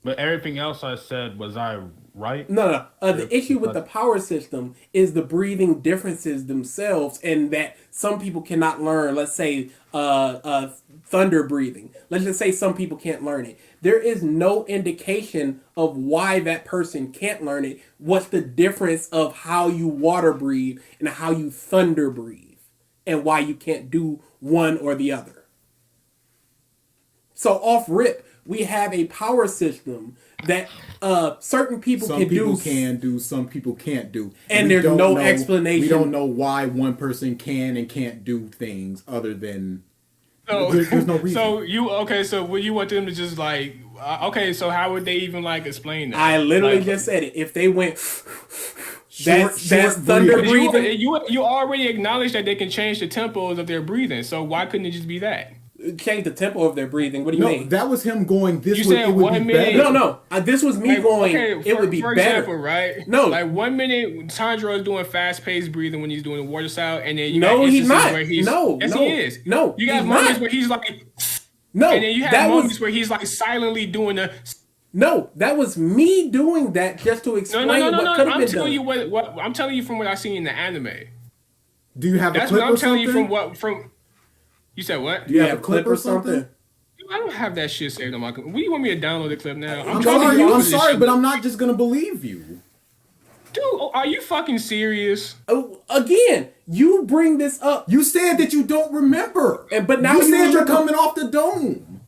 But everything else I said, was I right? No. The issue with the power system is the breathing differences themselves, and that some people cannot learn, let's say, thunder breathing. Let's just say some people can't learn it. There is no indication of why that person can't learn it. What's the difference of how you water breathe and how you thunder breathe, and why you can't do one or the other. So off rip, we have a power system that certain people can do, some people can't do. And there's no explanation. We don't know why one person can and can't do things other than... there's no reason. So what you want them to just like... so how would they even like explain that? I literally just said it. If they went... That's thunder breathing. You already acknowledged that they can change the tempos of their breathing, so why couldn't it just be that? Change the tempo of their breathing. What do you mean? No, that was him going. This would be better. No. This was me going. It would be for better. Example, right? No, like 1 minute Tanjiro is doing fast paced breathing when he's doing the water sound, and then you he's not. Where he's, yes, he is. No, you got moments where he's like. No, and then you have moments where he's like silently doing the. No, that was me doing that just to explain what could have been done. What I'm telling you from what I seen in the anime. Do you have a clip or something? That's what I'm telling you from. You said what? Do you have a clip or something? I don't have that shit saved on my computer. You want me to download the clip now? I'm sorry, but I'm not just gonna believe you. Dude, are you fucking serious? Oh, again, you bring this up. You said that you don't remember. But now you said you're coming off the dome.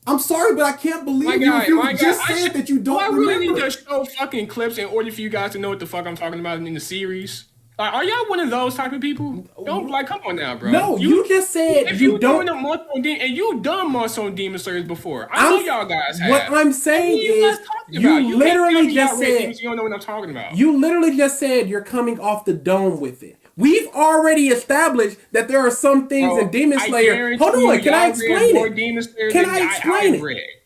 I'm sorry, but I can't believe you. You just said that you don't remember. I really need to show fucking clips in order for you guys to know what the fuck I'm talking about in the series. Are y'all one of those type of people? Don't come on now, bro. No, you just said if you don't. And you done months on Demon Slayers before. I know y'all guys have. What I'm saying is, you literally just said you don't know what I'm talking about. You literally just said you're coming off the dome with it. We've already established that there are some things in Demon Slayer. Hold on, can I explain it?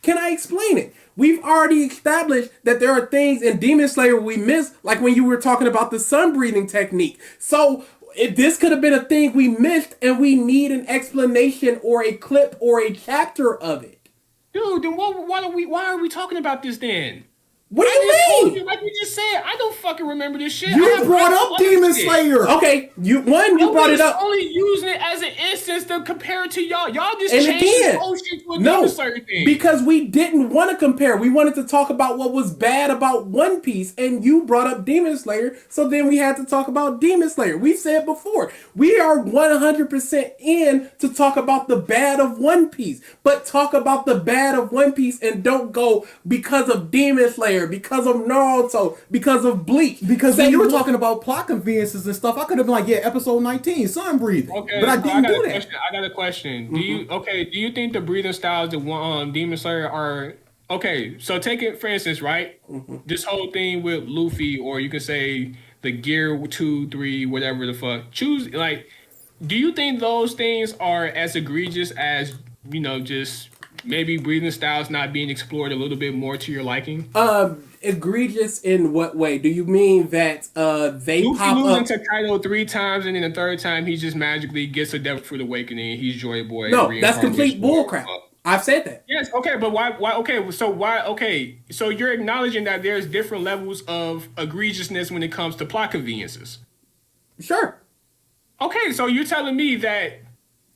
Can I explain it? We've already established that there are things in Demon Slayer we missed, like when you were talking about the sun breathing technique. So if this could have been a thing we missed, and we need an explanation or a clip or a chapter of it. Dude, then why are we talking about this then? What do you mean? Like we just said, I don't fucking remember this shit. You brought up Demon Slayer. Okay, you brought it up. Only using it as an instance to compare it to y'all. Y'all just changed this whole shit to a Demon Slayer thing. Because we didn't want to compare. We wanted to talk about what was bad about One Piece, and you brought up Demon Slayer, so then we had to talk about Demon Slayer. We've said before, we are 100% in to talk about the bad of One Piece, but talk about the bad of One Piece and don't go because of Demon Slayer, because of Naruto, because of Bleach. Because when you were talking about plot conveniences and stuff, I could have been like, yeah, episode 19, sun breathing. Okay, but I didn't do that. I got a question. Do you think the breathing styles of Demon Slayer are okay? So take it for instance, right? This whole thing with Luffy, or you can say the Gear 2, 3, whatever the fuck. Choose like. Do you think those things are as egregious as just maybe breathing styles not being explored a little bit more to your liking? Egregious in what way? Do you mean that they Luffy pop losing up? to Kaido 3 times, and then the third time he just magically gets a Devil Fruit Awakening. He's Joy Boy. No, that's complete bullcrap. I've said that. Yes, okay, but why? Okay, so why? Okay, so you're acknowledging that there's different levels of egregiousness when it comes to plot conveniences. Sure. Okay, so you're telling me that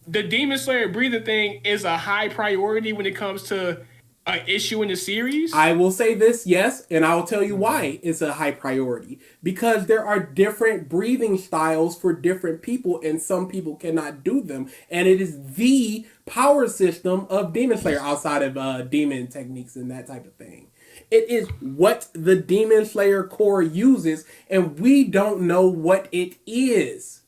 the Demon Slayer breathing thing is a high priority when it comes to an issue in the series? I will say this, yes, and I will tell you why it's a high priority. Because there are different breathing styles for different people, and some people cannot do them. And it is the power system of Demon Slayer outside of demon techniques and that type of thing. It is what the Demon Slayer core uses, and we don't know what it is.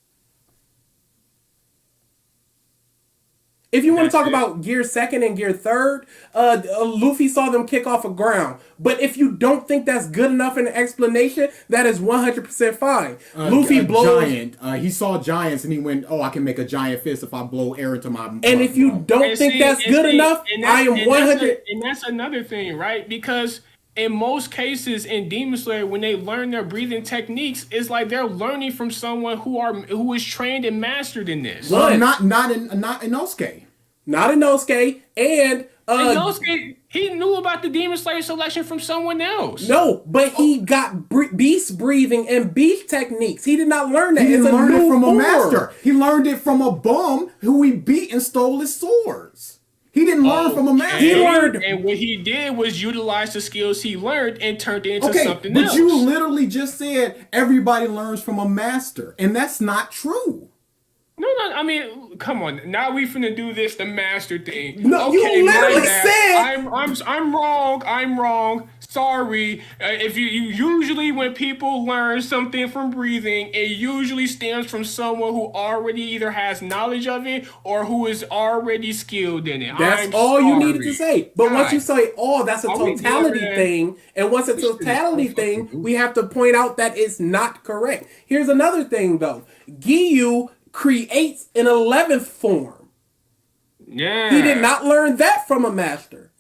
If you want to talk about Gear 2nd and Gear 3rd, Luffy saw them kick off a ground. But if you don't think that's good enough in an explanation, that is 100% fine. Luffy blows... Giant. He saw giants and he went, oh, I can make a giant fist if I blow air into my... And if you don't think that's good enough, I am 100... And that's another thing, right? Because in most cases in Demon Slayer, when they learn their breathing techniques, it's like they're learning from someone who is trained and mastered in this. Well, not in Inosuke. Not Inosuke, and Inosuke, he knew about the Demon Slayer selection from someone else. No, but he got beast breathing and beast techniques. He did not learn that. He didn't learn it from a master. He learned it from a bum who he beat and stole his swords. He didn't learn from a master. He learned, and what he did was utilize the skills he learned and turned it into something else. But you literally just said everybody learns from a master, and that's not true. No, I mean, come on. Now we finna do this, the master thing. No, okay, you literally said... I'm wrong. Sorry. If you usually when people learn something from breathing, it usually stems from someone who already either has knowledge of it or who is already skilled in it. That's all you needed to say. But once you say, oh, that's a totality thing, and once it's a totality thing, we have to point out that it's not correct. Here's another thing, though. Giyu creates an 11th form. Yeah. He did not learn that from a master.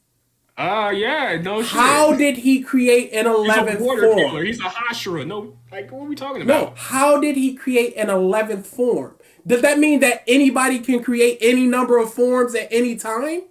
Yeah, no shit. How did he create an 11th form? Killer. He's a Hashira. No, like, what are we talking about? No, how did he create an 11th form? Does that mean that anybody can create any number of forms at any time?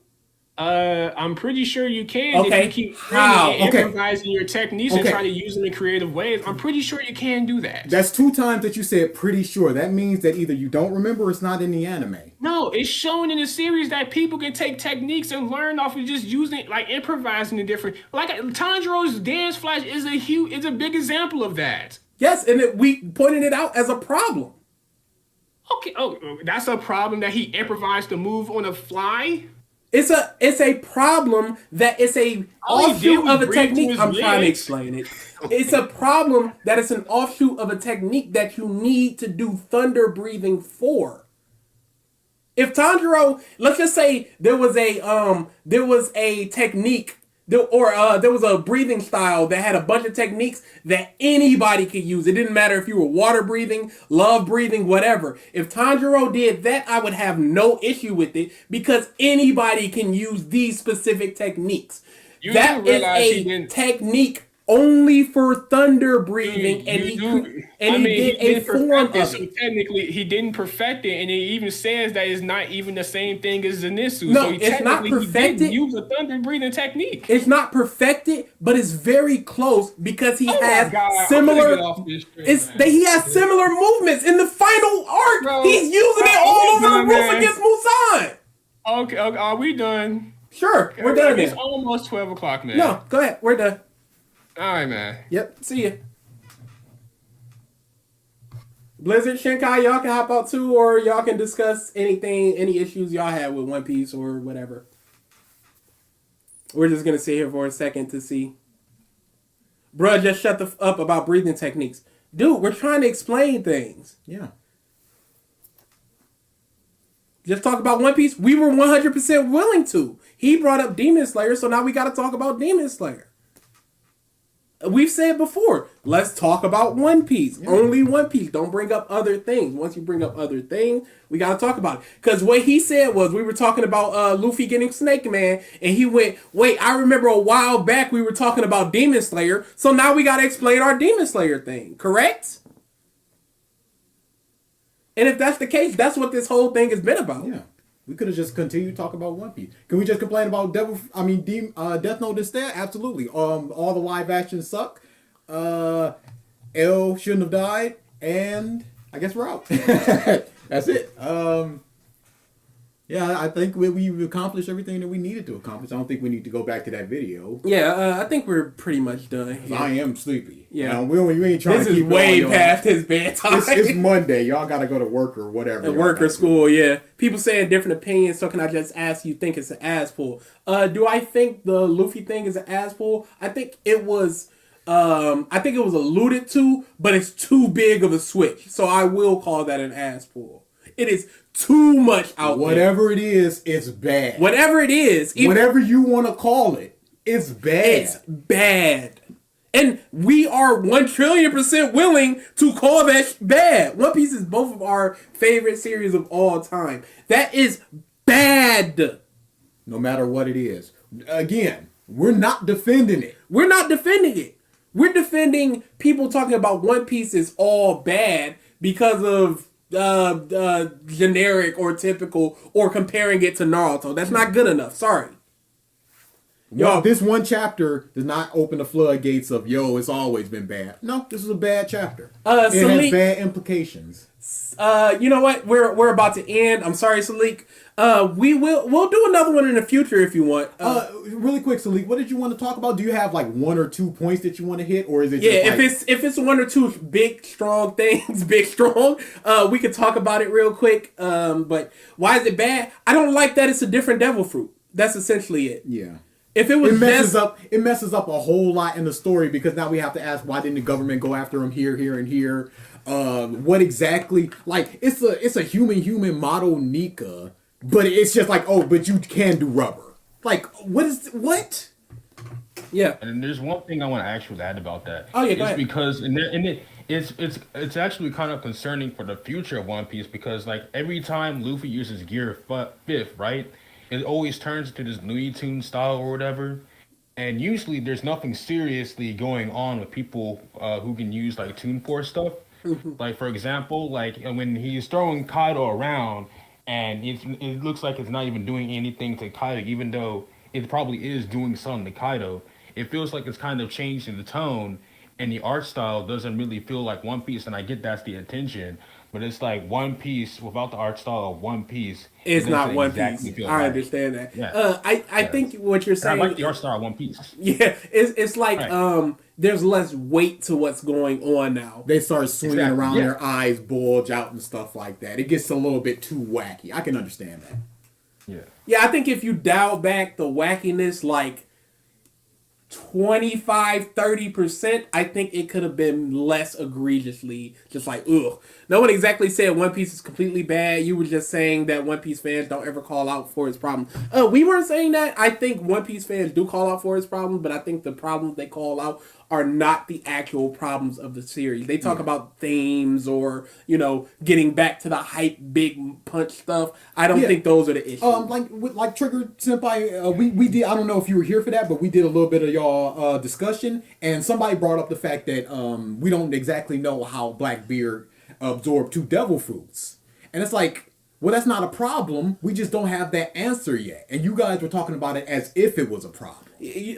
I'm pretty sure you can if you keep improvising your techniques and try to use them in creative ways. I'm pretty sure you can do that. That's 2 times that you said pretty sure. That means that either you don't remember or it's not in the anime. No, it's shown in the series that people can take techniques and learn off of just using, like improvising the different. Like Tanjiro's dance flash is a big example of that. Yes, and we pointed it out as a problem. Okay, that's a problem that he improvised the move on the fly. It's a problem that it's a offshoot of a technique. I'm trying to explain it. It's a problem that it's an offshoot of a technique that you need to do thunder breathing for. If Tanjiro, let's just say there was a technique. There was a breathing style that had a bunch of techniques that anybody could use. It didn't matter if you were water breathing, love breathing, whatever. If Tanjiro did that, I would have no issue with it because anybody can use these specific techniques. That is a technique only for thunder breathing, and he did a form of it. So technically, he didn't perfect it, and it even says that it's not even the same thing as Zenitsu. No, so it's not perfected. He did use a thunder breathing technique. It's not perfected, but it's very close because he has similar. He has similar movements in the final arc. Bro, he's using it all over the roof against Musan. Okay, are we done? Sure, we're done. It's almost 12 o'clock, man. No, go ahead. We're done. All right, man. Yep. See ya. Blizzard, Shinkai, y'all can hop out too, or y'all can discuss any issues y'all have with One Piece or whatever. We're just gonna sit here for a second to see. Bruh, just shut the up about breathing techniques. Dude, we're trying to explain things. Yeah. Just talk about One Piece. We were 100% willing to. He brought up Demon Slayer, so now we gotta talk about Demon Slayer. We've said before, let's talk about One Piece. Yeah. Only One Piece. Don't bring up other things. Once you bring up other things, we got to talk about it. Because what he said was, we were talking about Luffy getting Snake Man, and he went, wait, I remember a while back we were talking about Demon Slayer, so now we got to explain our Demon Slayer thing. Correct? And if that's the case, that's what this whole thing has been about. Yeah. We could have just continued to talk about One Piece. Can we just complain about Death Note instead? Absolutely. All the live action suck. L shouldn't have died, and I guess we're out. That's it. Yeah, I think we've accomplished everything that we needed to accomplish. I don't think we need to go back to that video. Yeah, I think we're pretty much done here. I am sleepy. Yeah, we ain't trying this to keep is way past his bedtime. It's Monday. Y'all got to go to work or whatever. Work or school, yeah. People saying different opinions, so can I just ask you, think it's an ass pull? Do I think the Luffy thing is an ass pull? I think it was alluded to, but it's too big of a switch. So I will call that an ass pull. It is too much out there. Whatever it is, it's bad. Whatever it is. Whatever you want to call it, it's bad. It's bad. And we are 1,000,000,000% willing to call that bad. One Piece is both of our favorite series of all time. That is bad. No matter what it is. Again, we're not defending it. We're not defending it. We're defending people talking about One Piece is all bad because of generic or typical, or comparing it to Naruto. That's not good enough. Sorry. Yo, this one chapter does not open the floodgates of, it's always been bad. No, this is a bad chapter. It has bad implications. You know what? We're about to end. I'm sorry, Salik. We'll do another one in the future if you want. Really quick, Salik, what did you want to talk about? Do you have like 1 or 2 points that you want to hit, or is it? If it's 1 or 2 big strong things, we could talk about it real quick. But why is it bad? I don't like that it's a different devil fruit. That's essentially it. Yeah. If it was it messes up a whole lot in the story, because now we have to ask, why didn't the government go after him here, and here? What exactly? Like, it's a human model Nika, but it's just like, but you can do rubber. Like, what? Yeah. And there's one thing I want to actually add about that. Oh yeah, go ahead. Because it's actually kind of concerning for the future of One Piece, because like every time Luffy uses Gear 5th, right? It always turns into this Looney Tunes style or whatever. And usually there's nothing seriously going on with people who can use like Toon Force stuff. Like, for example, like when he's throwing Kaido around and it looks like it's not even doing anything to Kaido, even though it probably is doing something to Kaido. It feels like it's kind of changing the tone, and the art style doesn't really feel like One Piece. And I get that's the intention, but it's like One Piece without the art style of One Piece. It's not One Piece. I understand that. Yeah. I think what you're saying. I like the art style of One Piece. Yeah, it's like there's less weight to what's going on now. They start swinging around, their eyes bulge out and stuff like that. It gets a little bit too wacky. I can understand that. Yeah. Yeah, I think if you dial back the wackiness like 25-30%, I think it could have been less egregiously just like, ugh. No one exactly said One Piece is completely bad. You were just saying that One Piece fans don't ever call out for its problems. We weren't saying that. I think One Piece fans do call out for its problems, but I think the problems they call out are not the actual problems of the series. They talk about themes or, getting back to the hype big punch stuff. I don't think those are the issues. Like Triggered Senpai, we did, I don't know if you were here for that, but we did a little bit of y'all discussion, and somebody brought up the fact that we don't exactly know how Blackbeard absorbed 2 devil fruits. And it's like, well, that's not a problem. We just don't have that answer yet. And you guys were talking about it as if it was a problem.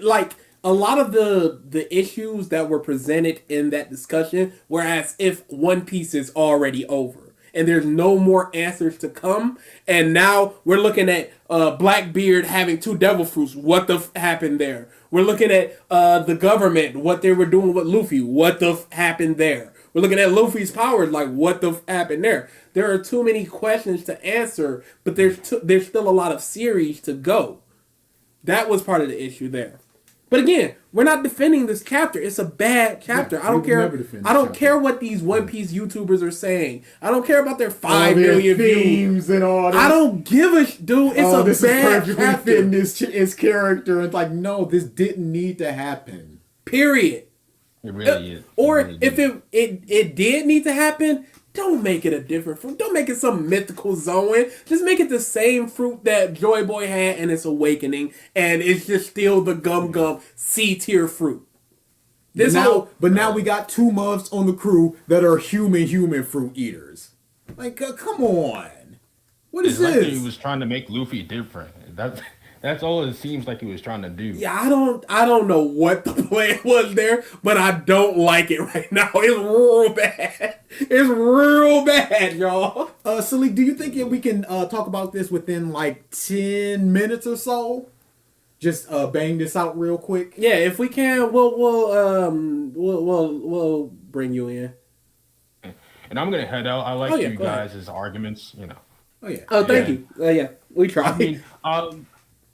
Like, a lot of the issues that were presented in that discussion were as if One Piece is already over and there's no more answers to come. And now we're looking at Blackbeard having 2 devil fruits. What the happened there? We're looking at the government, what they were doing with Luffy. What the happened there? We're looking at Luffy's powers, like what the happened there? There are too many questions to answer, but there's still a lot of series to go. That was part of the issue there. But again, we're not defending this chapter. It's a bad chapter. I don't care. I don't care what these One Piece YouTubers are saying. I don't care about their 5 million views and all this. I don't give a dude. It's a this bad is perfectly chapter. fitting his character. It's like, no, this didn't need to happen. Period. It really is. Or really if it did need to happen, don't make it a different fruit. Don't make it some mythical zone. Just make it the same fruit that Joy Boy had in its awakening, and it's just still the Gum C tier fruit. But now we got 2 muffs on the crew that are human fruit eaters. Like, come on. What is this? Like he was trying to make Luffy different. That's all it seems like he was trying to do. Yeah, I don't know what the plan was there, but I don't like it right now. It's real bad. It's real bad, y'all. Salik, do you think that we can talk about this within like 10 minutes or so? Just bang this out real quick. Yeah, if we can, we'll bring you in. And I'm gonna head out. I like you guys' arguments. Oh yeah. Oh, thank you. Yeah, we tried. I mean,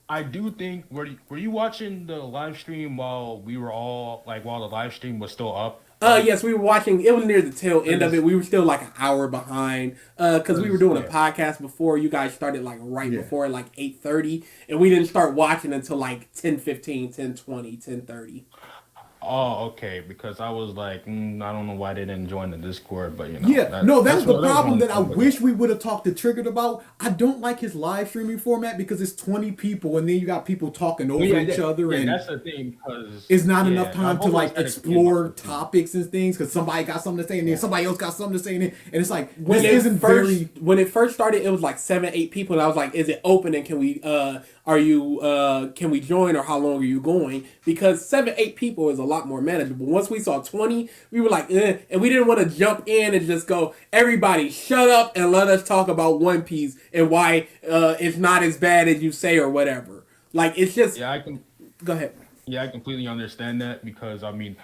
I do think were you watching the live stream while the live stream was still up? Yes, we were watching. It was near the tail end of it. We were still like an hour behind because we were doing a podcast before you guys started, like before, like 8:30, and we didn't start watching until like 10:15, 10:20, 10:30. Oh, okay. Because I was like, I don't know why they didn't join the Discord, but that's the problem that I wish we would have talked to Triggered about. I don't like his live streaming format because it's 20 people and then you got people talking over each other, and that's the thing because it's not enough time to like explore topics and things because somebody got something to say and then somebody else got something to say and it's like when it first started, it was like 7-8 people, and I was like, is it open and can we can we join, or how long are you going? Because 7-8 people is a lot more manageable. Once we saw 20, we were like, and we didn't want to jump in and just go, everybody shut up and let us talk about One Piece and why it's not as bad as you say or whatever. Like, it's just... Yeah, I can... Go ahead. Yeah, I completely understand that because, I mean,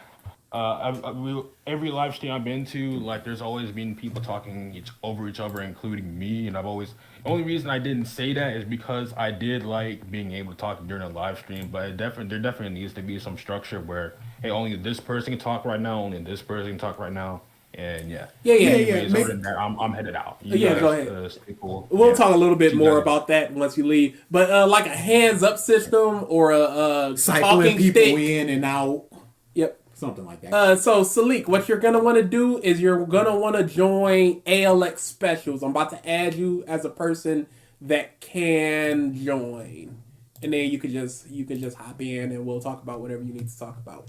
every live stream I've been to, like, there's always been people talking over each other, including me, and I've always... The only reason I didn't say that is because I did like being able to talk during a live stream, but there definitely needs to be some structure where, hey, only this person can talk right now, only this person can talk right now, and yeah. Other than that, I'm headed out. Go ahead. We'll talk a little bit more about that once you leave, but like a hands up system or a cycling people stick in and out. Yep. Something like that. So, Salik, what you're going to want to do is you're going to want to join ALX Specials. I'm about to add you as a person that can join. And then you can just hop in and we'll talk about whatever you need to talk about.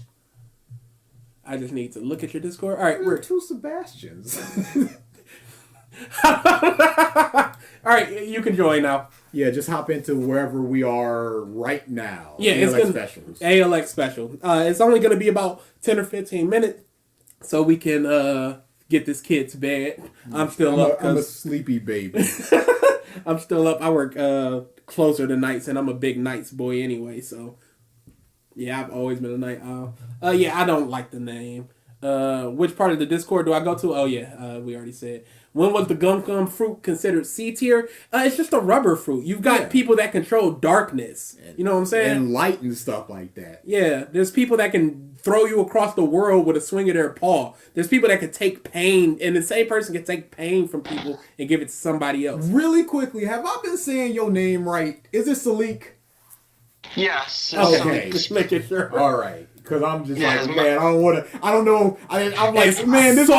I just need to look at your Discord. All right, we're 2 Sebastians. All right, you can join now. Yeah, just hop into wherever we are right now. Yeah, ALX Specials. ALX Special. It's only going to be about 10 or 15 minutes, so we can get this kid to bed. I'm still up. I'm a sleepy baby. I'm still up. I work closer to nights, and I'm a big nights boy anyway, so... Yeah, I've always been a night owl. Yeah, I don't like the name. Which part of the Discord do I go to? Oh, yeah, we already said. When was the gum fruit considered C tier? It's just a rubber fruit. You've got people that control darkness. You know what I'm saying? And light and stuff like that. Yeah, there's people that can throw you across the world with a swing of their paw. There's people that can take pain, and the same person can take pain from people and give it to somebody else. Really quickly, have I been saying your name right? Is it Salik? Yes. Okay. Just making sure. All right. Because I'm just man, I don't know. I'm like, man, this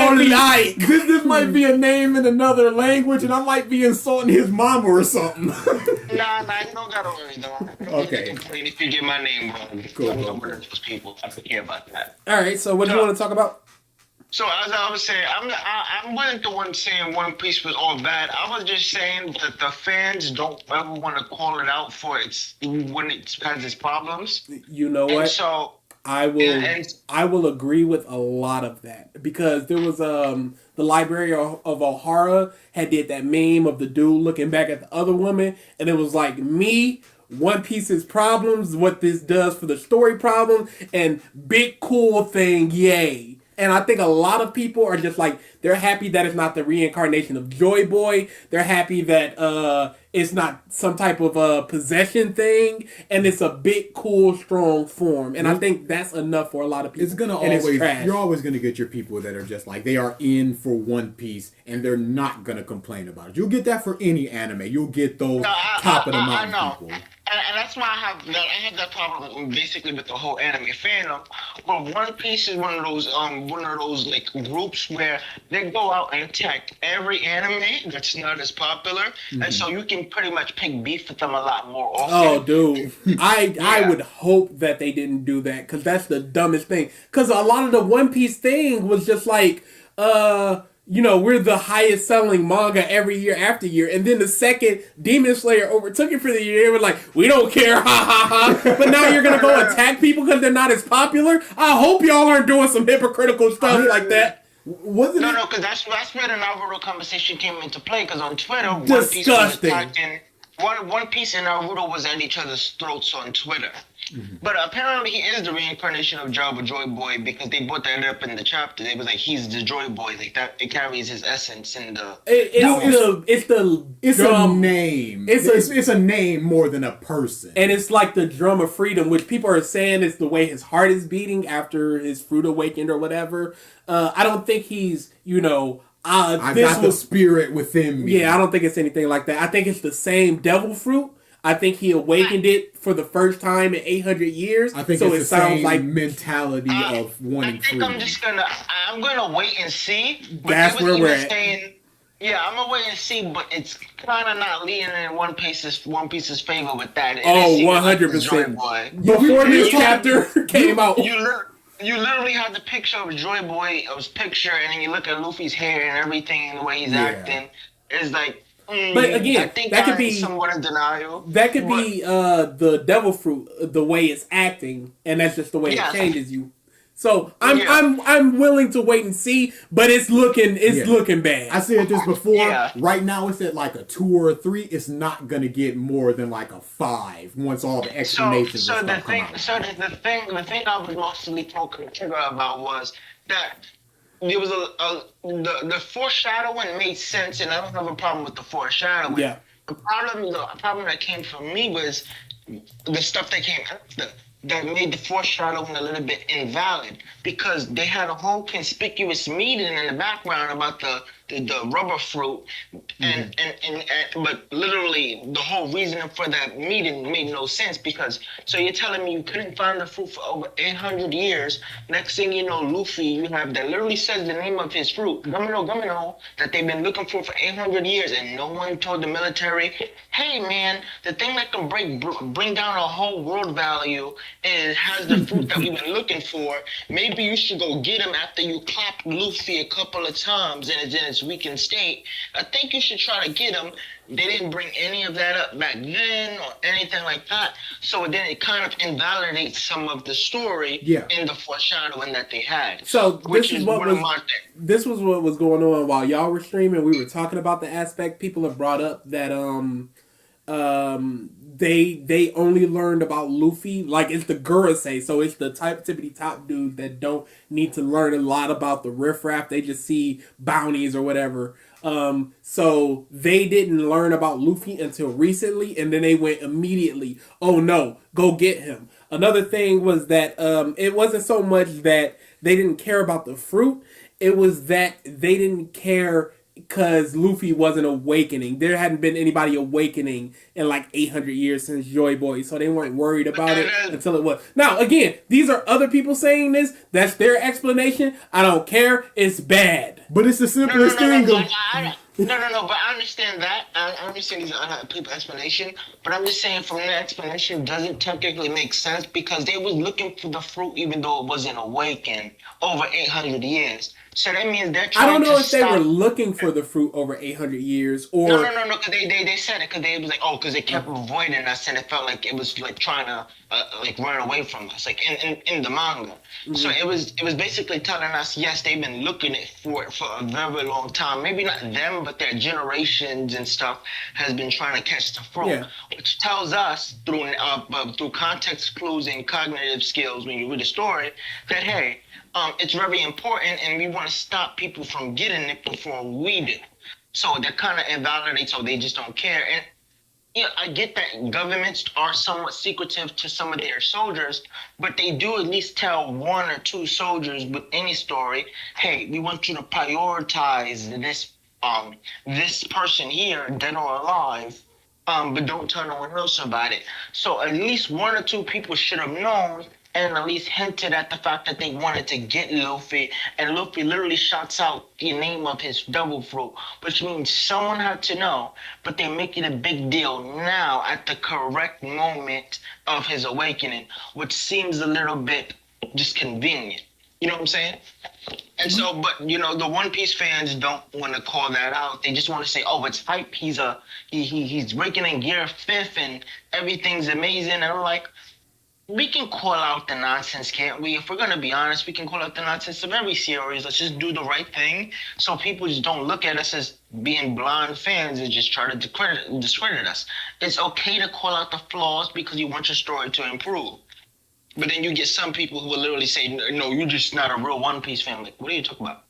might be a name in another language, and I might be insulting his mama or something. Nah, you don't gotta worry, though. Okay. Complain if you get my name wrong. Cool. Those people. I don't care about that. All right, so what do you want to talk about? So as I was saying, I wasn't the one saying One Piece was all bad. I was just saying that the fans don't ever want to call it out for when it has its problems. You know what? And so I will agree with a lot of that because there was the Library of Ohara had did that meme of the dude looking back at the other woman, and it was like me. One Piece's problems, what this does for the story problem, and big cool thing, yay. And I think a lot of people are just like, they're happy that it's not the reincarnation of Joy Boy. They're happy that it's not some type of possession thing. And it's a big, cool, strong form. And I think that's enough for a lot of people. It's gonna you're always going to get your people that are just like, they are in for One Piece and they're not going to complain about it. You'll get that for any anime. You'll get those top of the mountain people. and that's why I have that problem basically with the whole anime fandom. But One Piece is one of those like groups where they go out and attack every anime that's not as popular, and so you can pretty much pick beef with them a lot more often. Oh, dude, I would hope that they didn't do that because that's the dumbest thing. Because a lot of the One Piece thing was just like, we're the highest selling manga every year after year, and then the second Demon Slayer overtook it for the year, they were like, we don't care, ha ha ha. But now you're gonna go attack people because they're not as popular. I hope y'all aren't doing some hypocritical stuff like that. Wasn't No, because that's where the Naruto conversation came into play. Because on Twitter, Disgusting. One Piece and Naruto was at each other's throats on Twitter. But apparently he is the reincarnation of Jabba Joy Boy because they brought that up in the chapter. They was like, he's the Joy Boy, like that. It carries his essence in the. It's a name. It's a name more than a person. And it's like the drum of freedom, which people are saying is the way his heart is beating after his fruit awakened or whatever. I don't think he's, I got the spirit within me. Yeah, I don't think it's anything like that. I think it's the same devil fruit. I think he awakened it for the first time in 800 years. I think so. It's the same mentality of wanting freedom. I'm gonna wait and see. That's where we're at. Yeah, I'm gonna wait and see, but it's kind of not leaning in One Piece's favor with that. 100%. Before this chapter came out, you literally have the picture of Joy Boy's picture, and then you look at Luffy's hair and everything, and the way he's acting. It's like. But again, I think that could be somewhat in denial. That could be the devil fruit, the way it's acting, and that's just the way it changes you. So I'm willing to wait and see, but it's looking bad. I said this before. Yeah. Right now it's at like a 2 or a 3. It's not gonna get more than like a 5 once all the explanations come out. So the thing I was mostly talking to Trigger about was that. There was the foreshadowing made sense, and I don't have a problem with the foreshadowing. Yeah. The problem that came from me was the stuff that came after that made the foreshadowing a little bit invalid because they had a whole conspicuous meeting in the background about the rubber fruit, and but literally the whole reason for that meeting made no sense because so you're telling me you couldn't find the fruit for over 800 years. Next thing you know, Luffy, you have that literally says the name of his fruit, Gumino, that they've been looking for 800 years, and no one told the military, hey man, the thing that can bring down a whole world value has the fruit that we've been looking for. Maybe you should go get him after you clapped Luffy a couple of times and it's in its weakened state. I think you should try to get him. They didn't bring any of that up back then or anything like that. So then it kind of invalidates some of the story in the foreshadowing that they had. So this was what was going on while y'all were streaming. We were talking about the aspect people have brought up that they only learned about Luffy, like it's the Gurusei, so it's the tippity top dude that don't need to learn a lot about the riffraff. They just see bounties or whatever. So they didn't learn about Luffy until recently, and then they went immediately, oh no, go get him. Another thing was that it wasn't so much that they didn't care about the fruit, it was that they didn't care because Luffy wasn't awakening. There hadn't been anybody awakening in like 800 years since Joy Boy, so they weren't worried about it until it was. Now, again, these are other people saying this. That's their explanation. I don't care. It's bad. But it's the simplest thing. But I understand that. I understand these other people's explanation. But I'm just saying from their explanation doesn't technically make sense because they was looking for the fruit even though it wasn't awakened over 800 years. So that means they're trying to I don't know if they were looking for the fruit over 800 years or... No, because they said it because they was like, because they kept avoiding us and it felt like it was like trying to like run away from us, like in the manga. Mm-hmm. So it was basically telling us, yes, they've been looking for it for a very long time. Maybe not them, but their generations and stuff has been trying to catch the fruit, which tells us through context clues and cognitive skills when you read the story that, hey, it's very important, and we want to stop people from getting it before we do. So that kind of invalidates, so they just don't care. And I get that governments are somewhat secretive to some of their soldiers, but they do at least tell 1 or 2 soldiers with any story, hey, we want you to prioritize this person here, dead or alive, but don't tell no one else about it. So at least one or two people should have known and at least hinted at the fact that they wanted to get Luffy. And Luffy literally shouts out the name of his double fruit, which means someone had to know, but they make it a big deal now at the correct moment of his awakening, which seems a little bit just convenient. You know what I'm saying? And so, but the One Piece fans don't want to call that out. They just want to say, "Oh, it's hype. He's breaking in gear fifth, and everything's amazing." And I'm like, we can call out the nonsense, can't we? If we're gonna be honest, we can call out the nonsense of every series. Let's just do the right thing, so people just don't look at us as being blind fans and just try to discredit us. It's okay to call out the flaws because you want your story to improve. But then you get some people who will literally say, "No, you're just not a real One Piece fan." Like, what are you talking about?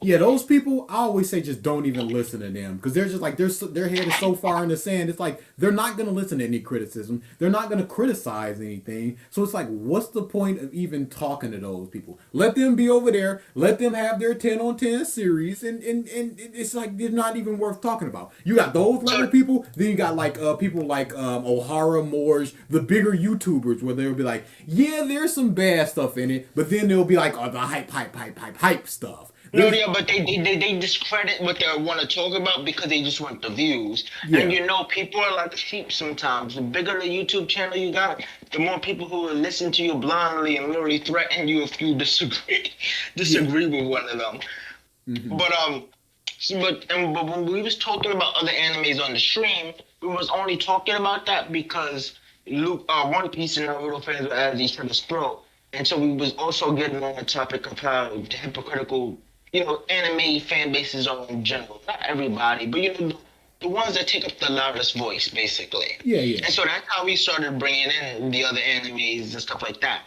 Yeah, those people, I always say just don't even listen to them because they're just like their head is so far in the sand. It's like they're not gonna listen to any criticism. They're not gonna criticize anything. So it's like, what's the point of even talking to those people? Let them be over there. Let them have their 10 on 10 series, and it's like they're not even worth talking about. You got those level people. Then you got like people like O'Hara, Morge, the bigger YouTubers where they'll be like, yeah, there's some bad stuff in it, but then they'll be like, oh, the hype stuff. No, yeah, but they discredit what they want to talk about because they just want the views. Yeah. And people are like sheep sometimes. The bigger the YouTube channel you got, the more people who will listen to you blindly and literally threaten you if you disagree with one of them. Mm-hmm. But when we was talking about other animes on the stream, we was only talking about that because One Piece and Naruto fans were at each other's throat. And so we was also getting on the topic of how hypocritical anime fan bases are in general. Not everybody, but the ones that take up the loudest voice, basically. Yeah. And so that's how we started bringing in the other animes and stuff like that.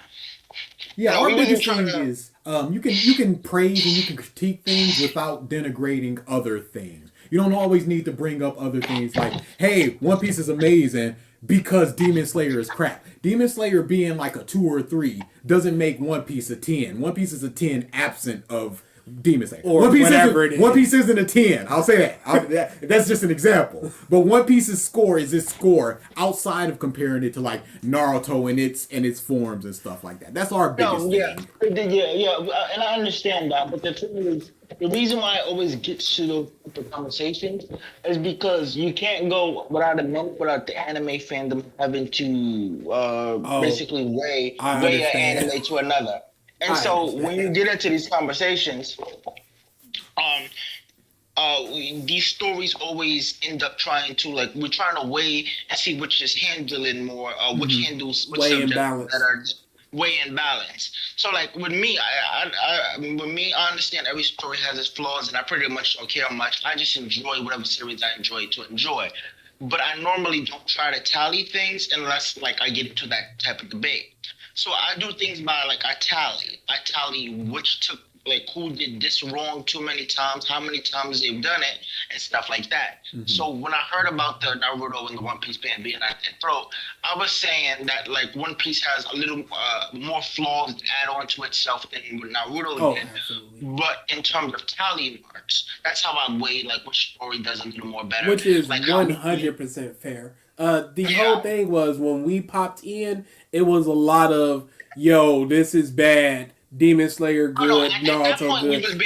Yeah, our biggest thing is you can praise and you can critique things without denigrating other things. You don't always need to bring up other things like, hey, One Piece is amazing because Demon Slayer is crap. Demon Slayer being like a 2 or 3 doesn't make One Piece a 10. One Piece is a 10 absent of Demon Slayer. Or whatever it is. One Piece isn't a 10. I'll say that. That's just an example. But One Piece's score is its score outside of comparing it to like Naruto and its forms and stuff like that. That's our biggest thing. Yeah, and I understand that. But the thing is, the reason why I always get to the conversations is because you can't go without the anime fandom having to basically weigh an anime to another. And so when you get into these conversations, these stories always end up trying to we're trying to weigh and see which is handling more, which handles which subjects that are weigh in balance. So with me, I understand every story has its flaws, and I pretty much don't care much. I just enjoy whatever series I enjoy to enjoy. But I normally don't try to tally things unless I get into that type of debate. So I do things by I tally which took who did this wrong too many times, how many times they've done it, and stuff like that. Mm-hmm. So when I heard about the Naruto and the One Piece fan being at their throat, I was saying that One Piece has a little more flaws to add on to itself than what Naruto did. Absolutely. But in terms of tally marks, that's how I weigh which story does a little more better. Which is 100% fair. The whole thing was when we popped in, it was a lot of, yo, this is bad. Demon Slayer good, Naruto good. At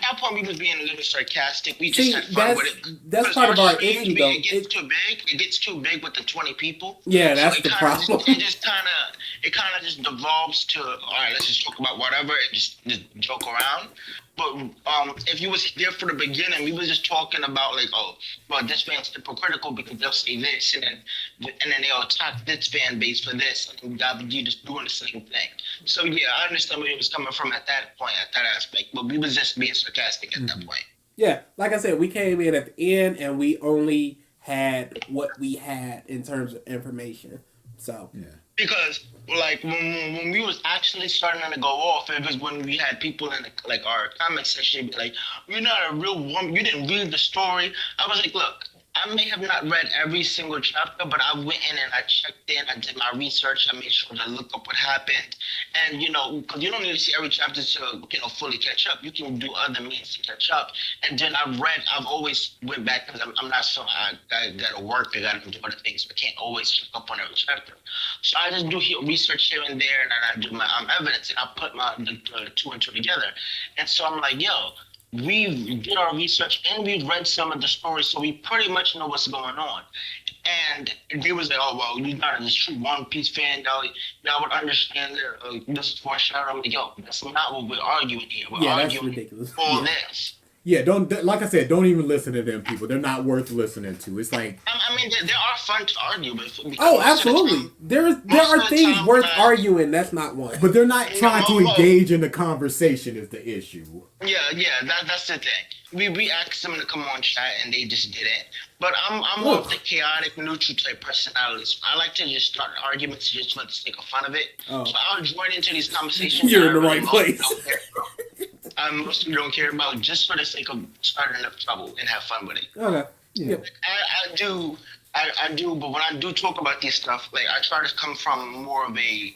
that point, we was being a little sarcastic. We just had fun with it. That's part of our issue, though. It gets too big. It gets too big with the 20 people. Yeah, that's the problem. It kind of just devolves to, all right, let's just talk about whatever and just joke around. But if you was there for the beginning, we was just talking about this fan's hypocritical because they'll say this and then they'll attack this fan base for this, and you just doing the same thing. So yeah, I understand where he was coming from at that point, at that aspect, but we was just being sarcastic at that point. Yeah, like I said, we came in at the end and we only had what we had in terms of information. So yeah. Because when we was actually starting to go off, it was when we had people in our comment section be like, "You're not a real woman. You didn't read the story." I was like, "Look, I may have not read every single chapter, but I went in and I checked in. I did my research. I made sure to look up what happened, and because you don't need to see every chapter to fully catch up. You can do other means to catch up. And then I've always went back because I'm not so I gotta work. I gotta do other things. So I can't always check up on every chapter. So I just do research here and there, and then I do my evidence, and I put the two and two together. And so I'm like, yo. We did our research and we read some of the stories, so we pretty much know what's going on. And they was like, "Oh well, you're not a true One Piece fan, y'all would understand that this is foreshadowing." I'm like, "Yo, that's not what we're arguing here. We're arguing that's ridiculous. all this." Yeah, like I said, don't even listen to them people. They're not worth listening to. It's like I mean, they are fun to argue with. Oh, absolutely. There are things worth arguing. That's not one. But they're not trying to engage in the conversation. Is the issue? Yeah, that's the thing. We asked them to come on chat and they just didn't. But I'm more of the chaotic, neutral type personality. So I like to just start arguments just for the sake of fun of it. Oh. So I'll join into these conversations. You're in the right place. I mostly don't care about just for the sake of starting up trouble and have fun with it. Okay. Yeah. I do, but when I do talk about this stuff, like I try to come from more of a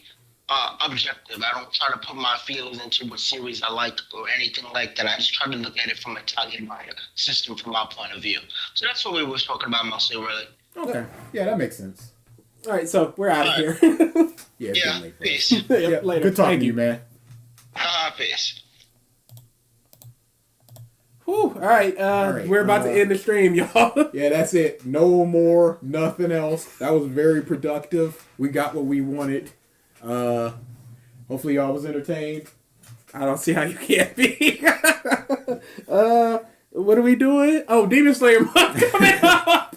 objective. I don't try to put my feelings into what series I like or anything like that. I just try to look at it from a target system from my point of view. So that's what we were talking about mostly, really. Okay. Yeah, that makes sense. All right, so we're out of here. Yeah, peace. Yeah, later. Good talking to you, man. Peace. Whew, all right, we're about to end the stream, y'all. Yeah, that's it. No more, nothing else. That was very productive. We got what we wanted. Hopefully y'all was entertained. I don't see how you can't be. What are we doing? Oh, Demon Slayer month coming up.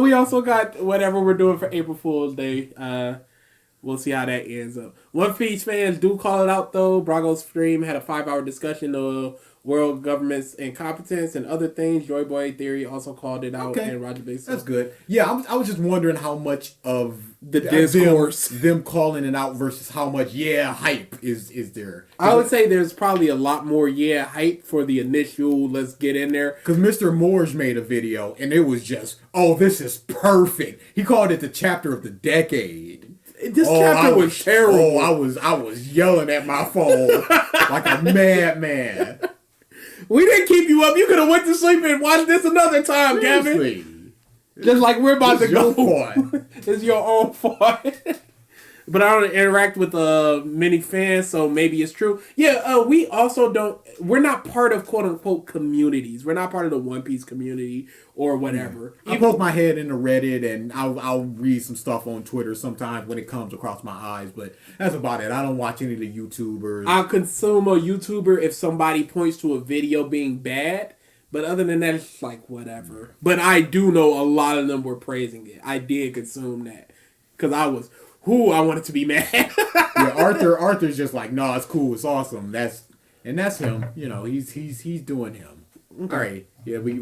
We also got whatever we're doing for April Fool's Day. We'll see how that ends up. One Piece fans do call it out though. Brago's stream had a 5-hour discussion of world government's incompetence and other things. Joy Boy Theory also called it out. Okay. And Roger Base. That's good. Yeah, I was just wondering how much of the discourse them calling it out versus how much hype is there. I would say there's probably a lot more hype for the initial let's get in there. Because Mr. Morge made a video and it was just, oh, this is perfect. He called it the chapter of the decade. This chapter was terrible. Oh, I was yelling at my phone like a madman. We didn't keep you up. You could have went to sleep and watched this another time, Gavin. Just like we're about to go. It's your own fault. But I don't interact with many fans, so maybe it's true. Yeah, we also don't. We're not part of quote unquote communities. We're not part of the One Piece community or whatever. Yeah. I poke my head into Reddit and I'll read some stuff on Twitter sometimes when it comes across my eyes, but that's about it. I don't watch any of the YouTubers. I'll consume a YouTuber if somebody points to a video being bad. But other than that, it's like whatever. But I do know a lot of them were praising it. I did consume that because I wanted to be mad. Yeah, Arthur's just like, no, it's cool, it's awesome. That's him. You know, he's doing him. Okay. All right. Yeah, we